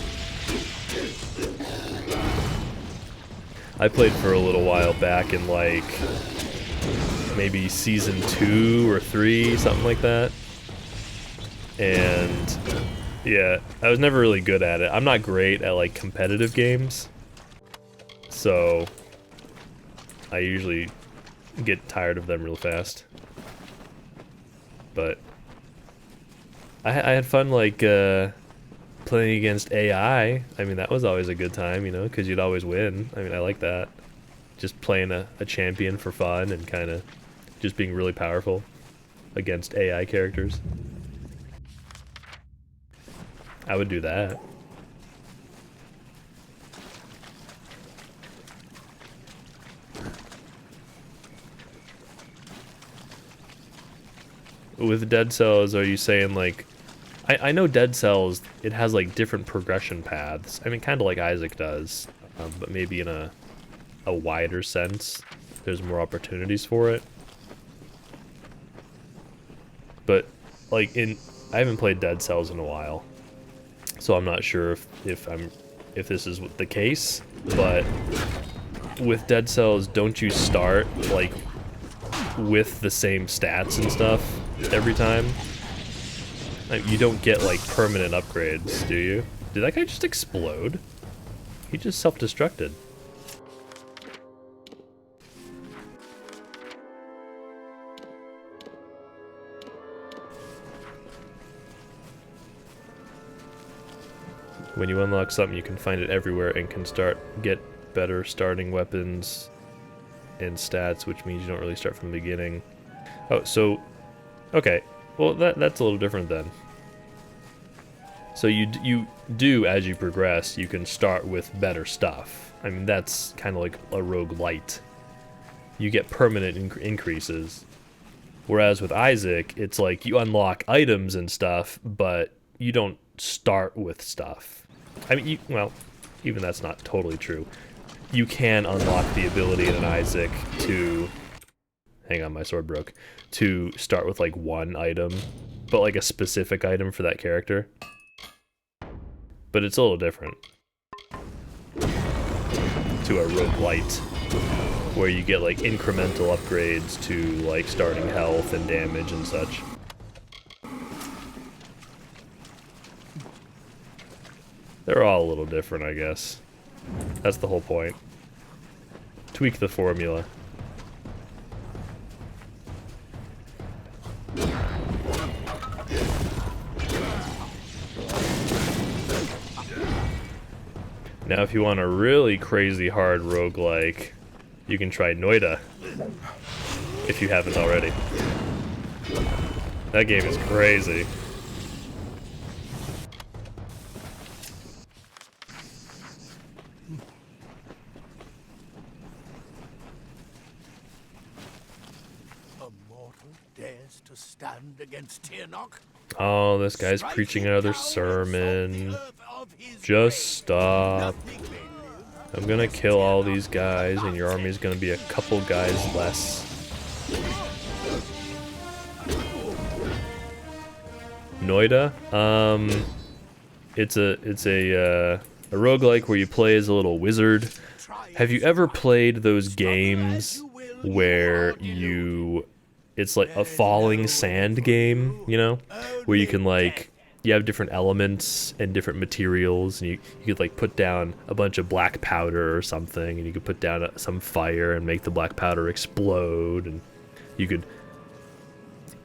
I played for a little while back in like maybe season 2 or 3, something like that. And yeah, I was never really good at it. I'm not great at like competitive games. So I usually get tired of them real fast. But I had fun like playing against AI. I mean, that was always a good time, you know, because you'd always win. I mean, I like that. Just playing a champion for fun and kind of just being really powerful against AI characters. I would do that. With Dead Cells, are you saying like... I know Dead Cells, it has like different progression paths. I mean, kind of like Isaac does, but maybe in a wider sense. There's more opportunities for it. But like I haven't played Dead Cells in a while, so I'm not sure if this is the case. But with Dead Cells, don't you start like with the same stats and stuff every time? You don't get like permanent upgrades, do you? Did that guy just explode? He just self-destructed. When you unlock something, you can find it everywhere and can get better starting weapons and stats, which means you don't really start from the beginning. Oh, so okay. Well, that's a little different then. So you do as you progress, you can start with better stuff. I mean, that's kind of like a roguelite. You get permanent increases. Whereas with Isaac, it's like you unlock items and stuff, but you don't start with stuff. I mean, well, even that's not totally true. You can unlock the ability in an Isaac to... Hang on, my sword broke. To start with like one item, but like a specific item for that character. But it's a little different to a roguelite, where you get like incremental upgrades to like starting health and damage and such. They're all a little different, I guess. That's the whole point. Tweak the formula. Now if you want a really crazy hard roguelike, you can try Noida, if you haven't already. That game is crazy. A mortal dares to stand against Tirnoch? Oh, this guy's preaching another sermon. Just stop. I'm gonna kill all these guys, and your army is gonna be a couple guys less. Noida? It's a roguelike where you play as a little wizard. Have you ever played those games where it's like a falling sand game, you know? Where you can like, you have different elements and different materials, and you could like put down a bunch of black powder or something, and you could put down some fire and make the black powder explode, and you could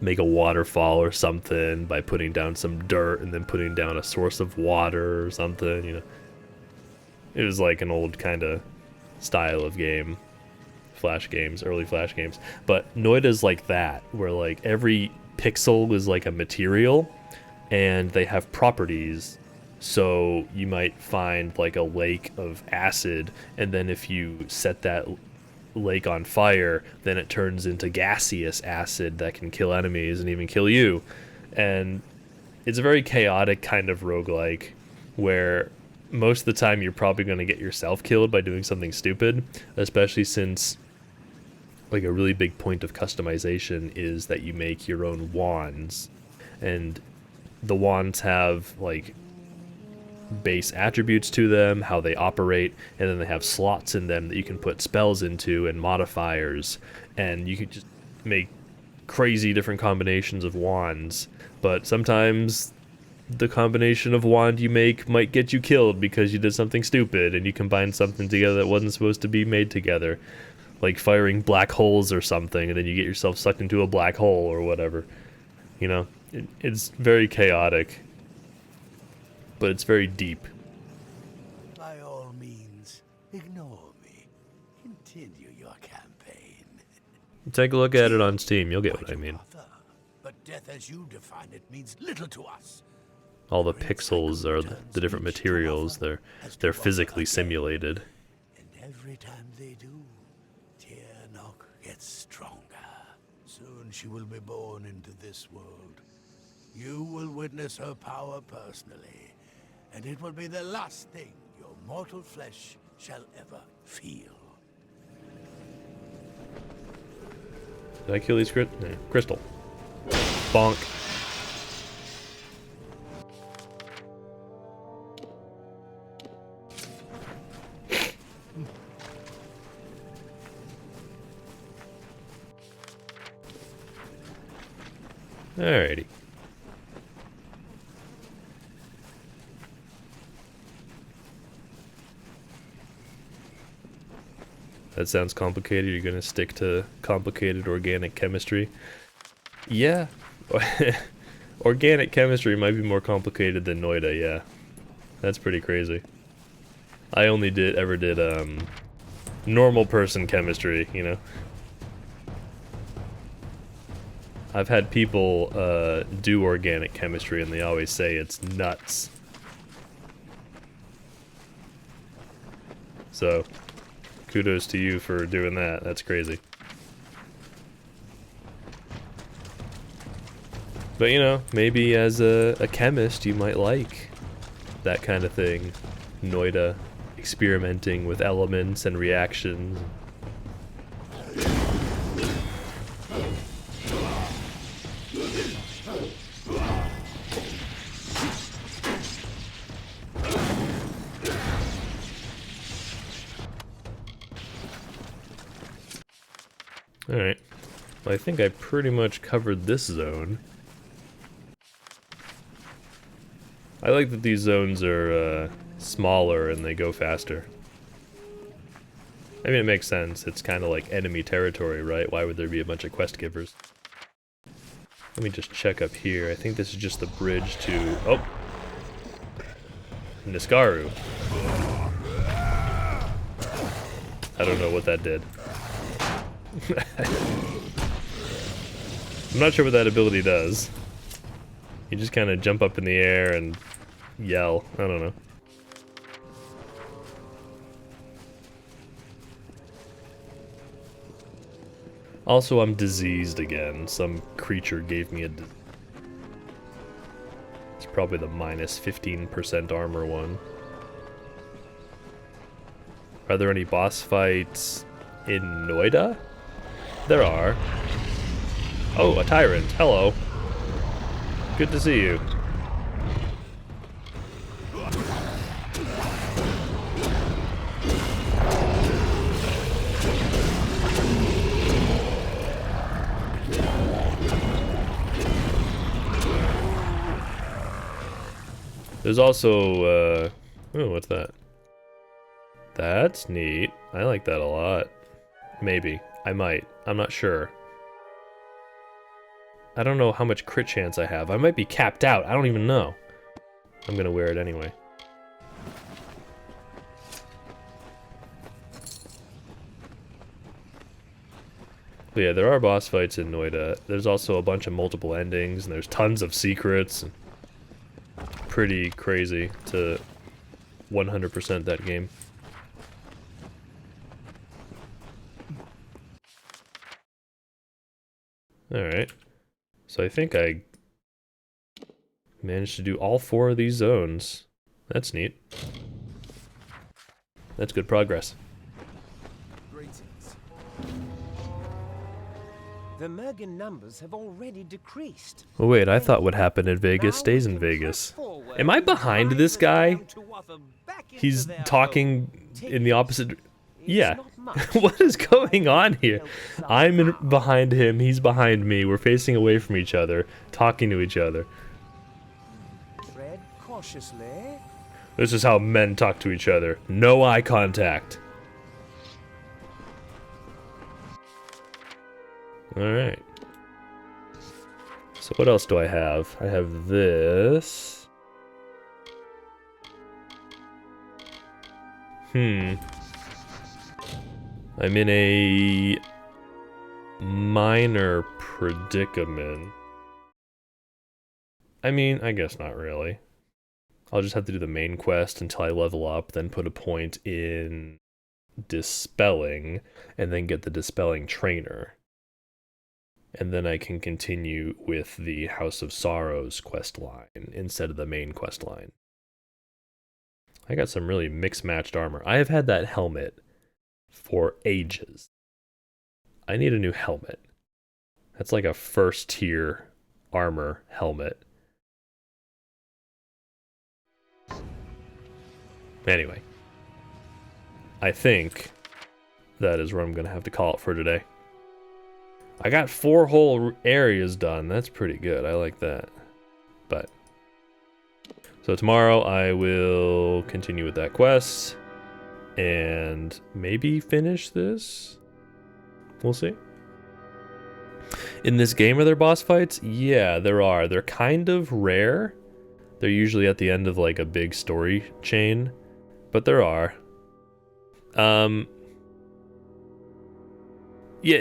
make a waterfall or something by putting down some dirt and then putting down a source of water or something, you know. It was like an old kind of style of game. Flash games, early Flash games. But Noida's like that, where like every pixel is like a material, and they have properties. So you might find like a lake of acid, and then if you set that lake on fire, then it turns into gaseous acid that can kill enemies and even kill you. And it's a very chaotic kind of roguelike, where most of the time you're probably going to get yourself killed by doing something stupid, especially since like a really big point of customization is that you make your own wands, and the wands have like base attributes to them, how they operate, and then they have slots in them that you can put spells into and modifiers, and you can just make crazy different combinations of wands. But sometimes the combination of wand you make might get you killed because you did something stupid and you combine something together that wasn't supposed to be made together, like firing black holes or something, and then you get yourself sucked into a black hole or whatever. You know, it's very chaotic, but it's very deep. By all means, ignore me. Continue your campaign. Take a look at it on Steam, you'll get what I mean. But death as you define it means little to us. All the pixels are the different materials, they're physically simulated. And every time they do, Tirnoch gets stronger. Soon she will be born into this world. You will witness her power personally, and it will be the last thing your mortal flesh shall ever feel. Did I kill these crystal? Bonk. Alrighty. That sounds complicated. You're gonna stick to complicated organic chemistry. Yeah. Organic chemistry might be more complicated than Noida, yeah. That's pretty crazy. I only ever did normal person chemistry, you know. I've had people do organic chemistry and they always say it's nuts. So, kudos to you for doing that. That's crazy. But you know, maybe as a chemist you might like that kind of thing. Noida, experimenting with elements and reactions. Alright, well, I think I pretty much covered this zone. I like that these zones are smaller and they go faster. I mean, it makes sense. It's kind of like enemy territory, right? Why would there be a bunch of quest givers? Let me just check up here. I think this is just the bridge to... Oh! Niskaru. I don't know what that did. I'm not sure what that ability does. You just kind of jump up in the air and yell. I don't know. Also, I'm diseased again. Some creature gave me a... It's probably the minus 15% armor one. Are there any boss fights in Noida? There are. Oh, a tyrant. Hello. Good to see you. There's also, oh, what's that? That's neat. I like that a lot. Maybe. I might. I'm not sure. I don't know how much crit chance I have. I might be capped out. I don't even know. I'm gonna wear it anyway. But yeah, there are boss fights in Noida. There's also a bunch of multiple endings, and there's tons of secrets. Pretty crazy to 100% that game. Alright. So I think I managed to do all 4 of these zones. That's neat. That's good progress. Greetings. The Mergen numbers have already decreased. Oh wait, I thought what happened in Vegas stays in Vegas. Am I behind this guy? He's talking in the opposite... Yeah. What is going on here? I'm behind him, he's behind me, we're facing away from each other, talking to each other. Tread cautiously. This is how men talk to each other. No eye contact. Alright. So what else do I have? I have this. I'm in a minor predicament. I mean, I guess not really. I'll just have to do the main quest until I level up, then put a point in dispelling, and then get the dispelling trainer. And then I can continue with the House of Sorrows quest line instead of the main quest line. I got some really mixed-matched armor. I have had that helmet for ages. I need a new helmet. That's like a first tier armor helmet. Anyway, I think that is where I'm gonna have to call it for today. I got 4 whole areas done. That's pretty good. I like that. But so tomorrow I will continue with that quest. and maybe finish this. We'll see. In this game, are there boss fights? Yeah, there are. They're kind of rare. They're usually at the end of like a big story chain, but there are. Yeah,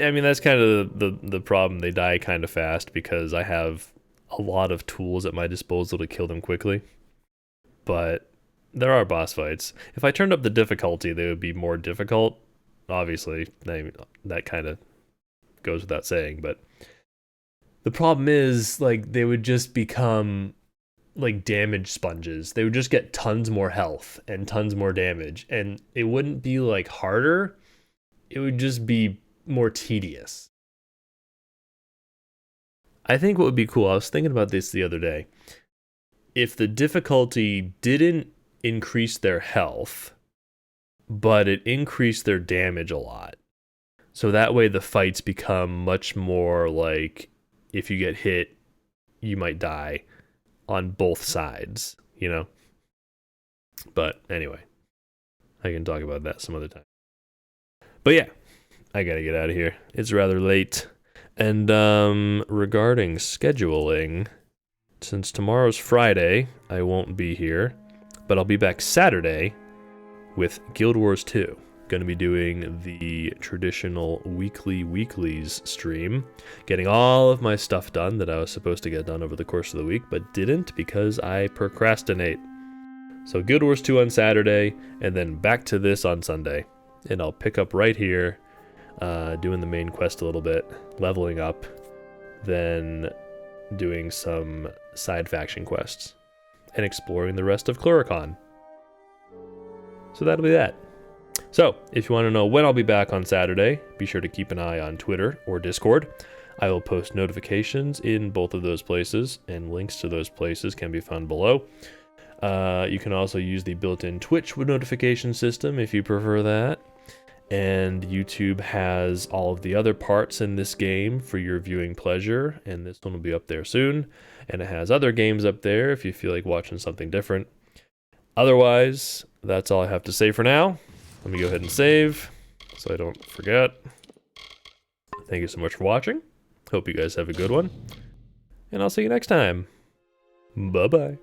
I mean, that's kind of the problem. They die kind of fast because I have a lot of tools at my disposal to kill them quickly. But there are boss fights. If I turned up the difficulty, they would be more difficult. Obviously, that kind of goes without saying, but the problem is, like, they would just become like damage sponges. They would just get tons more health and tons more damage, and it wouldn't be like harder. It would just be more tedious. I think what would be cool, I was thinking about this the other day, if the difficulty didn't increase their health, but it increased their damage a lot. So that way the fights become much more like, if you get hit, you might die on both sides, you know? But anyway, I can talk about that some other time. But yeah, I gotta get out of here. It's rather late. And regarding scheduling, since tomorrow's Friday, I won't be here, but I'll be back Saturday with Guild Wars 2. Going to be doing the traditional weeklies stream, getting all of my stuff done that I was supposed to get done over the course of the week, but didn't because I procrastinate. So Guild Wars 2 on Saturday, and then back to this on Sunday. And I'll pick up right here, doing the main quest a little bit, leveling up, then doing some side faction quests, and exploring the rest of Cluricon. So that'll be that. So, if you want to know when I'll be back on Saturday, be sure to keep an eye on Twitter or Discord. I will post notifications in both of those places, and links to those places can be found below. You can also use the built-in Twitch notification system if you prefer that. And YouTube has all of the other parts in this game for your viewing pleasure, and this one will be up there soon. And it has other games up there if you feel like watching something different. Otherwise, that's all I have to say for now. Let me go ahead and save so I don't forget. Thank you so much for watching. Hope you guys have a good one. And I'll see you next time. Bye-bye.